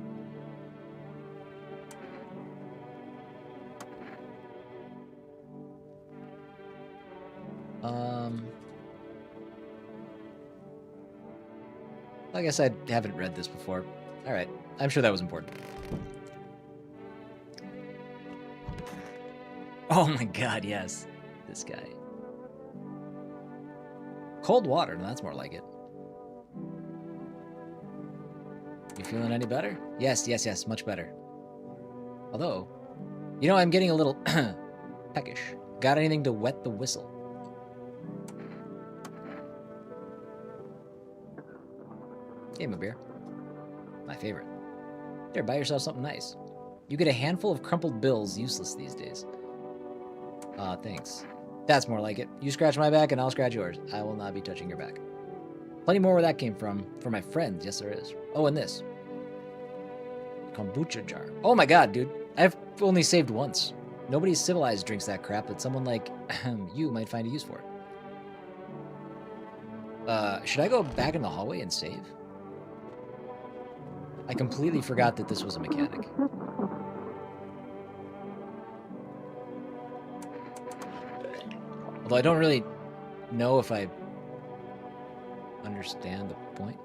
I guess I haven't read this before. All right. I'm sure that was important. Oh my god, yes. This guy. Cold water. No, that's more like it. You feeling any better? Yes, yes, yes. Much better. Although, you know, I'm getting a little peckish. Got anything to wet the whistle? Gave him a beer. My favorite. There, buy yourself something nice. You get a handful of crumpled bills, useless these days. Thanks. That's more like it. You scratch my back and I'll scratch yours. I will not be touching your back. Plenty more where that came from. For my friends, yes there is. Oh, and this. Kombucha jar. Oh my god, dude. I've only saved once. Nobody civilized drinks that crap, but someone like you might find a use for it. Should I go back in the hallway and save? I completely forgot that this was a mechanic. Although I don't really know if I understand the point.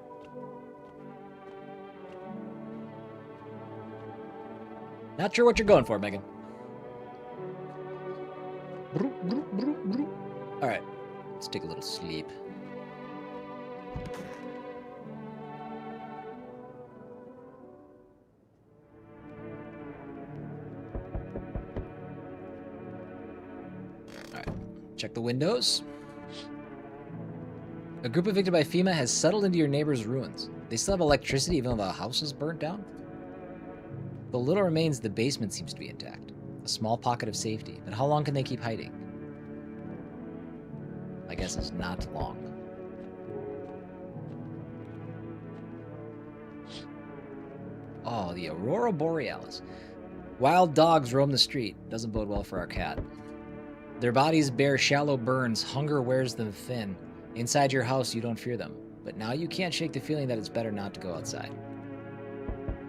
Not sure what you're going for, Megan. Alright, let's take a little sleep. Alright, check the windows. A group evicted by FEMA has settled into your neighbor's ruins. They still have electricity even though the house is burnt down? The little remains of the basement seems to be intact. A small pocket of safety. But how long can they keep hiding? I guess it's not long. Oh, the Aurora Borealis. Wild dogs roam the street. Doesn't bode well for our cat. Their bodies bear shallow burns. Hunger wears them thin. Inside your house, you don't fear them. But now you can't shake the feeling that it's better not to go outside.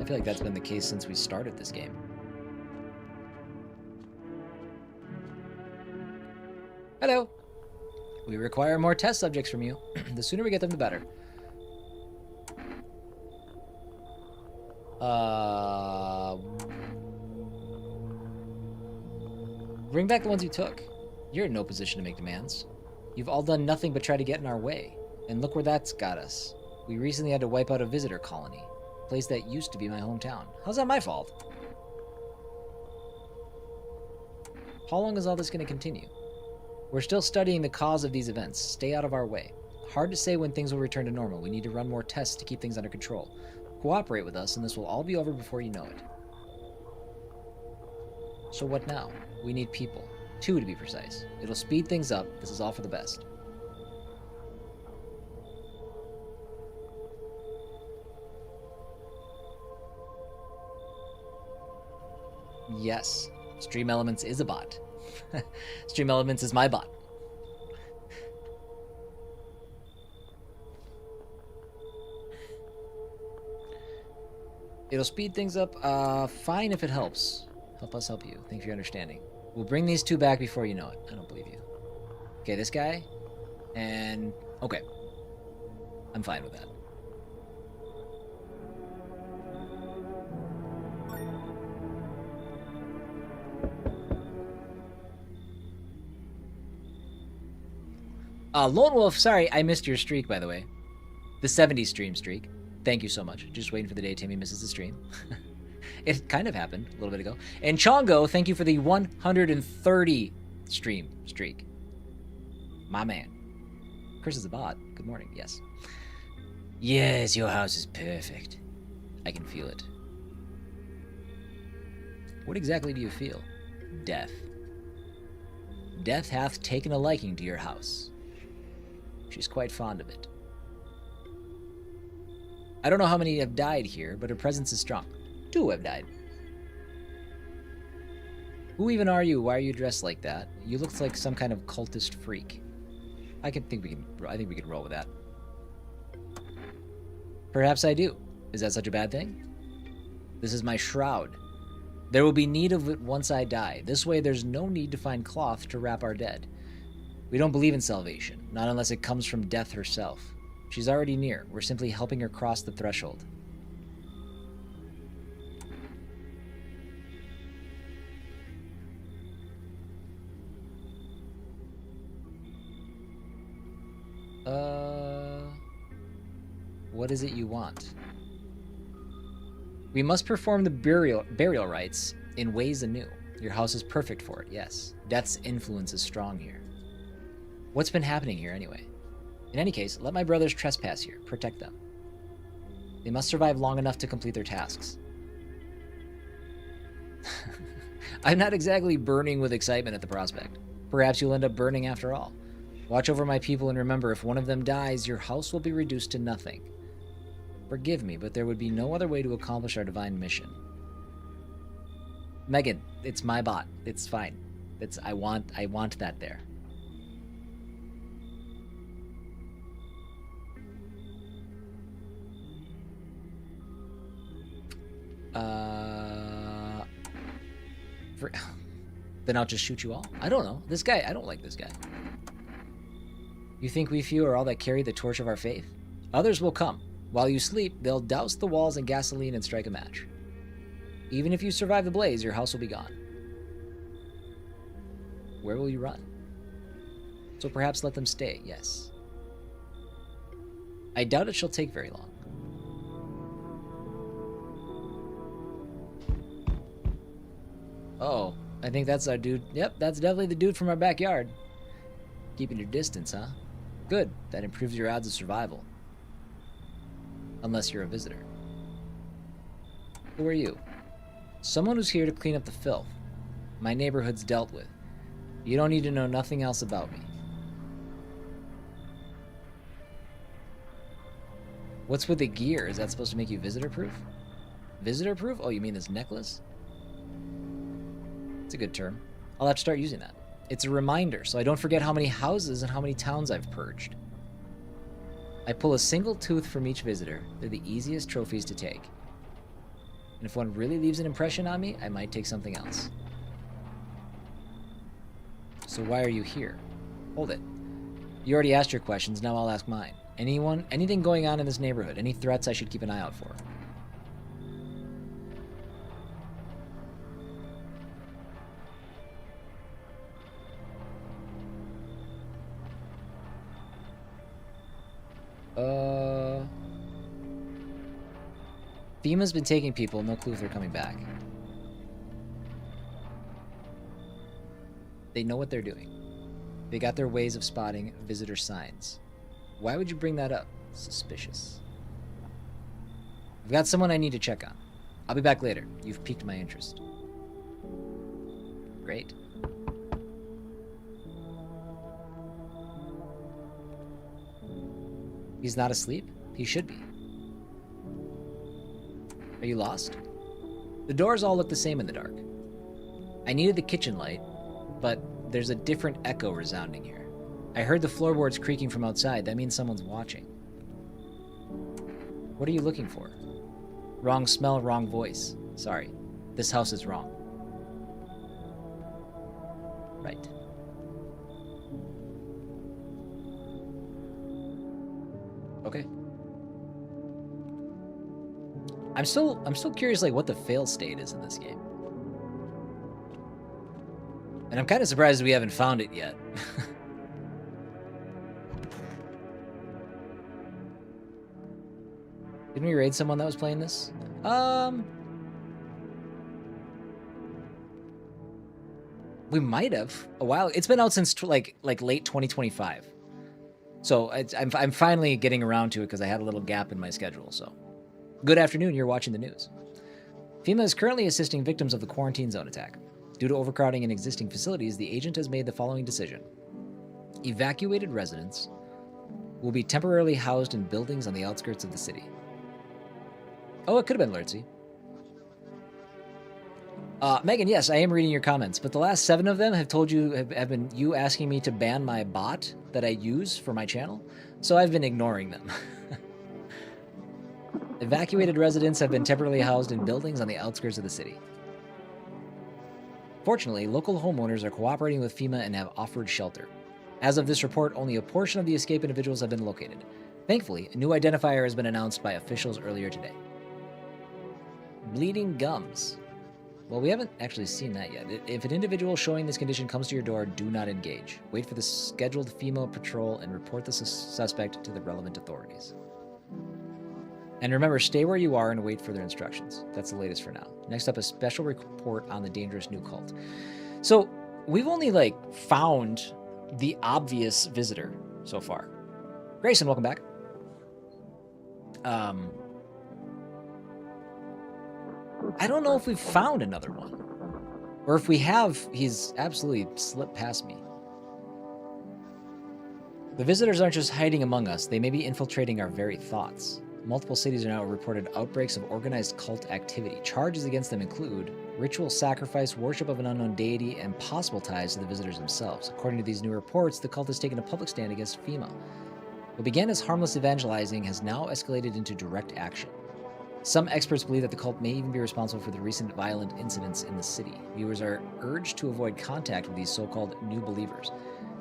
I feel like that's been the case since we started this game. Hello. We require more test subjects from you. The sooner we get them, the better. Bring back the ones you took. You're in no position to make demands. You've all done nothing but try to get in our way. And look where that's got us. We recently had to wipe out a visitor colony. A place that used to be my hometown. How's that my fault? How long is all this going to continue? We're still studying the cause of these events. Stay out of our way. Hard to say when things will return to normal. We need to run more tests to keep things under control. Cooperate with us and this will all be over before you know it. So what now? We need people. 2 to be precise. It'll speed things up. This is all for the best. Yes. Stream Elements is a bot. Stream Elements is my bot. It'll speed things up. Fine if it helps. Help us help you. Thanks for your understanding. We'll bring these 2 back before you know it. I don't believe you. Okay, this guy. And... okay. I'm fine with that. Lone Wolf, sorry, I missed your streak, by the way. The 70 stream streak. Thank you so much. Just waiting for the day Timmy misses the stream. It kind of happened a little bit ago. And Chongo, thank you for the 130 stream streak. My man. Chris is a bot. Good morning. Yes. Yes, your house is perfect. I can feel it. What exactly do you feel? Death. Death hath taken a liking to your house. She's quite fond of it. I don't know how many have died here, but her presence is strong. 2 have died. Who even are you? Why are you dressed like that? You look like some kind of cultist freak. I think we can roll with that. Perhaps I do. Is that such a bad thing? This is my shroud. There will be need of it once I die. This way there's no need to find cloth to wrap our dead. We don't believe in salvation, not unless it comes from death herself. She's already near. We're simply helping her cross the threshold. What is it you want? We must perform the burial rites in ways anew. Your house is perfect for it, yes. Death's influence is strong here. What's been happening here anyway? In any case, let my brothers trespass here. Protect them. They must survive long enough to complete their tasks. I'm not exactly burning with excitement at the prospect. Perhaps you'll end up burning after all. Watch over my people and remember, if one of them dies, your house will be reduced to nothing. Forgive me, but there would be no other way to accomplish our divine mission. Megan, it's my bot. It's fine. I want that there. Then I'll just shoot you all? I don't know. This guy, I don't like this guy. You think we few are all that carry the torch of our faith? Others will come. While you sleep, they'll douse the walls in gasoline and strike a match. Even if you survive the blaze, your house will be gone. Where will you run? So perhaps let them stay, yes. I doubt it shall take very long. Oh, I think that's our dude. Yep, that's definitely the dude from our backyard. Keeping your distance, huh? Good. That improves your odds of survival. Unless you're a visitor. Who are you? Someone who's here to clean up the filth. My neighborhood's dealt with. You don't need to know nothing else about me. What's with the gear? Is that supposed to make you visitor-proof? Visitor-proof? Oh, you mean this necklace? It's a good term. I'll have to start using that. It's a reminder, so I don't forget how many houses and how many towns I've purged. I pull a single tooth from each visitor. They're the easiest trophies to take. And if one really leaves an impression on me, I might take something else. So why are you here? Hold it. You already asked your questions, now I'll ask mine. Anything going on in this neighborhood? Any threats I should keep an eye out for? FEMA's been taking people, no clue if they're coming back. They know what they're doing. They got their ways of spotting visitor signs. Why would you bring that up? Suspicious. I've got someone I need to check on. I'll be back later. You've piqued my interest. Great. He's not asleep? He should be. Are you lost? The doors all look the same in the dark. I needed the kitchen light, but there's a different echo resounding here. I heard the floorboards creaking from outside. That means someone's watching. What are you looking for? Wrong smell, wrong voice. Sorry. This house is wrong. Right. Okay. I'm still curious, like, what the fail state is in this game. And I'm kind of surprised we haven't found it yet. Didn't we raid someone that was playing this? We might have a while. It's been out since like late 2025. So I'm finally getting around to it because I had a little gap in my schedule. So, good afternoon. You're watching the news. FEMA is currently assisting victims of the quarantine zone attack. Due to overcrowding in existing facilities, the agent has made the following decision. Evacuated residents will be temporarily housed in buildings on the outskirts of the city. Oh, it could have been Lurtzy. Megan, yes, I am reading your comments, but the last 7 of them have told you have been you asking me to ban my bot that I use for my channel, so I've been ignoring them. Evacuated residents have been temporarily housed in buildings on the outskirts of the city. Fortunately, local homeowners are cooperating with FEMA and have offered shelter. As of this report, only a portion of the escaped individuals have been located. Thankfully, a new identifier has been announced by officials earlier today. Bleeding gums. Well, we haven't actually seen that yet. If an individual showing this condition comes to your door, do not engage. Wait for the scheduled FEMA patrol and report the suspect to the relevant authorities. And remember, stay where you are and wait for their instructions. That's the latest for now. Next up, a special report on the dangerous new cult. So, we've only, found the obvious visitor so far. Grayson, welcome back. I don't know if we've found another one. Or if we have, he's absolutely slipped past me. The visitors aren't just hiding among us, they may be infiltrating our very thoughts. Multiple cities are now reported outbreaks of organized cult activity. Charges against them include ritual sacrifice, worship of an unknown deity, and possible ties to the visitors themselves. According to these new reports, the cult has taken a public stand against FEMA. What began as harmless evangelizing has now escalated into direct action. Some experts believe that the cult may even be responsible for the recent violent incidents in the city. Viewers are urged to avoid contact with these so-called new believers.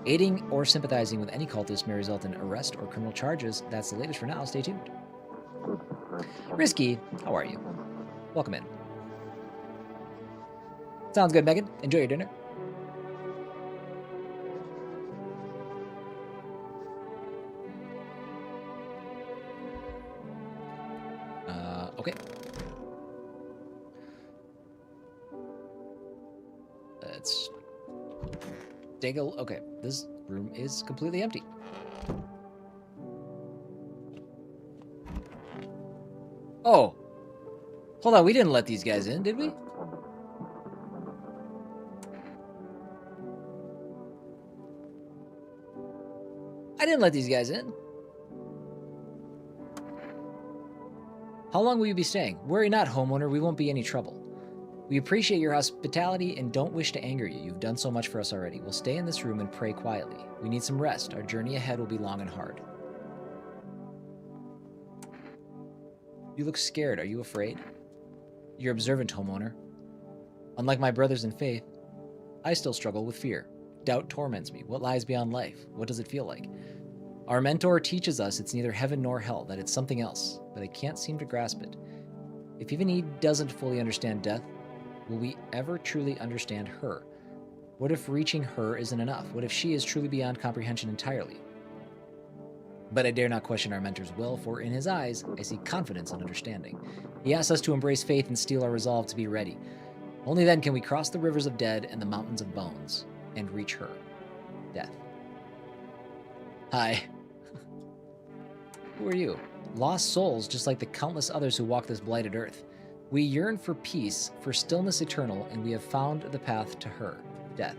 Aiding or sympathizing with any cultist may result in arrest or criminal charges. That's the latest for now. Stay tuned. Risky, how are you? Welcome in. Sounds good, Megan. Enjoy your dinner. Okay. Let's take a... Okay, this room is completely empty. Oh. Hold on, we didn't let these guys in, did we? I didn't let these guys in. How long will you be staying? Worry not, homeowner. We won't be any trouble. We appreciate your hospitality and don't wish to anger you. You've done so much for us already. We'll stay in this room and pray quietly. We need some rest. Our journey ahead will be long and hard. You look scared. Are you afraid? You're observant, homeowner. Unlike my brothers in faith, I still struggle with fear. Doubt torments me. What lies beyond life? What does it feel like? Our mentor teaches us it's neither heaven nor hell, that it's something else, but I can't seem to grasp it. If even he doesn't fully understand death, will we ever truly understand her? What if reaching her isn't enough? What if she is truly beyond comprehension entirely? But I dare not question our mentor's will, for in his eyes, I see confidence and understanding. He asks us to embrace faith and steel our resolve to be ready. Only then can we cross the rivers of dead and the mountains of bones and reach her, death. Hi. Who are you? Lost souls, just like the countless others who walk this blighted earth. We yearn for peace, for stillness eternal, and we have found the path to her, death.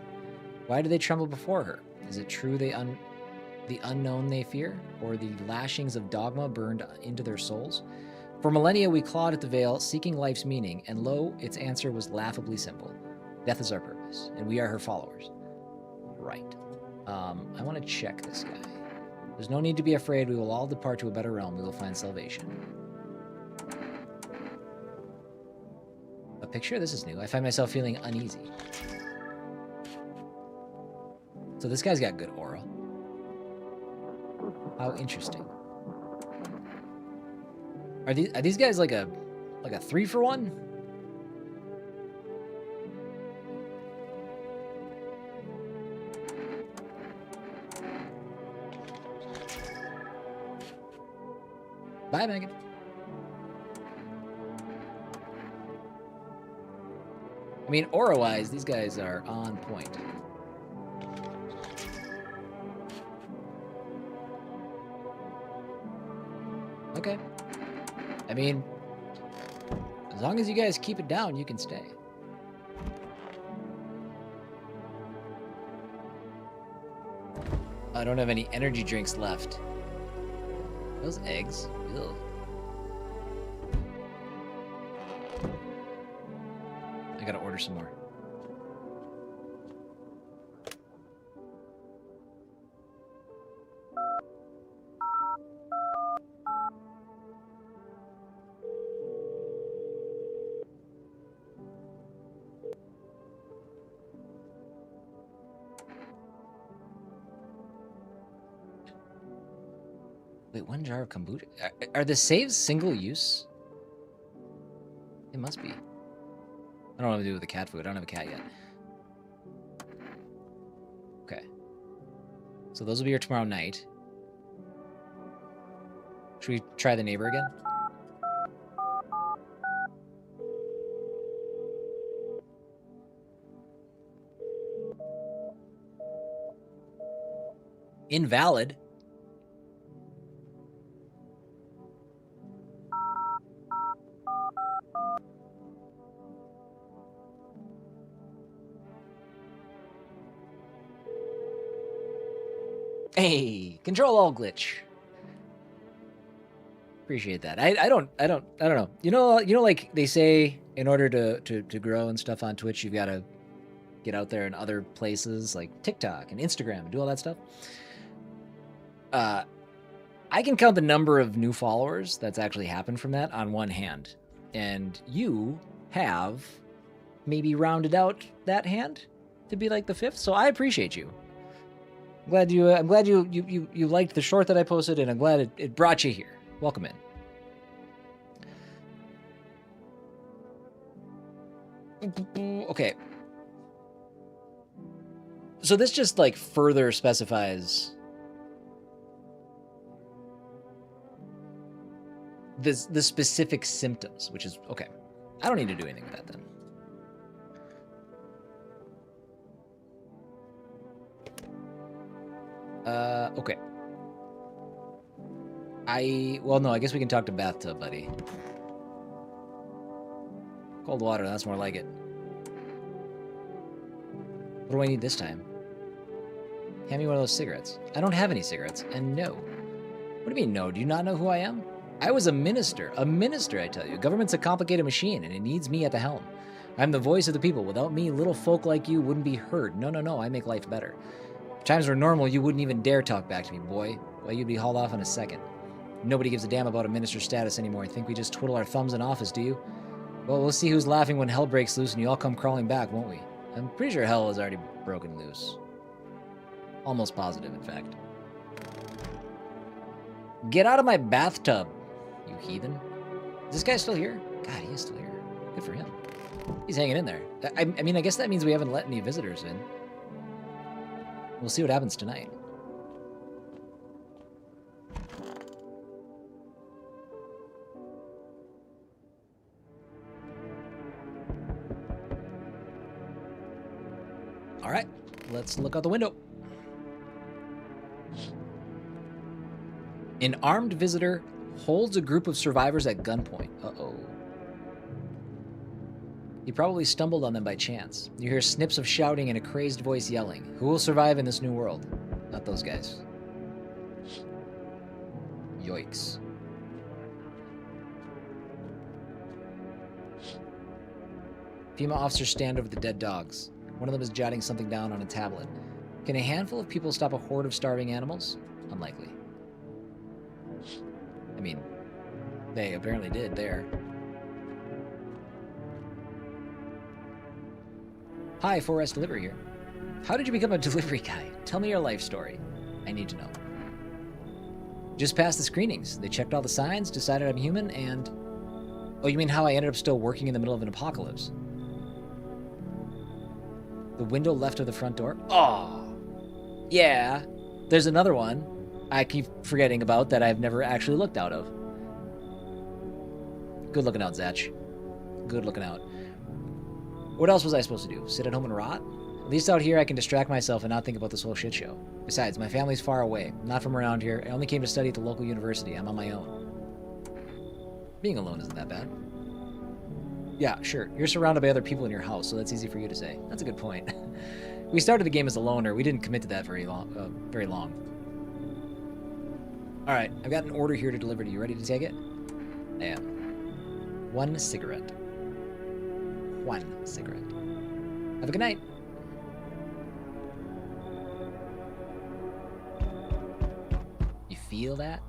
Why do they tremble before her? Is it true the unknown they fear, or the lashings of dogma burned into their souls? For millennia we clawed at the veil, seeking life's meaning, and lo, its answer was laughably simple. Death is our purpose, and we are her followers. Right. I want to check this guy. There's no need to be afraid. We will all depart to a better realm. We will find salvation. A picture? This is new. I find myself feeling uneasy. So this guy's got good aura. How interesting. Are these guys like a 3-for-1? Bye, Megan. I mean, aura-wise, these guys are on point. Okay. I mean, as long as you guys keep it down, you can stay. I don't have any energy drinks left. Those eggs. Ew. I gotta order some more. Wait, 1 jar of kombucha? Are the saves single use? It must be. I don't know what to do with the cat food. I don't have a cat yet. Okay. So those will be here tomorrow night. Should we try the neighbor again? Invalid. Hey, control all glitch. Appreciate that. I don't know. You know, like they say, in order to grow and stuff on Twitch, you've got to get out there in other places like TikTok and Instagram and do all that stuff. I can count the number of new followers that's actually happened from that on one hand, and you have maybe rounded out that hand to be like the 5th. So I appreciate you. I'm glad you liked the short that I posted, and I'm glad it brought you here. Welcome in. Okay. So this just like further specifies the specific symptoms, which is okay. I don't need to do anything with that then. Okay. Well, no, I guess we can talk to Bathtub Buddy. Cold water, that's more like it. What do I need this time? Hand me one of those cigarettes. I don't have any cigarettes, and no. What do you mean no? Do you not know who I am? I was a minister. A minister, I tell you. Government's a complicated machine, and it needs me at the helm. I'm the voice of the people. Without me, little folk like you wouldn't be heard. No, I make life better. If times were normal, you wouldn't even dare talk back to me, boy. Well, you'd be hauled off in a second. Nobody gives a damn about a minister's status anymore. Think we just twiddle our thumbs in office, do you? Well, we'll see who's laughing when hell breaks loose and you all come crawling back, won't we? I'm pretty sure hell has already broken loose. Almost positive, in fact. Get out of my bathtub, you heathen. Is this guy still here? God, he is still here. Good for him. He's hanging in there. I mean, I guess that means we haven't let any visitors in. We'll see what happens tonight. All right, let's look out the window. An armed visitor holds a group of survivors at gunpoint. Uh-oh. He probably stumbled on them by chance. You hear snips of shouting and a crazed voice yelling. Who will survive in this new world? Not those guys. Yoicks. Female officers stand over the dead dogs. One of them is jotting something down on a tablet. Can a handful of people stop a horde of starving animals? Unlikely. I mean, they apparently did there. Hi, 4S Delivery here. How did you become a delivery guy? Tell me your life story. I need to know. Just passed the screenings. They checked all the signs, decided I'm human, and... Oh, you mean how I ended up still working in the middle of an apocalypse? The window left of the front door? Oh, yeah. There's another one I keep forgetting about that I've never actually looked out of. Good looking out, Zach. Good looking out. What else was I supposed to do? Sit at home and rot? At least out here I can distract myself and not think about this whole shit show. Besides, my family's far away. I'm not from around here. I only came to study at the local university. I'm on my own. Being alone isn't that bad. Yeah, sure. You're surrounded by other people in your house, so that's easy for you to say. That's a good point. We started the game as a loner. We didn't commit to that very long. All right, I've got an order here to deliver to you. Ready to take it? I am. 1 cigarette. 1 cigarette. Have a good night. You feel that?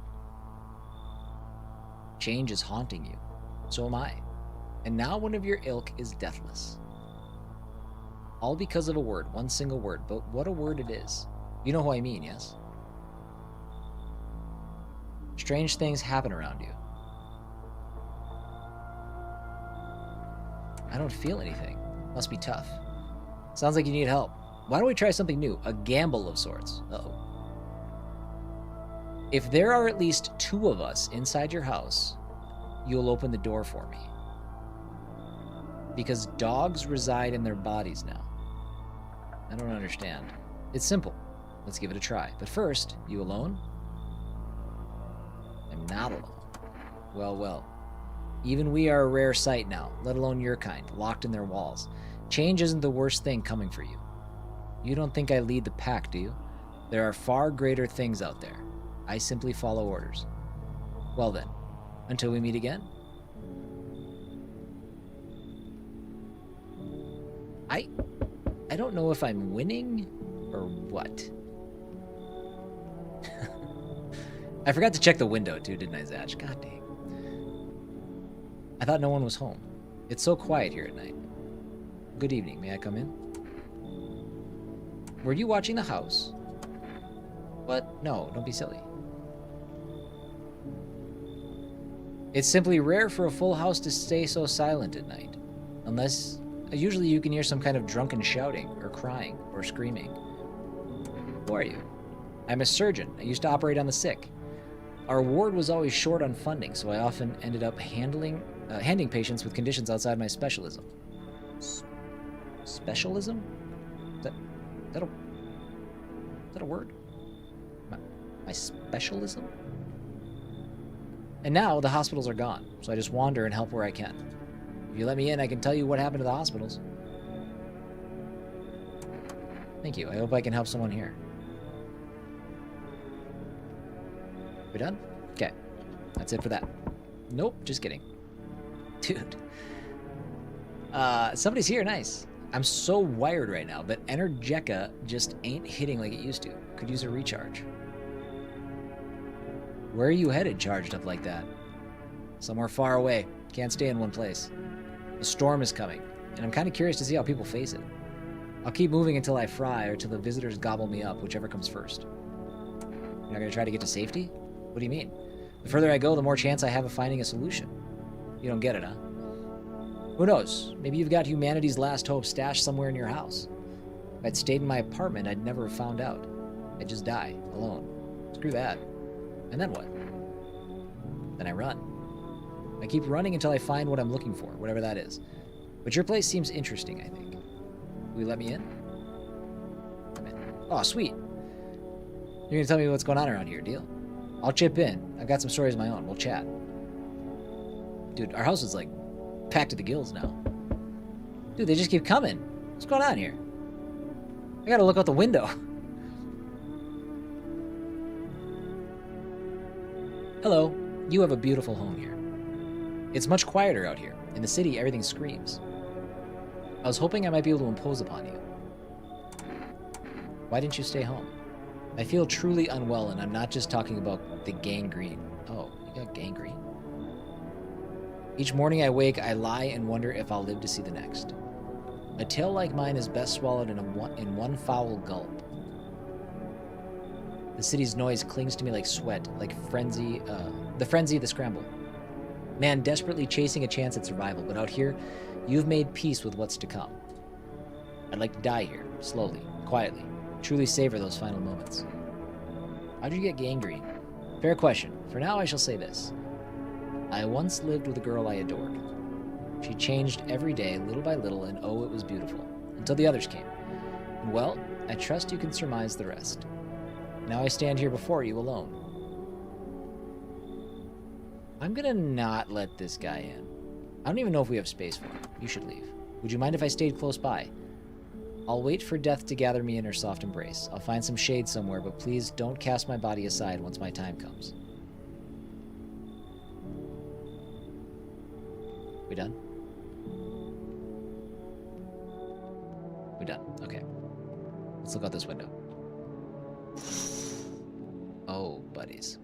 Change is haunting you. So am I. And now one of your ilk is deathless. All because of a word, one single word, but what a word it is. You know who I mean, yes? Strange things happen around you. I don't feel anything. Must be tough. Sounds like you need help. Why don't we try something new? A gamble of sorts. Uh-oh. If there are at least 2 of us inside your house, you'll open the door for me. Because dogs reside in their bodies now. I don't understand. It's simple. Let's give it a try. But first, you alone? I'm not alone. Well, well. Even we are a rare sight now, let alone your kind, locked in their walls. Change isn't the worst thing coming for you. You don't think I lead the pack, do you? There are far greater things out there. I simply follow orders. Well then, until we meet again. I don't know if I'm winning or what. I forgot to check the window too, didn't I, Zach? God dang. I thought no one was home. It's so quiet here at night. Good evening. May I come in? Were you watching the house? What? No, don't be silly. It's simply rare for a full house to stay so silent at night. Unless, usually you can hear some kind of drunken shouting, or crying, or screaming. Who are you? I'm a surgeon. I used to operate on the sick. Our ward was always short on funding, so I often ended up handing patients with conditions outside my specialism. Specialism? Is that a word? My specialism? And now the hospitals are gone, so I just wander and help where I can. If you let me in, I can tell you what happened to the hospitals. Thank you. I hope I can help someone here. We done? Okay. That's it for that. Nope, just kidding. Dude. Somebody's here, nice. I'm so wired right now, but Energeca just ain't hitting like it used to. Could use a recharge. Where are you headed, charged up like that? Somewhere far away. Can't stay in one place. A storm is coming, and I'm kind of curious to see how people face it. I'll keep moving until I fry or till the visitors gobble me up, whichever comes first. You're not going to try to get to safety? What do you mean? The further I go, the more chance I have of finding a solution. You don't get it, huh? Who knows? Maybe you've got humanity's last hope stashed somewhere in your house. If I'd stayed in my apartment, I'd never have found out. I'd just die, alone. Screw that. And then what? Then I run. I keep running until I find what I'm looking for, whatever that is. But your place seems interesting, I think. Will you let me in? I'm in. Oh, sweet. You're going to tell me what's going on around here, deal? I'll chip in. I've got some stories of my own. We'll chat. Dude, our house is like packed to the gills now. Dude, they just keep coming. What's going on here? I gotta look out the window. Hello. You have a beautiful home here. It's much quieter out here. In the city, everything screams. I was hoping I might be able to impose upon you. Why didn't you stay home? I feel truly unwell, and I'm not just talking about the gangrene. Oh, you got gangrene? Each morning I wake, I lie and wonder if I'll live to see the next. A tale like mine is best swallowed in one foul gulp. The city's noise clings to me like sweat, like the frenzy of the scramble. Man desperately chasing a chance at survival, but out here, you've made peace with what's to come. I'd like to die here, slowly, quietly, truly savor those final moments. How'd you get gangrene? Fair question. For now, I shall say this. I once lived with a girl I adored. She changed every day, little by little, and oh, it was beautiful. Until the others came. And well, I trust you can surmise the rest. Now I stand here before you alone. I'm gonna not let this guy in. I don't even know if we have space for him. You should leave. Would you mind if I stayed close by? I'll wait for death to gather me in her soft embrace. I'll find some shade somewhere, but please don't cast my body aside once my time comes. We done? We done. Okay. Let's look out this window. Oh, buddies.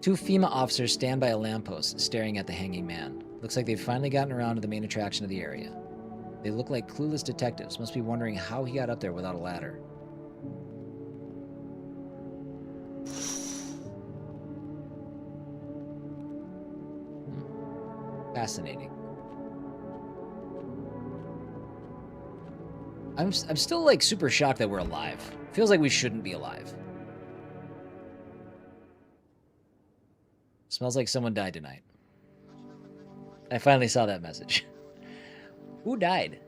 Two FEMA officers stand by a lamppost, staring at the hanging man. Looks like they've finally gotten around to the main attraction of the area. They look like clueless detectives, must be wondering how he got up there without a ladder. Fascinating. I'm still like super shocked that we're alive. Feels like we shouldn't be alive. Smells like someone died tonight. I finally saw that message. Who died?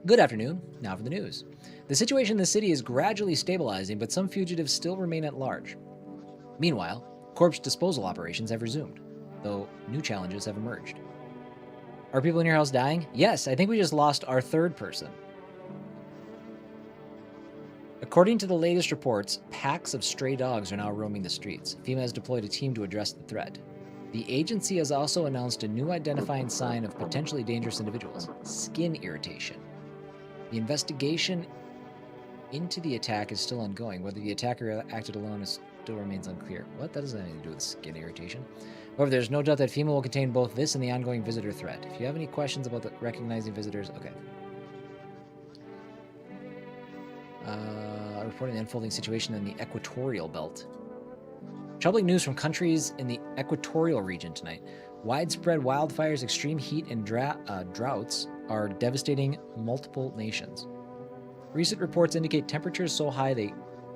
Good afternoon. Now for the news. The situation in the city is gradually stabilizing, but some fugitives still remain at large. Meanwhile, corpse disposal operations have resumed, though new challenges have emerged. Are people in your house dying? Yes, I think we just lost our third person. According to the latest reports, packs of stray dogs are now roaming the streets. FEMA has deployed a team to address the threat. The agency has also announced a new identifying sign of potentially dangerous individuals: skin irritation. The investigation into the attack is still ongoing. Whether the attacker acted alone still remains unclear. What? That doesn't have anything to do with skin irritation. However, there's no doubt that FEMA will contain both this and the ongoing visitor threat. If you have any questions about recognizing visitors, okay. Reporting the unfolding situation in the equatorial belt. Troubling news from countries in the equatorial region tonight. Widespread wildfires, extreme heat, and droughts are devastating multiple nations. Recent reports indicate temperatures so high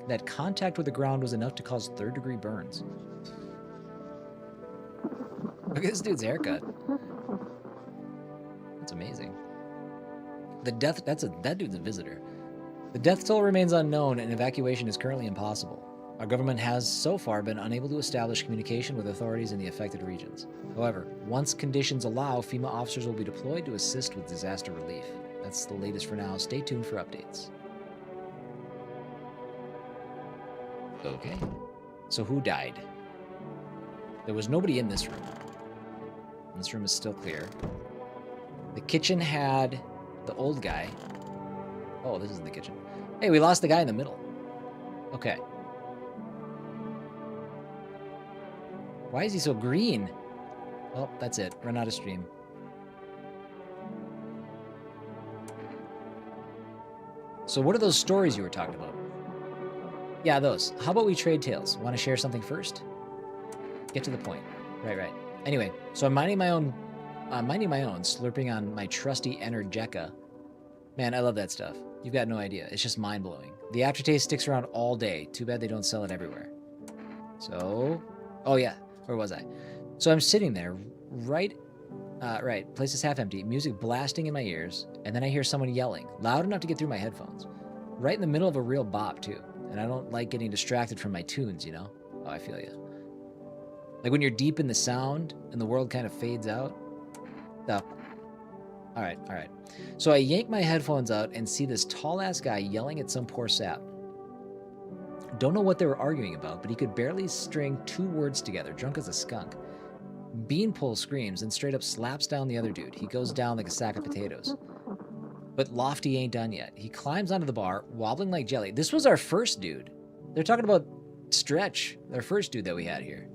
that contact with the ground was enough to cause third-degree burns. Look at this dude's haircut. That's amazing. That dude's a visitor. The death toll remains unknown and evacuation is currently impossible. Our government has so far been unable to establish communication with authorities in the affected regions. However, once conditions allow, FEMA officers will be deployed to assist with disaster relief. That's the latest for now. Stay tuned for updates. Okay. So who died? There was nobody in this room. This room is still clear. The kitchen had the old guy. Oh, this isn't the kitchen. Hey, we lost the guy in the middle. Okay. Why is he so green? Well, that's it. Run out of stream. So what are those stories you were talking about? Yeah, those. How about we trade tales? Want to share something first? Get to the point. Right. Anyway, so I'm minding my own, slurping on my trusty Energeca. Man, I love that stuff. You've got no idea. It's just mind-blowing. The aftertaste sticks around all day. Too bad they don't sell it everywhere. So, oh yeah, where was I? So I'm sitting there, right, place is half empty, music blasting in my ears, and then I hear someone yelling, loud enough to get through my headphones. Right in the middle of a real bop, too. And I don't like getting distracted from my tunes, you know? Oh, I feel you. Like when you're deep in the sound and the world kind of fades out. Oh. All right. So I yank my headphones out and see this tall-ass guy yelling at some poor sap. Don't know what they were arguing about, but he could barely string 2 words together, drunk as a skunk. Beanpole screams and straight up slaps down the other dude. He goes down like a sack of potatoes. But Lofty ain't done yet. He climbs onto the bar, wobbling like jelly. This was our first dude. They're talking about Stretch, our first dude that we had here.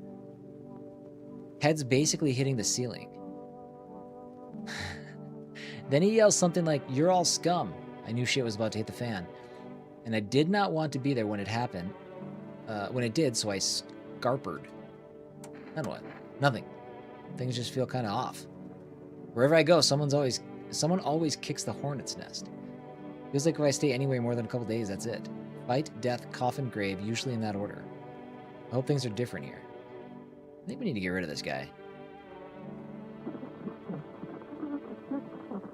Head's basically hitting the ceiling. Then he yells something like, "You're all scum." I knew shit was about to hit the fan. And I did not want to be there when it happened. When it did, so I scarpered. Then what? Nothing. Things just feel kind of off. Wherever I go, someone always kicks the hornet's nest. Feels like if I stay anywhere more than a couple days, that's it. Fight, death, coffin, grave, usually in that order. I hope things are different here. I think we need to get rid of this guy.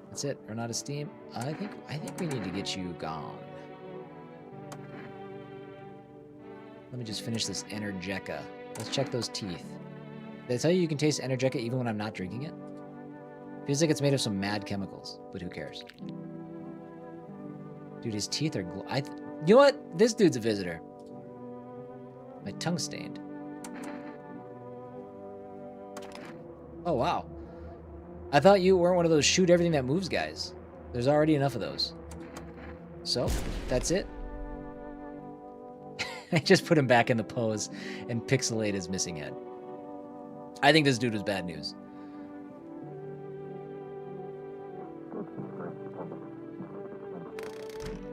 That's it. Run out of steam. I think we need to get you gone. Let me just finish this Energeca. Let's check those teeth. Did I tell you can taste Energeca even when I'm not drinking it? Feels like it's made of some mad chemicals, but who cares? Dude, his teeth are you know what? This dude's a visitor. My tongue's stained. Oh, wow. I thought you weren't one of those shoot everything that moves guys. There's already enough of those. So, that's it. I just put him back in the pose and pixelate his missing head. I think this dude was bad news.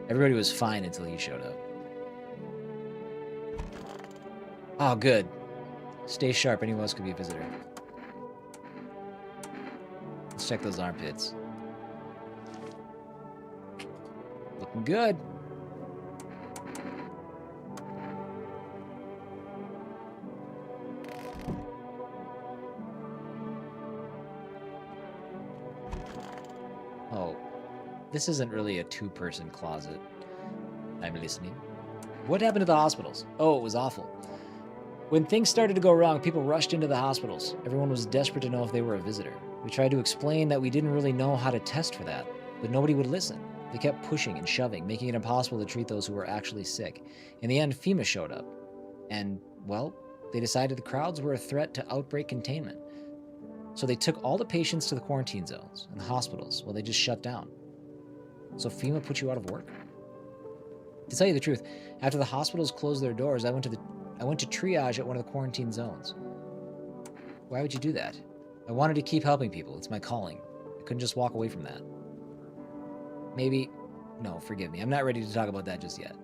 Everybody was fine until he showed up. Oh, good. Stay sharp. Anyone else could be a visitor. Let's check those armpits. Looking good. Oh, this isn't really a 2-person closet. I'm listening. What happened to the hospitals? Oh, it was awful. When things started to go wrong, people rushed into the hospitals. Everyone was desperate to know if they were a visitor. We tried to explain that we didn't really know how to test for that, but nobody would listen. They kept pushing and shoving, making it impossible to treat those who were actually sick. In the end, FEMA showed up. And, well, they decided the crowds were a threat to outbreak containment. So they took all the patients to the quarantine zones and the hospitals while they just shut down. So FEMA put you out of work? To tell you the truth, after the hospitals closed their doors, I went to triage at one of the quarantine zones. Why would you do that? I wanted to keep helping people. It's my calling. I couldn't just walk away from that. Maybe... No, forgive me. I'm not ready to talk about that just yet.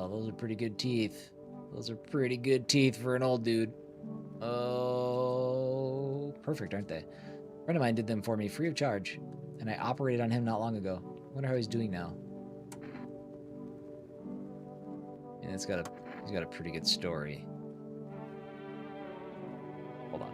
Those are pretty good teeth. Those are pretty good teeth for an old dude. Oh, perfect, aren't they? A friend of mine did them for me free of charge, and I operated on him not long ago. I wonder how he's doing now. And he's got a pretty good story. Hold on.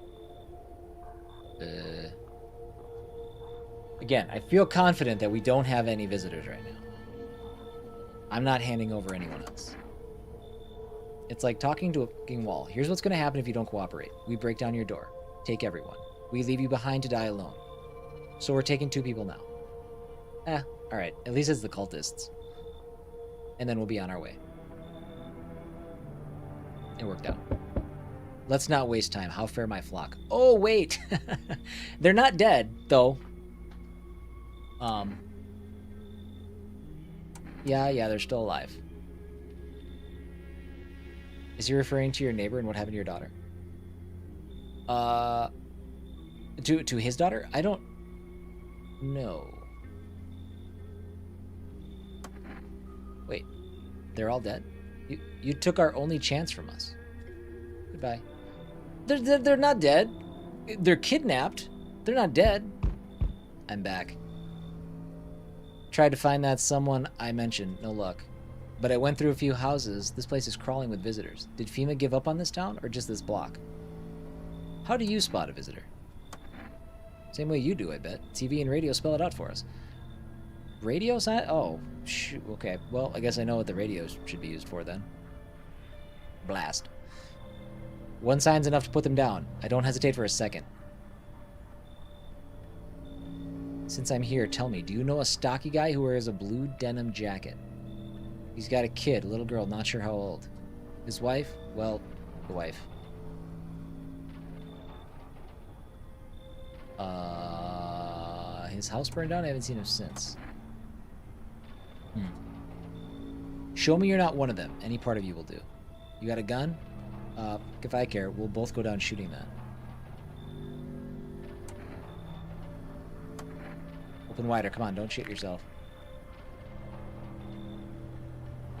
Again, I feel confident that we don't have any visitors right now. I'm not handing over anyone else. It's like talking to a fucking wall. Here's what's going to happen if you don't cooperate. We break down your door. Take everyone. We leave you behind to die alone. So we're taking 2 people now. Alright. At least it's the cultists. And then we'll be on our way. It worked out. Let's not waste time. How fare my flock? Oh, wait! They're not dead, though. Yeah, they're still alive. Is he referring to your neighbor and what happened to your daughter? To his daughter? I don't know. Wait, they're all dead? You took our only chance from us. Goodbye. They're not dead. They're kidnapped. They're not dead. I'm back. Tried to find that someone I mentioned. No luck. But I went through a few houses. This place is crawling with visitors. Did FEMA give up on this town or just this block? How do you spot a visitor? Same way you do, I bet. TV and radio spell it out for us. Radio sign? Oh, shoot. Okay. Well, I guess I know what the radios should be used for then. Blast. 1 sign's enough to put them down. I don't hesitate for a second. Since I'm here, tell me, do you know a stocky guy who wears a blue denim jacket? He's got a kid, a little girl, not sure how old. His wife? Well, the wife. His house burned down? I haven't seen him since. Show me you're not one of them. Any part of you will do. You got a gun? If I care, we'll both go down shooting that. Open wider. Come on, don't shit yourself.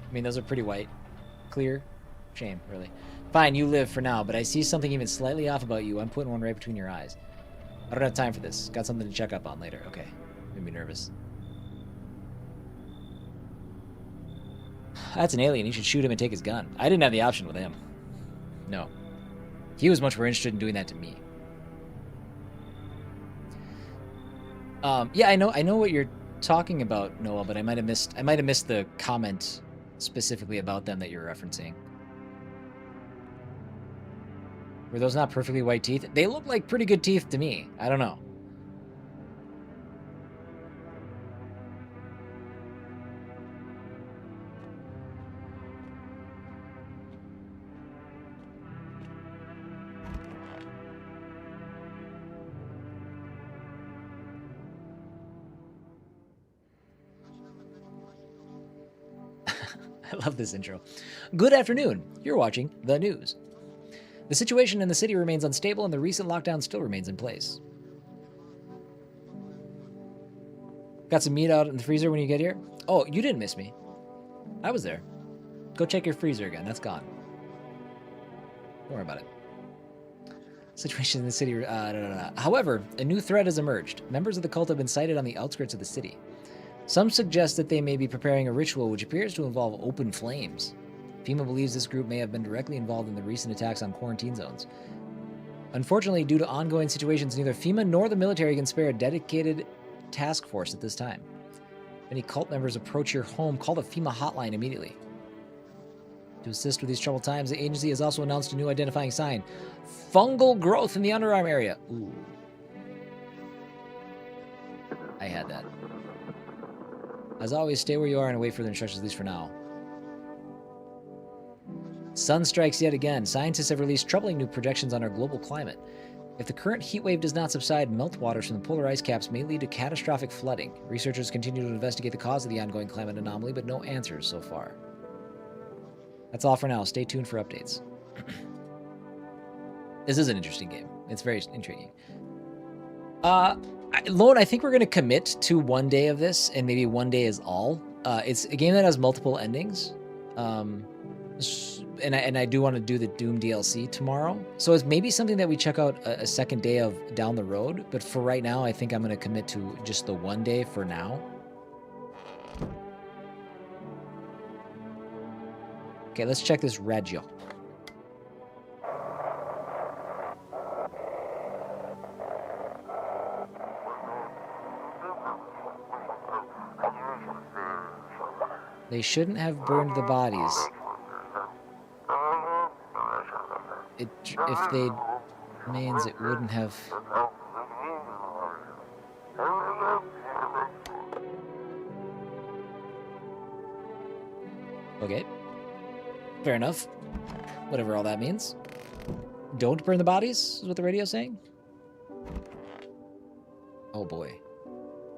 I mean, those are pretty white. Clear? Shame, really. Fine, you live for now, but I see something even slightly off about you. I'm putting one right between your eyes. I don't have time for this. Got something to check up on later. Okay. Made me nervous. That's an alien. You should shoot him and take his gun. I didn't have the option with him. No. He was much more interested in doing that to me. Yeah, I know what you're talking about, Noah, but I might have missed the comment specifically about them that you're referencing. Were those not perfectly white teeth? They look like pretty good teeth to me. I don't know. I love this intro. Good afternoon. You're watching the news. The situation in the city remains unstable and the recent lockdown still remains in place. Got some meat out in the freezer when you get here? Oh, you didn't miss me. I was there. Go check your freezer again. That's gone. Don't worry about it. Situation in the city... However, a new threat has emerged. Members of the cult have been sighted on the outskirts of the city. Some suggest that they may be preparing a ritual which appears to involve open flames. FEMA believes this group may have been directly involved in the recent attacks on quarantine zones. Unfortunately, due to ongoing situations, neither FEMA nor the military can spare a dedicated task force at this time. If any cult members approach your home, call the FEMA hotline immediately. To assist with these troubled times, the agency has also announced a new identifying sign. Fungal growth in the underarm area. Ooh. I had that. As always, stay where you are and await further instructions, at least for now. Sun strikes yet again. Scientists have released troubling new projections on our global climate. If the current heat wave does not subside, meltwaters from the polar ice caps may lead to catastrophic flooding. Researchers continue to investigate the cause of the ongoing climate anomaly, but no answers so far. That's all for now. Stay tuned for updates. This is an interesting game. It's very intriguing. Lone, I think we're going to commit to 1 day of this, and maybe 1 day is all. It's a game that has multiple endings. And I do want to do the Doom DLC tomorrow. So it's maybe something that we check out a second day of down the road. But for right now, I think I'm going to commit to just the 1 day for now. Okay, let's check this radio. They shouldn't have burned the bodies. If they'd mains, it wouldn't have... Okay. Fair enough. Whatever all that means. Don't burn the bodies, is what the radio's saying? Oh boy.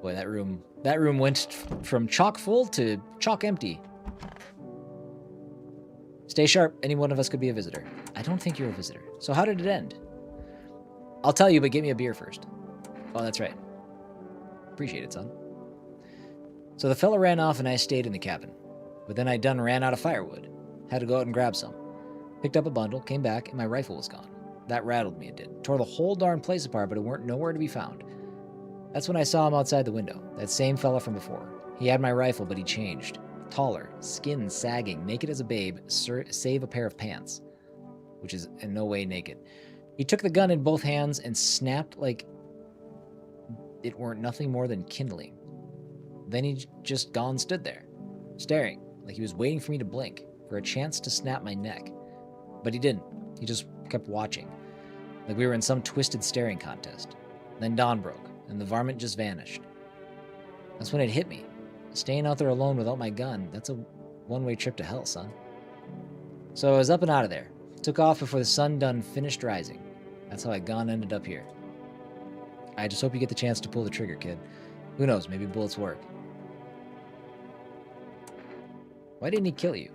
Boy, that room went from chock full to chock empty. Stay sharp. Any one of us could be a visitor. I don't think you're a visitor. So how did it end? I'll tell you, but get me a beer first. Oh, that's right. Appreciate it, son. So the fella ran off and I stayed in the cabin. But then I done ran out of firewood. Had to go out and grab some. Picked up a bundle, came back, and my rifle was gone. That rattled me, it did. Tore the whole darn place apart, but it weren't nowhere to be found. That's when I saw him outside the window. That same fella from before. He had my rifle, but he changed. Taller, skin sagging, naked as a babe, save a pair of pants. Which is in no way naked. He took the gun in both hands and snapped like it weren't nothing more than kindling. Then he just gone stood there, staring, like he was waiting for me to blink, for a chance to snap my neck. But he didn't. He just kept watching, like we were in some twisted staring contest. Then dawn broke, and the varmint just vanished. That's when it hit me. Staying out there alone without my gun, that's a one-way trip to hell, son. So I was up and out of there. Took off before the sun done finished rising. That's how I ended up here. I just hope you get the chance to pull the trigger, kid. Who knows, maybe bullets work. Why didn't he kill you?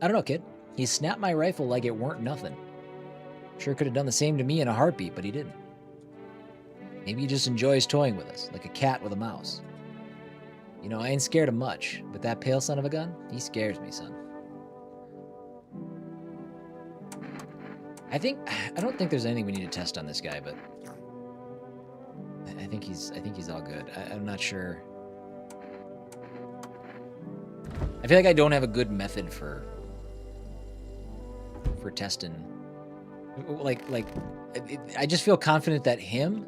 I don't know, kid. He snapped my rifle like it weren't nothing. Sure could have done the same to me in a heartbeat, but he didn't. Maybe he just enjoys toying with us, like a cat with a mouse. You know, I ain't scared of much, but that pale son of a gun, he scares me, son. I don't think there's anything we need to test on this guy, but I think he's all good. I'm not sure. I feel like I don't have a good method for testing. I just feel confident that him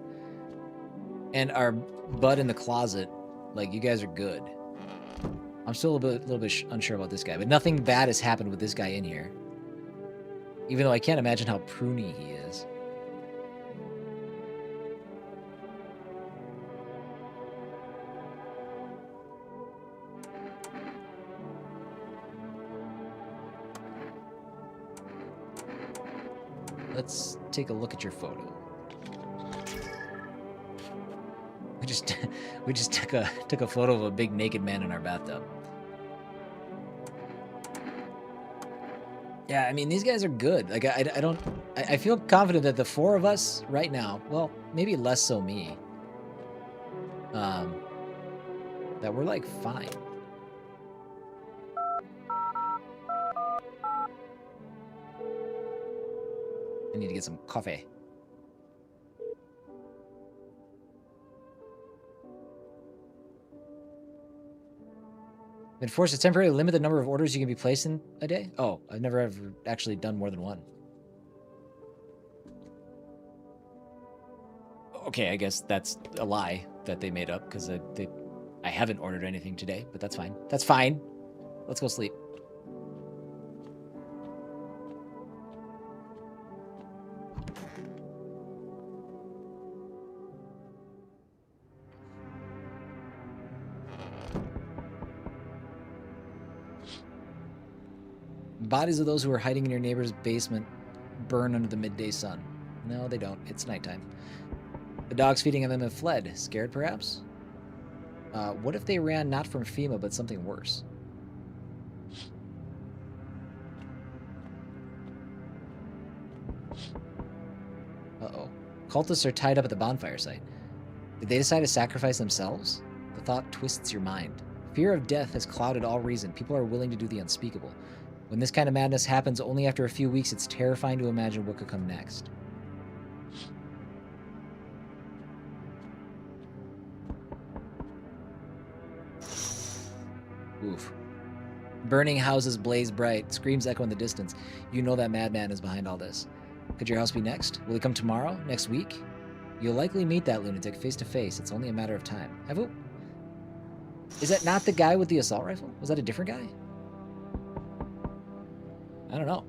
and our bud in the closet, like, you guys are good. I'm still a little bit unsure about this guy, but nothing bad has happened with this guy in here. Even though I can't imagine how pruny he is. Let's take a look at your photo. We just took a photo of a big naked man in our bathtub. Yeah, I mean, these guys are good. Like, I feel confident that the four of us right now, well, maybe less so me, that we're, like, fine. I need to get some coffee. Been forced to temporarily limit the number of orders you can be placed in a day? Oh, I've never ever actually done more than one. Okay, I guess that's a lie that they made up, because I haven't ordered anything today, but that's fine. That's fine. Let's go sleep. Bodies of those who are hiding in your neighbor's basement burn under the midday sun. No, they don't. It's nighttime. The dogs feeding on them have fled. Scared, perhaps? What if they ran not from FEMA, but something worse? Uh-oh. Cultists are tied up at the bonfire site. Did they decide to sacrifice themselves? The thought twists your mind. Fear of death has clouded all reason. People are willing to do the unspeakable. When this kind of madness happens only after a few weeks, it's terrifying to imagine what could come next. Oof. Burning houses blaze bright, screams echo in the distance. You know that madman is behind all this. Could your house be next? Will he come tomorrow? Next week? You'll likely meet that lunatic face to face. It's only a matter of time. Is that not the guy with the assault rifle? Was that a different guy? I don't know.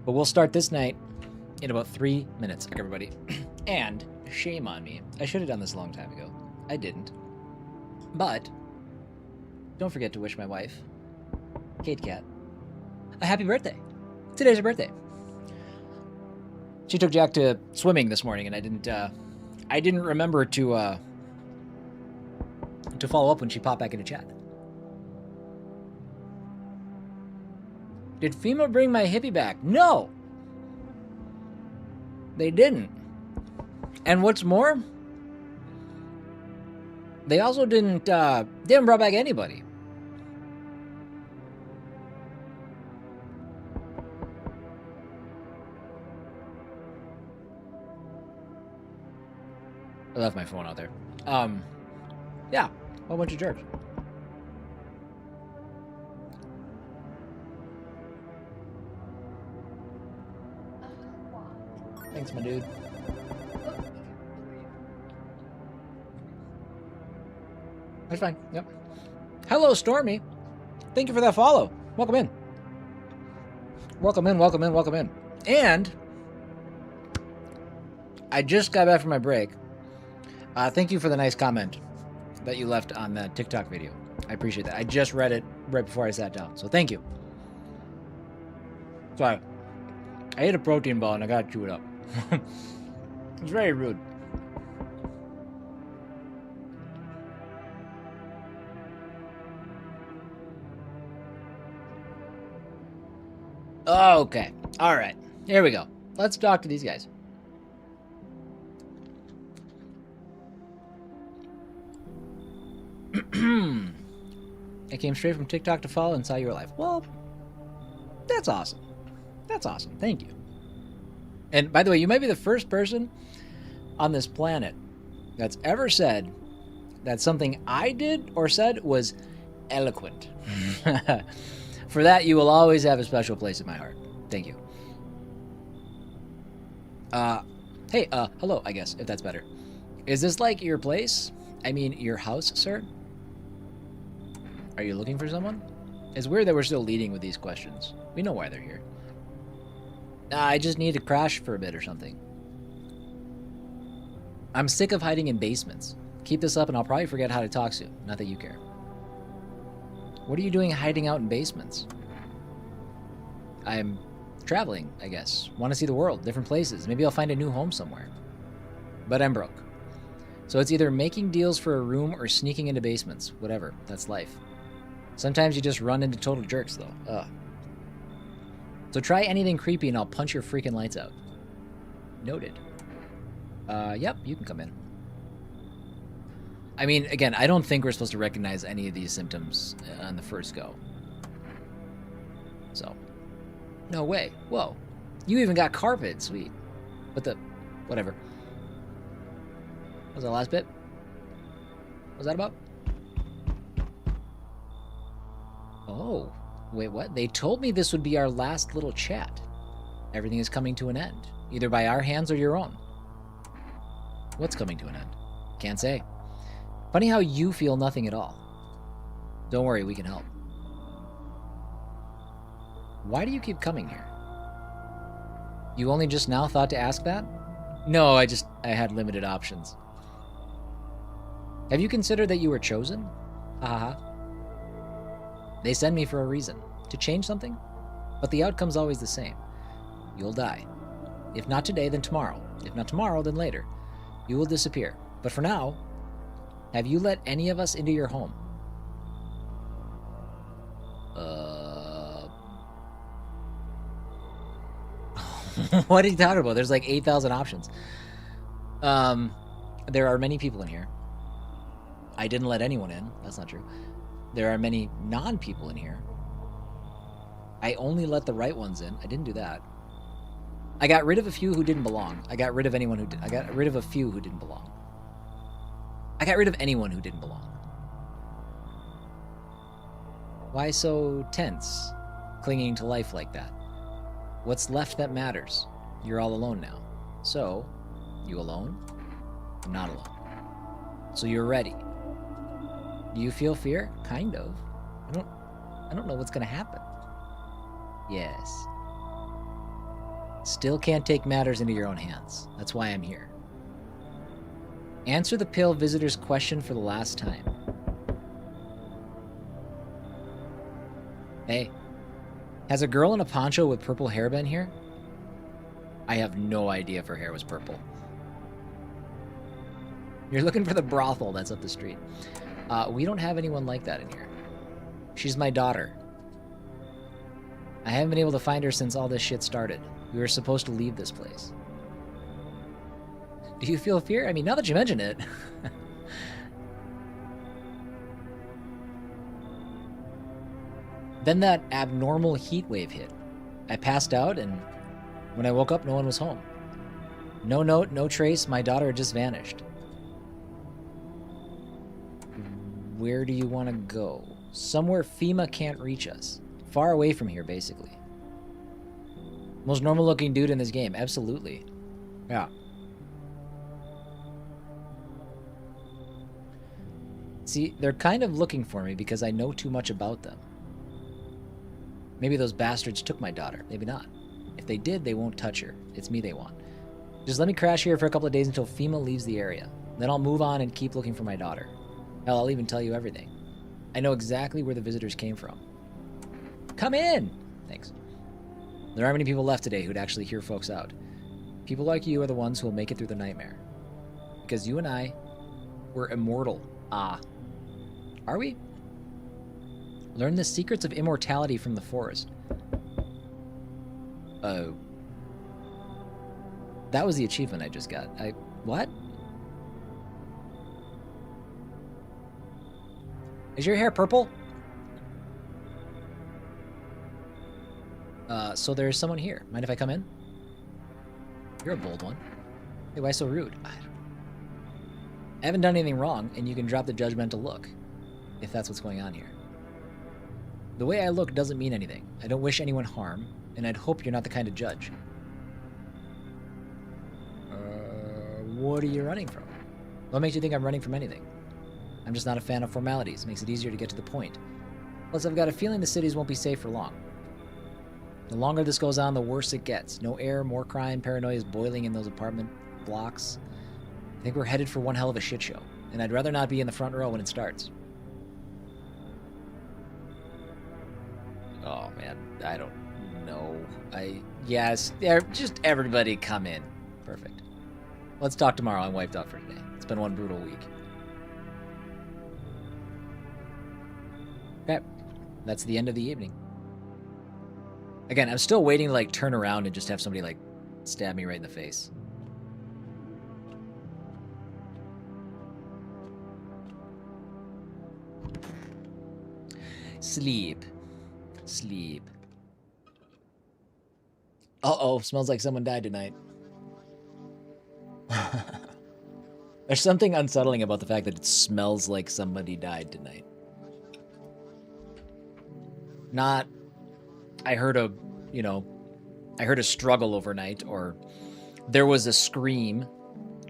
But we'll start this night in about 3 minutes, everybody. And shame on me. I should have done this a long time ago. I didn't. But don't forget to wish my wife, Kate Cat, a happy birthday. Today's her birthday. She took Jack to swimming this morning, and I didn't remember to follow up when she popped back into chat. Did FEMA bring my hippie back? No! They didn't. And what's more, they also didn't brought back anybody. I left my phone out there. Yeah, a whole bunch of jerks. Thanks, my dude. That's fine. Yep. Hello, Stormy. Thank you for that follow. Welcome in. Welcome in, welcome in, welcome in. And I just got back from my break. Thank you for the nice comment that you left on that TikTok video. I appreciate that. I just read it right before I sat down, so thank you. Sorry. I ate a protein ball and I got to chew it up. It's very rude. Okay. All right. Here we go. Let's talk to these guys. I came straight from TikTok to follow and saw you were live. Well, that's awesome. That's awesome. Thank you. And by the way, you might be the first person on this planet that's ever said that something I did or said was eloquent. For that, you will always have a special place in my heart. Thank you. Hey, hello, I guess, if that's better. Is this like your place? I mean, your house, sir? Are you looking for someone? It's weird that we're still leading with these questions. We know why they're here. I just need to crash for a bit or something. I'm sick of hiding in basements. Keep this up and I'll probably forget how to talk soon. Not that you care. What are you doing hiding out in basements? I'm traveling, I guess. Want to see the world, different places. Maybe I'll find a new home somewhere. But I'm broke. So it's either making deals for a room or sneaking into basements. Whatever. That's life. Sometimes you just run into total jerks, though. Ugh. So try anything creepy and I'll punch your freaking lights out. Noted. Yep, you can come in. I mean, again, I don't think we're supposed to recognize any of these symptoms on the first go. So. No way. Whoa. You even got carpet. Sweet. But whatever. What was that last bit? What was that about? Oh. Wait, what? They told me this would be our last little chat. Everything is coming to an end. Either by our hands or your own. What's coming to an end? Can't say. Funny how you feel nothing at all. Don't worry, we can help. Why do you keep coming here? You only just now thought to ask that? No, I had limited options. Have you considered that you were chosen? Ha ha ha. They send me for a reason. To change something? But the outcome's always the same. You'll die. If not today, then tomorrow. If not tomorrow, then later. You will disappear. But for now, have you let any of us into your home? What are you talking about? There's like 8,000 options. There are many people in here. I didn't let anyone in. That's not true. There are many non-people in here. I only let the right ones in. I didn't do that. I got rid of a few who didn't belong. I got rid of anyone who did. I got rid of a few who didn't belong. I got rid of anyone who didn't belong. Why so tense, clinging to life like that? What's left that matters? You're all alone now. So, You alone? I'm not alone. So you're ready. Do you feel fear? Kind of. I don't know what's gonna happen. Yes. Still can't take matters into your own hands. That's why I'm here. Answer the pale visitor's question for the last time. Hey, has a girl in a poncho with purple hair been here? I have no idea if her hair was purple. You're looking for the brothel that's up the street. We don't have anyone like that in here. She's my daughter. I haven't been able to find her since all this shit started. We were supposed to leave this place. Do you feel fear? I mean, now that you mention it. Then that abnormal heat wave hit. I passed out, and when I woke up, no one was home. No note, no trace. My daughter had just vanished. Where do you want to go? Somewhere FEMA can't reach us. Far away from here, basically. Most normal-looking dude in this game. Absolutely. Yeah. See, they're kind of looking for me because I know too much about them. Maybe those bastards took my daughter. Maybe not. If they did, they won't touch her. It's me they want. Just let me crash here for a couple of days until FEMA leaves the area. Then I'll move on and keep looking for my daughter. Hell, I'll even tell you everything. I know exactly where the visitors came from. Come in! Thanks. There aren't many people left today who'd actually hear folks out. People like you are the ones who will make it through the nightmare. Because you and I, we're immortal. Ah. Are we? Learn the secrets of immortality from the forest. Oh. That was the achievement I just got. What? Is your hair purple? So there's someone here. Mind if I come in? You're a bold one. Hey, why so rude? I haven't done anything wrong, and you can drop the judgmental look, if that's what's going on here. The way I look doesn't mean anything. I don't wish anyone harm, and I'd hope you're not the kind to judge. What are you running from? What makes you think I'm running from anything? I'm just not a fan of formalities. It makes it easier to get to the point. Plus, I've got a feeling the cities won't be safe for long. The longer this goes on, the worse it gets. No air, more crime, paranoia is boiling in those apartment blocks. I think we're headed for one hell of a shit show, and I'd rather not be in the front row when it starts. Oh, man. I don't know. Yes, just everybody come in. Perfect. Let's talk tomorrow. I'm wiped out for today. It's been one brutal week. Okay. That's the end of the evening. Again, I'm still waiting to, like, turn around and just have somebody, like, stab me right in the face. Sleep. Sleep. Uh-oh, smells like someone died tonight. There's something unsettling about the fact that it smells like somebody died tonight. Not, I heard a struggle overnight, or there was a scream.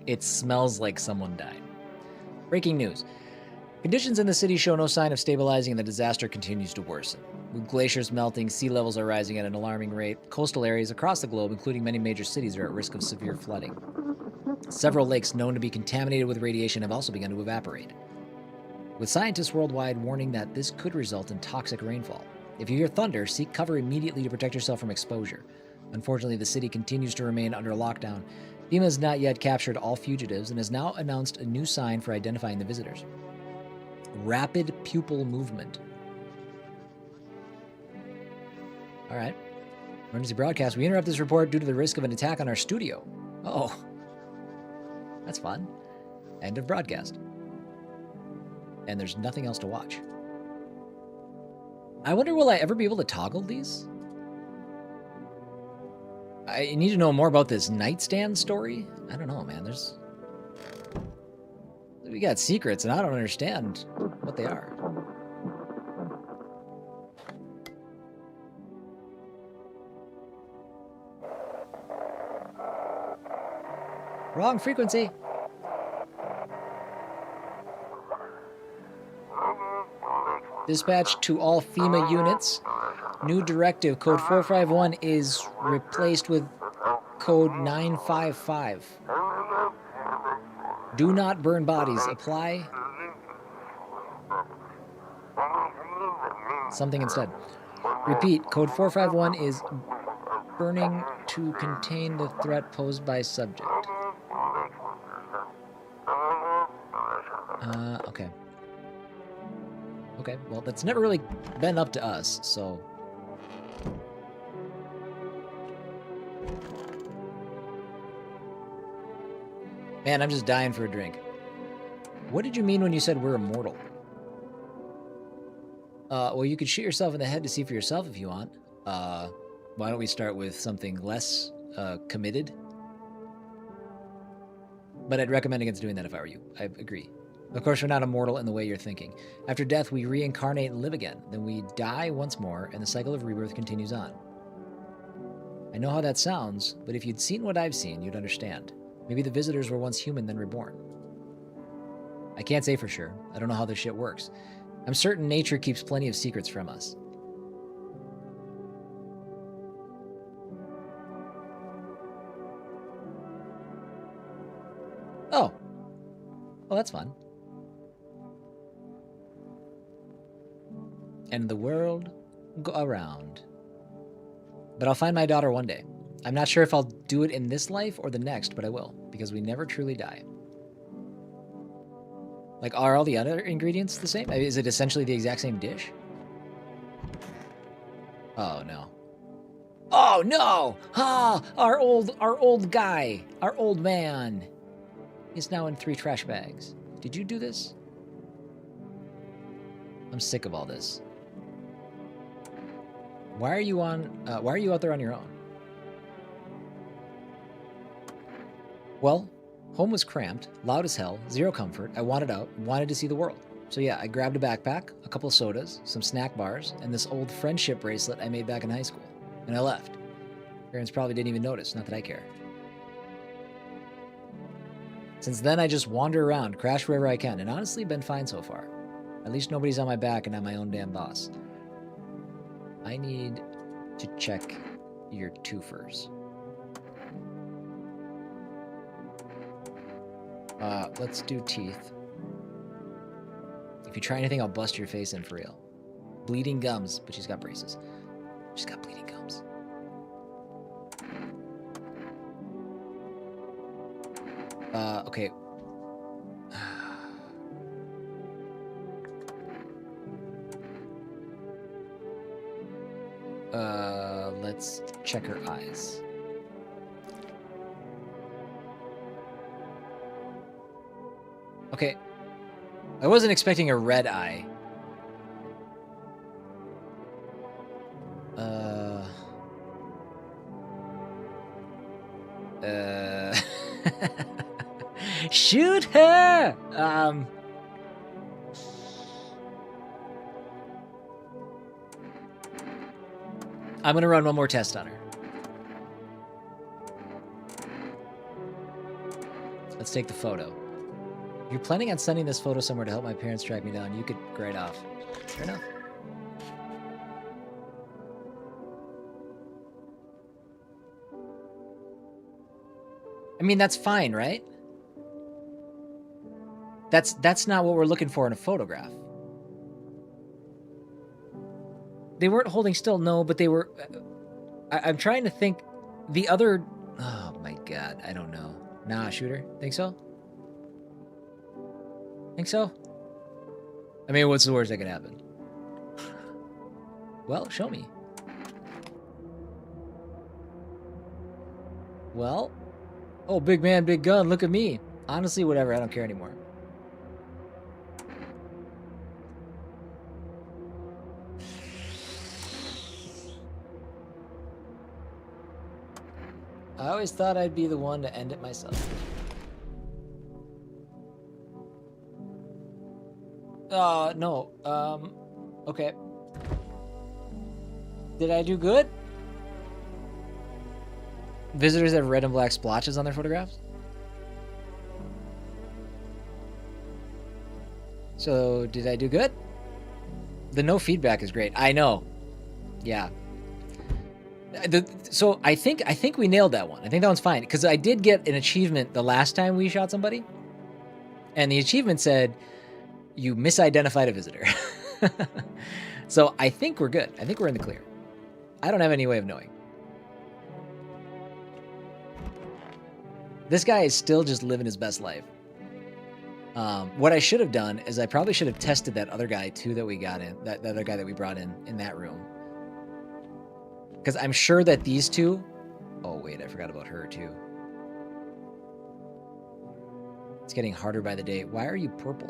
It smells like someone died. Breaking news. Conditions in the city show no sign of stabilizing, and the disaster continues to worsen. With glaciers melting, sea levels are rising at an alarming rate. Coastal areas across the globe, including many major cities, are at risk of severe flooding. Several lakes known to be contaminated with radiation have also begun to evaporate, with scientists worldwide warning that this could result in toxic rainfall. If you hear thunder, seek cover immediately to protect yourself from exposure. Unfortunately, the city continues to remain under lockdown. FEMA has not yet captured all fugitives and has now announced a new sign for identifying the visitors. Rapid pupil movement. All right. Emergency broadcast. We interrupt this report due to the risk of an attack on our studio. Oh. That's fun. End of broadcast. And there's nothing else to watch. I wonder, will I ever be able to toggle these? I need to know more about this nightstand story. I don't know, man. We got secrets, and I don't understand what they are. Wrong frequency. Dispatch to all FEMA units. New directive, code 451 is replaced with code 955. Do not burn bodies. Apply something instead. Repeat, code 451 is burning to contain the threat posed by subject. Okay. Okay, well, that's never really been up to us, so... Man, I'm just dying for a drink. What did you mean when you said we're immortal? Well, you could shoot yourself in the head to see for yourself if you want. Why don't we start with something less, committed? But I'd recommend against doing that if I were you. I agree. Of course, we're not immortal in the way you're thinking. After death, we reincarnate and live again. Then we die once more, and the cycle of rebirth continues on. I know how that sounds, but if you'd seen what I've seen, you'd understand. Maybe the visitors were once human, then reborn. I can't say for sure. I don't know how this shit works. I'm certain nature keeps plenty of secrets from us. Oh. Well, that's fun. And the world go around. But I'll find my daughter one day. I'm not sure if I'll do it in this life or the next, but I will, because we never truly die. Like, are all the other ingredients the same? Is it essentially the exact same dish? Oh, no. Oh, no! Ah, our old guy, our old man is now in 3 trash bags. Did you do this? I'm sick of all this. Why are you out there on your own? Well, home was cramped, loud as hell, zero comfort. I wanted out, wanted to see the world. So yeah, I grabbed a backpack, a couple of sodas, some snack bars, and this old friendship bracelet I made back in high school. And I left. Parents probably didn't even notice, not that I care. Since then, I just wander around, crash wherever I can, and honestly, been fine so far. At least nobody's on my back and I'm my own damn boss. I need to check your twofers. Let's do teeth. If you try anything, I'll bust your face in for real. Bleeding gums, but she's got braces. She's got bleeding gums. Okay. Let's check her eyes. Okay. I wasn't expecting a red eye. Shoot her! I'm gonna run one more test on her. Let's take the photo. If you're planning on sending this photo somewhere to help my parents track me down, you could grade off. Fair enough. I mean, that's fine, right? That's not what we're looking for in a photograph. They weren't holding still, no, but they were... I'm trying to think... The other... Oh, my God. I don't know. Nah, shooter. Think so? Think so? I mean, what's the worst that could happen? Well, show me. Well... Oh, big man, big gun. Look at me. Honestly, whatever. I don't care anymore. I always thought I'd be the one to end it myself. No. Okay. Did I do good? Visitors have red and black splotches on their photographs? So, did I do good? The no feedback is great. I know. Yeah. So I think we nailed that one. I think that one's fine because I did get an achievement the last time we shot somebody, and the achievement said you misidentified a visitor. So I think we're good. I think we're in the clear. I don't have any way of knowing. This guy is still just living his best life. What I should have done is I probably should have tested that other guy too that we got in, that other guy that we brought in that room. Because I'm sure that these two... Oh, wait, I forgot about her too. It's getting harder by the day. Why are you purple?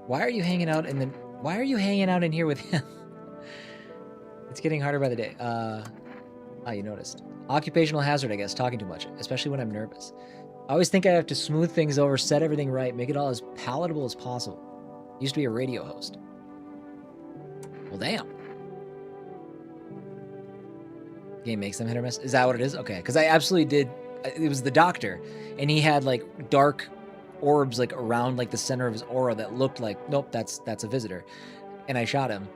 Why are you hanging out in the... Why are you hanging out in here with him? It's getting harder by the day. Oh, you noticed. Occupational hazard, I guess, talking too much, especially when I'm nervous. I always think I have to smooth things over, set everything right, make it all as palatable as possible. Used to be a radio host. Well, damn. Game makes them hit or miss. Is that what it is? Okay, because I absolutely did. It was the doctor, and he had like dark orbs like around like the center of his aura that looked like, nope, that's a visitor. And I shot him,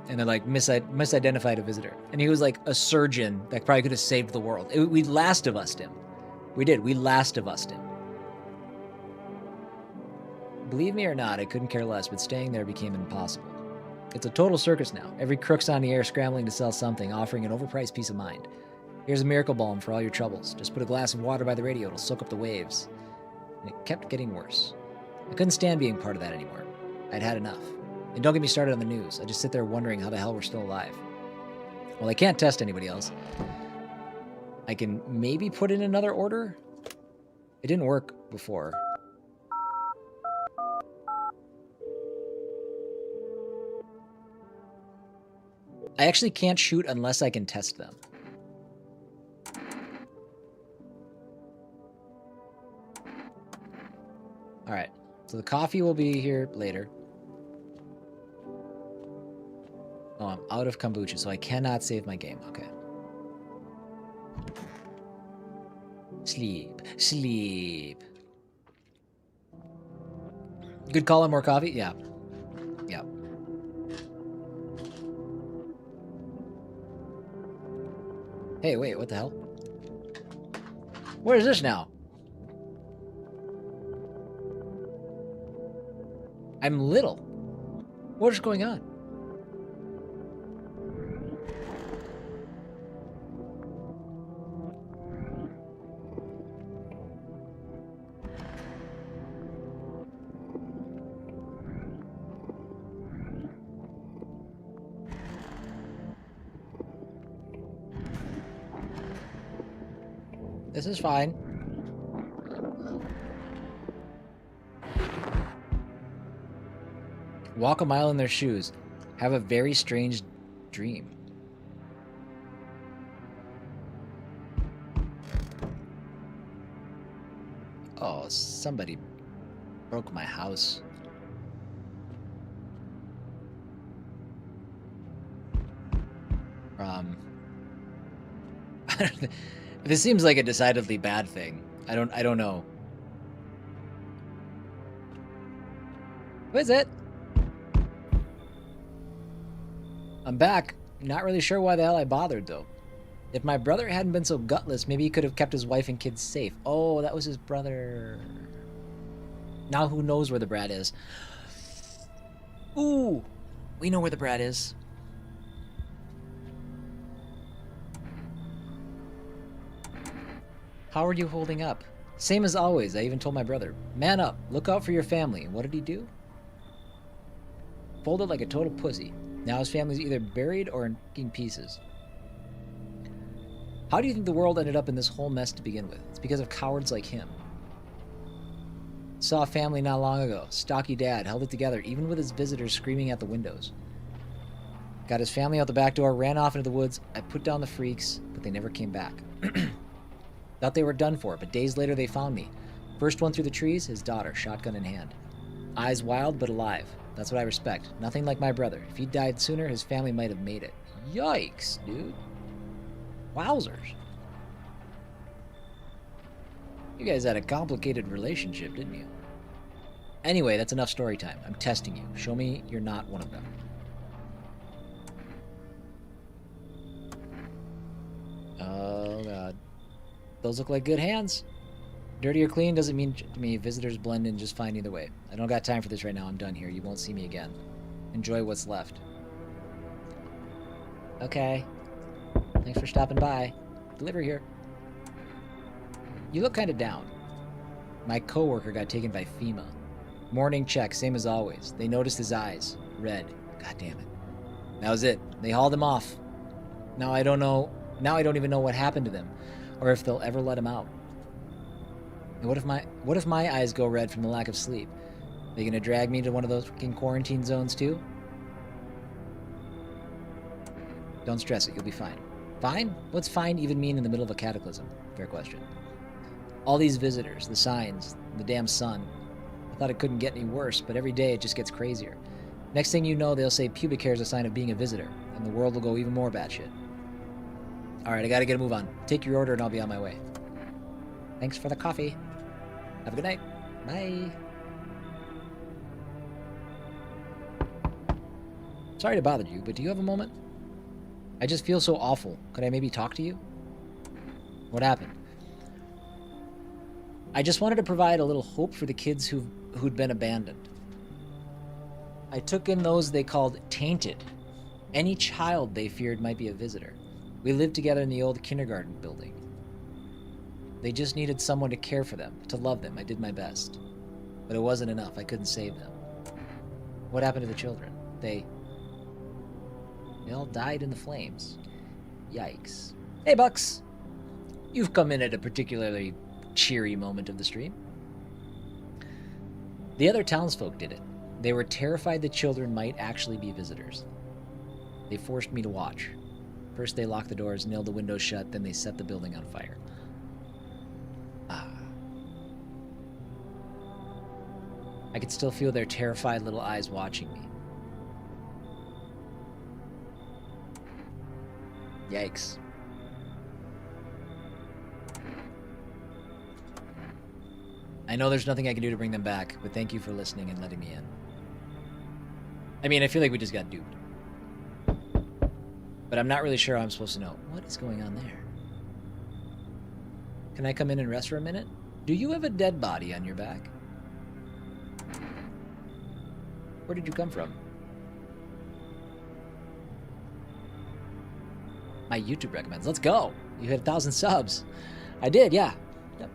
and they're like misidentified a visitor. And he was like a surgeon that probably could have saved the world. We Last of Us'd him. We did. We Last of Us'd him. Believe me or not, I couldn't care less, but staying there became impossible. It's a total circus now. Every crook's on the air scrambling to sell something, offering an overpriced peace of mind. Here's a miracle balm for all your troubles. Just put a glass of water by the radio, it'll soak up the waves. And it kept getting worse. I couldn't stand being part of that anymore. I'd had enough. And don't get me started on the news. I just sit there wondering how the hell we're still alive. Well, I can't test anybody else. I can maybe put in another order. It didn't work before. I actually can't shoot unless I can test them. All right, so the coffee will be here later. Oh, I'm out of kombucha, so I cannot save my game. Okay. Sleep, sleep. Good call on more coffee? Yeah. Yeah. Hey, wait, what the hell? Where is this now? I'm little. What is going on? This is fine. Walk a mile in their shoes. Have a very strange dream. Oh, somebody broke my house. This seems like a decidedly bad thing. I don't know. What is it? I'm back. Not really sure why the hell I bothered, though. If my brother hadn't been so gutless, maybe he could have kept his wife and kids safe. Oh, that was his brother. Now who knows where the brat is? Ooh, we know where the brat is. How are you holding up? Same as always, I even told my brother. Man up, look out for your family. And what did he do? Folded like a total pussy. Now his family's either buried or in pieces. How do you think the world ended up in this whole mess to begin with? It's because of cowards like him. Saw a family not long ago. Stocky dad held it together, even with his visitors screaming at the windows. Got his family out the back door, ran off into the woods. I put down the freaks, but they never came back. Thought they were done for, but days later they found me. First one through the trees, his daughter, shotgun in hand. Eyes wild, but alive. That's what I respect. Nothing like my brother. If he'd died sooner, his family might have made it. Yikes, dude. Wowzers. You guys had a complicated relationship, didn't you? Anyway, that's enough story time. I'm testing you. Show me you're not one of them. Oh, God. Those look like good hands. Dirty or clean doesn't mean to me. Visitors blend in just fine either way. I don't got time for this right now. I'm done here. You won't see me again. Enjoy what's left. Okay. Thanks for stopping by. Deliver here. You look kind of down. My coworker got taken by FEMA. Morning check, same as always. They noticed his eyes. Red. God damn it. That was it. They hauled him off. Now I don't know. Now I don't even know what happened to them, or if they'll ever let him out. And what if my eyes go red from the lack of sleep? They gonna drag me to one of those fucking quarantine zones too? Don't stress it. You'll be fine. Fine? What's fine even mean in the middle of a cataclysm? Fair question. All these visitors, the signs, the damn sun. I thought it couldn't get any worse, but every day it just gets crazier. Next thing you know, they'll say pubic hair is a sign of being a visitor, and the world will go even more batshit. Alright, I gotta get a move on. Take your order and I'll be on my way. Thanks for the coffee. Have a good night. Bye. Sorry to bother you, but do you have a moment? I just feel so awful. Could I maybe talk to you? What happened? I just wanted to provide a little hope for the kids who'd been abandoned. I took in those they called tainted. Any child they feared might be a visitor. We lived together in the old kindergarten building. They just needed someone to care for them, to love them. I did my best. But it wasn't enough. I couldn't save them. What happened to the children? They all died in the flames. Yikes. Hey, Bucks. You've come in at a particularly cheery moment of the stream. The other townsfolk did it. They were terrified the children might actually be visitors. They forced me to watch. First they locked the doors, nailed the windows shut, then they set the building on fire. I could still feel their terrified little eyes watching me. Yikes. I know there's nothing I can do to bring them back, but thank you for listening and letting me in. I mean, I feel like we just got duped. But I'm not really sure how I'm supposed to know. What is going on there? Can I come in and rest for a minute? Do you have a dead body on your back? Where did you come from? My YouTube recommends. Let's go. You hit 1,000 subs. I did, yeah. Yep.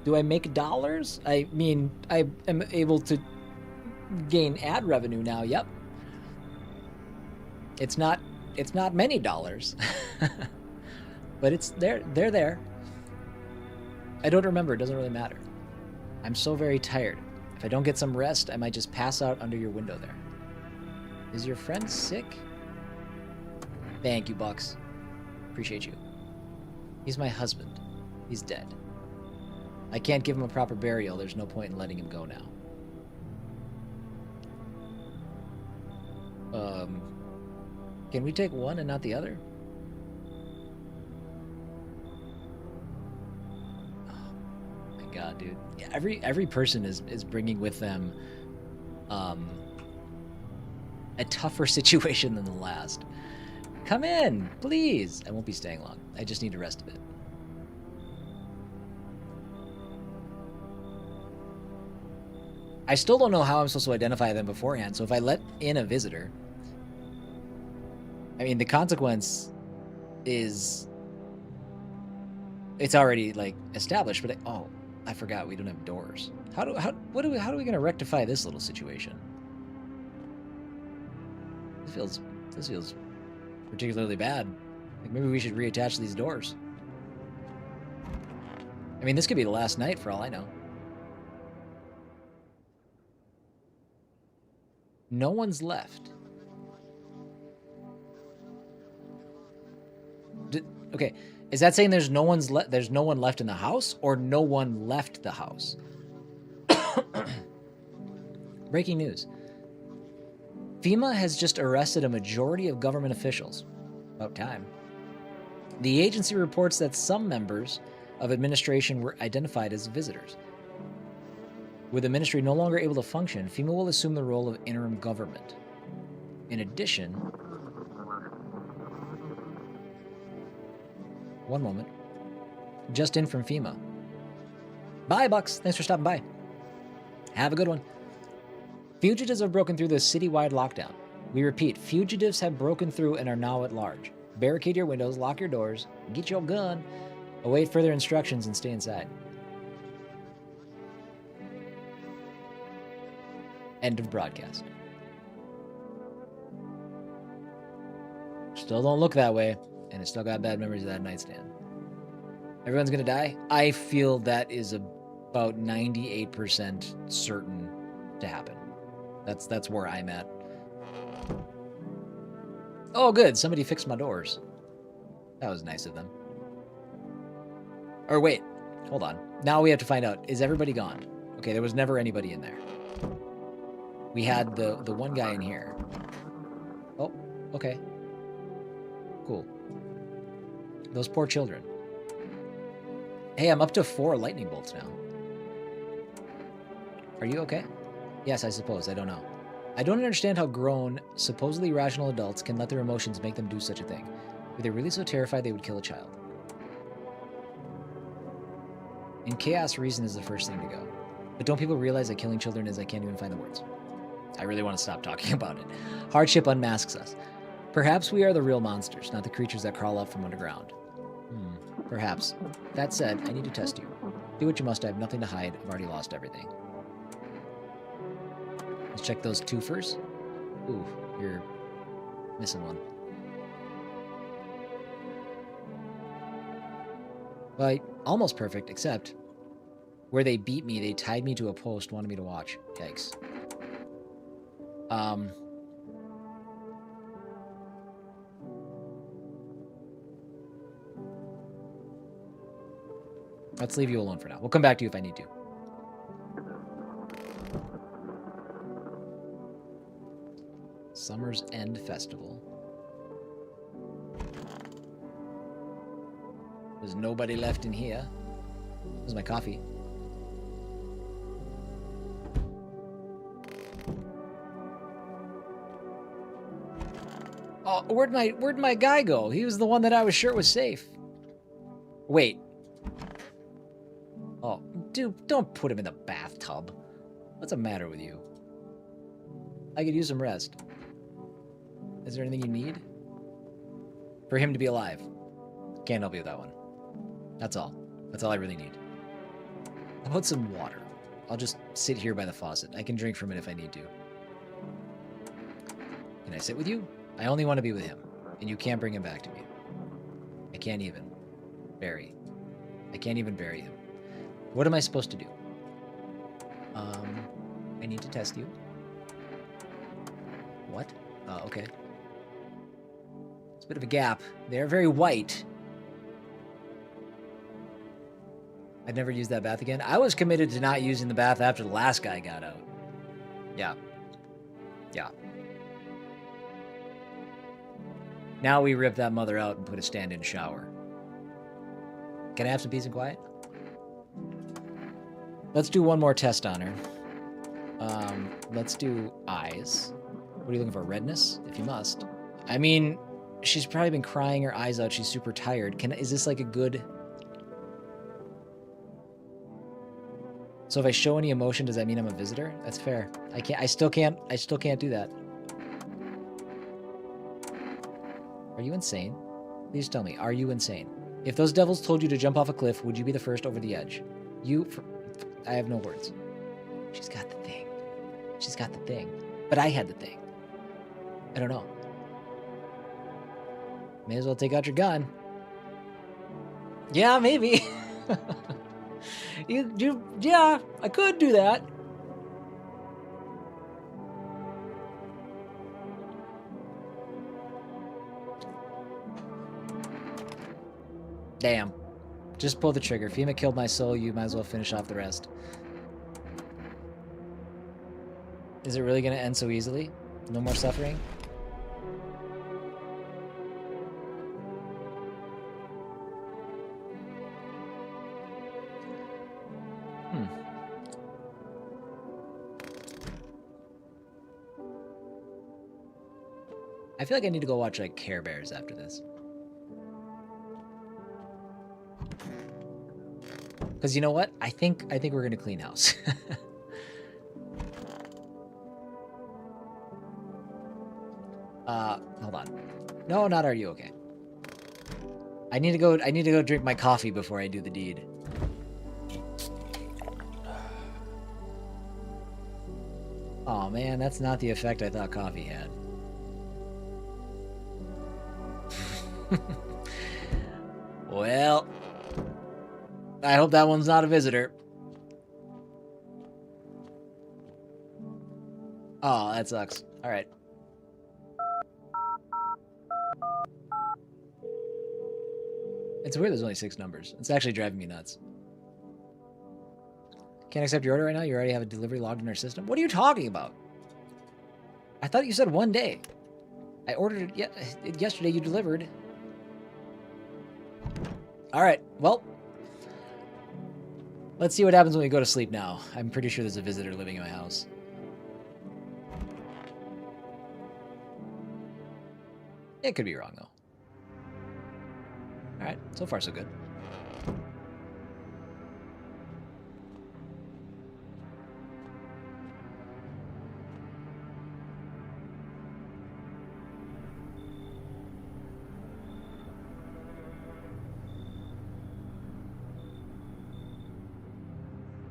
Do I make dollars? I mean, I am able to gain ad revenue now. Yep. It's not many dollars. But it's they're there. I don't remember. It doesn't really matter. I'm so very tired. If I don't get some rest, I might just pass out under your window there. Is your friend sick? Thank you, Bucks. Appreciate you. He's my husband. He's dead. I can't give him a proper burial. There's no point in letting him go now. Can we take one and not the other? Oh my god, dude. Yeah, every person is bringing with them a tougher situation than the last. Come in, please. I won't be staying long. I just need to rest a bit. I still don't know how I'm supposed to identify them beforehand, so if I let in a visitor, I mean, the consequence is it's already like established, but I forgot we don't have doors. How are we gonna rectify this little situation? This feels particularly bad. Like maybe we should reattach these doors. I mean, this could be the last night for all I know. No one's left. Okay, is that saying there's no one left in the house, or no one left the house? Breaking news. FEMA has just arrested a majority of government officials. About time. The agency reports that some members of administration were identified as visitors. With the ministry no longer able to function, FEMA will assume the role of interim government. In addition, one moment, just in from FEMA. Bye, Bucks. Thanks for stopping by. Have a good one. Fugitives have broken through the citywide lockdown. We repeat, fugitives have broken through and are now at large. Barricade your windows, lock your doors, get your gun, await further instructions, and stay inside. End of broadcast. Still don't look that way, and it still got bad memories of that nightstand. Everyone's gonna die? I feel that is about 98% certain to happen. That's where I'm at. Oh, good. Somebody fixed my doors. That was nice of them. Or wait, hold on. Now we have to find out, is everybody gone? Okay, there was never anybody in there. We had the one guy in here. Oh, okay. Cool. Those poor children. Hey, I'm up to 4 lightning bolts now. Are you okay? Yes, I suppose. I don't know. I don't understand how grown, supposedly rational adults can let their emotions make them do such a thing. Were they really so terrified they would kill a child? In chaos, reason is the first thing to go. But don't people realize that killing children is... I can't even find the words. I really want to stop talking about it. Hardship unmasks us. Perhaps we are the real monsters, not the creatures that crawl up from underground. Perhaps. That said, I need to test you. Do what you must. I have nothing to hide. I've already lost everything. Let's check those twofers. Ooh, you're missing one. Well, almost perfect, except where they beat me, they tied me to a post, wanted me to watch. Yikes. Let's leave you alone for now. We'll come back to you if I need to. Summer's End Festival. There's nobody left in here. There's my coffee. Oh, where'd my guy go? He was the one that I was sure was safe. Wait. Oh, dude, don't put him in the bathtub. What's the matter with you? I could use some rest. Is there anything you need? For him to be alive. Can't help you with that one. That's all. That's all I really need. How about some water? I'll just sit here by the faucet. I can drink from it if I need to. Can I sit with you? I only want to be with him, and you can't bring him back to me. I can't even. Bury. I can't even bury him. What am I supposed to do? I need to test you. What? Okay. It's a bit of a gap. They're very white. I'd never use that bath again. I was committed to not using the bath after the last guy got out. Yeah. Yeah. Now we rip that mother out and put a stand-in shower. Can I have some peace and quiet? Let's do one more test on her. Let's do eyes. What are you looking for? Redness? If you must. I mean, she's probably been crying her eyes out. She's super tired. Is this like a good... So if I show any emotion, does that mean I'm a visitor? That's fair. I still can't do that. Are you insane? Please tell me, are you insane? If those devils told you to jump off a cliff, would you be the first over the edge? I have no words. She's got the thing. She's got the thing. But I had the thing. I don't know. May as well take out your gun. Yeah, maybe. Yeah, I could do that. Damn. Just pull the trigger. FEMA killed my soul. You might as well finish off the rest. Is it really going to end so easily? No more suffering? I feel like I need to go watch like Care Bears after this. Because you know what? I think we're gonna clean house. Hold on. No, not are you okay? I need to go drink my coffee before I do the deed. Oh man, that's not the effect I thought coffee had. Well, I hope that one's not a visitor. Oh, that sucks. All right. It's weird there's only 6 numbers. It's actually driving me nuts. Can't accept your order right now? You already have a delivery logged in our system? What are you talking about? I thought you said 1 day. I ordered it yesterday. You delivered. All right. Well, let's see what happens when we go to sleep now. I'm pretty sure there's a visitor living in my house. It could be wrong, though. All right. So far, so good.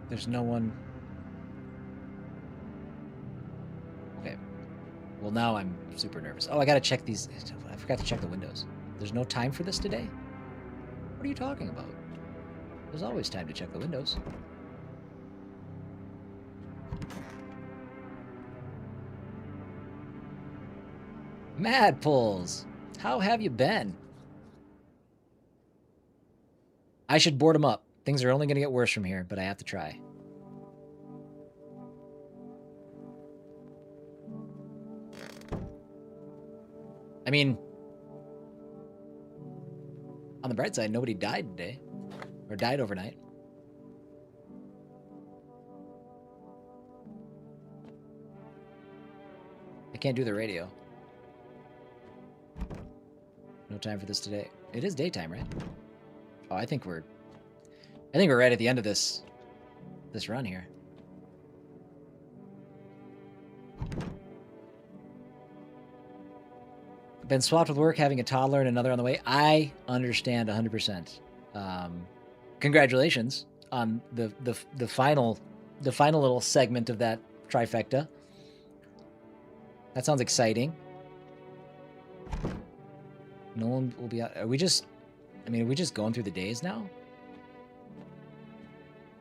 There's no one. Okay. Well, now I'm super nervous. Oh, I gotta check these. I forgot to check the windows. There's no time for this today? What are you talking about? There's always time to check the windows. Mad Pulls, how have you been? I should board them up. Things are only going to get worse from here, but I have to try. I mean, on the bright side, nobody died today. Or died overnight. I can't do the radio. No time for this today. It is daytime, right? Oh, I think we're right at the end of this run here. Been swapped with work, having a toddler and another on the way. I understand 100%. Congratulations on the final little segment of that trifecta. That sounds exciting. No one will be out. Are we just going through the days now?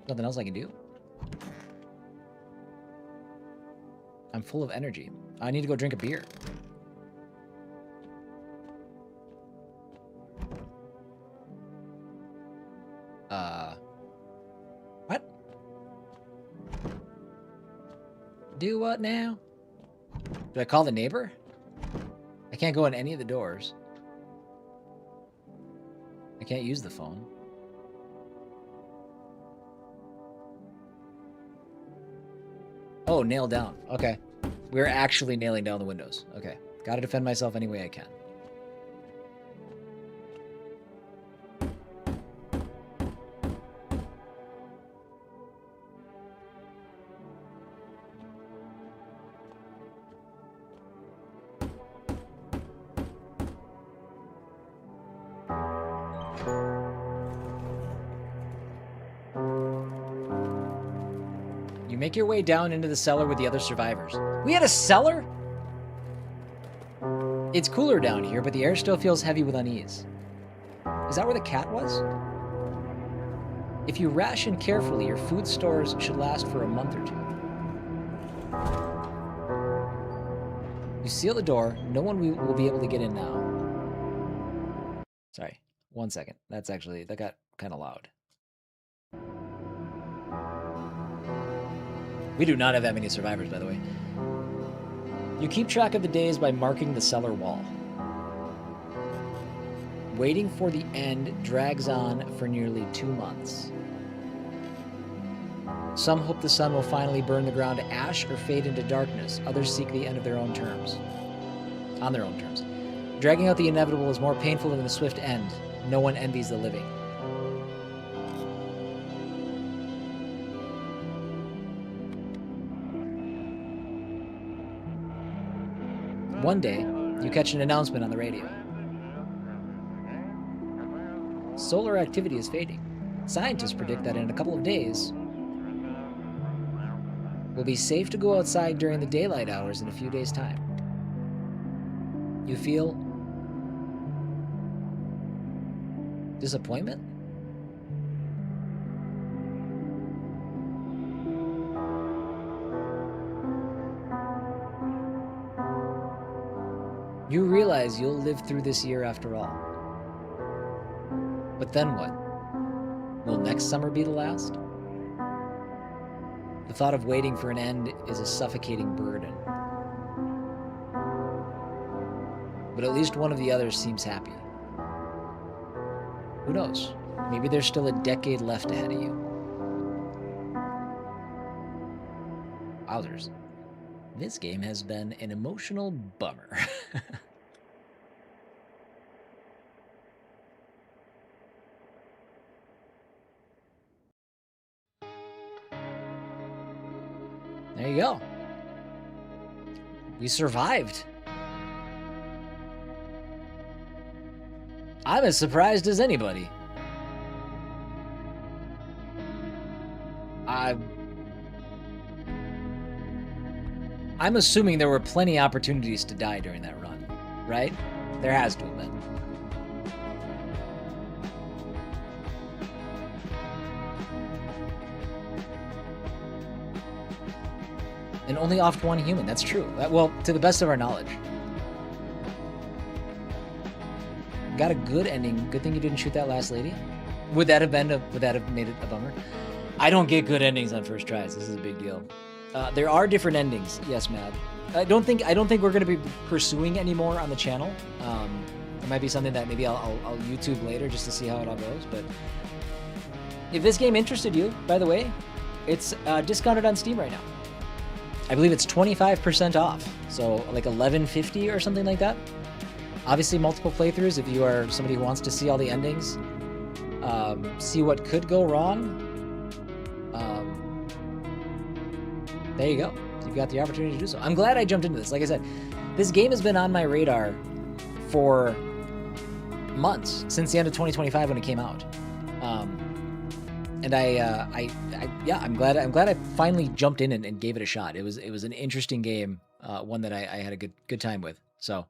Nothing else I can do. I'm full of energy. I need to go drink a beer. What? Do what now? Do I call the neighbor? I can't go in any of the doors. I can't use the phone. Oh, nailed down. Okay. We're actually nailing down the windows. Okay. Gotta defend myself any way I can. Make your way down into the cellar with the other survivors. We had a cellar? It's cooler down here, but the air still feels heavy with unease. Is that where the cat was? If you ration carefully, your food stores should last for a month or 2. You seal the door. No one will be able to get in now. Sorry. 1 second. That got kind of loud. We do not have that many survivors, by the way. You keep track of the days by marking the cellar wall. Waiting for the end drags on for nearly 2 months. Some hope the sun will finally burn the ground to ash or fade into darkness. Others seek the end of their own terms. on their own terms. Dragging out the inevitable is more painful than the swift end. No one envies the living. One day, you catch an announcement on the radio. Solar activity is fading. Scientists predict that in a couple of days, will be safe to go outside during the daylight hours in a few days' time. You feel disappointment? You realize you'll live through this year after all. But then what? Will next summer be the last? The thought of waiting for an end is a suffocating burden. But at least one of the others seems happy. Who knows? Maybe there's still a decade left ahead of you. Wowzers. This game has been an emotional bummer. There you go. We survived. I'm as surprised as anybody. I'm assuming there were plenty of opportunities to die during that run, right? There has to have been. And only offed one human. That's true. Well, to the best of our knowledge. Got a good ending. Good thing you didn't shoot that last lady. Would that have made it a bummer? I don't get good endings on first tries. This is a big deal. There are different endings. Yes, Mad. I don't think we're going to be pursuing anymore on the channel. It might be something that maybe I'll YouTube later just to see how it all goes. But if this game interested you, by the way, it's discounted on Steam right now. I believe it's 25% off, so like $11.50 or something like that. Obviously, multiple playthroughs if you are somebody who wants to see all the endings, see what could go wrong. There you go. You've got the opportunity to do so. I'm glad I jumped into this. Like I said, this game has been on my radar for months, since the end of 2025 when it came out. And I'm glad I finally jumped in and gave it a shot. It was an interesting game, one that I had a good time with. So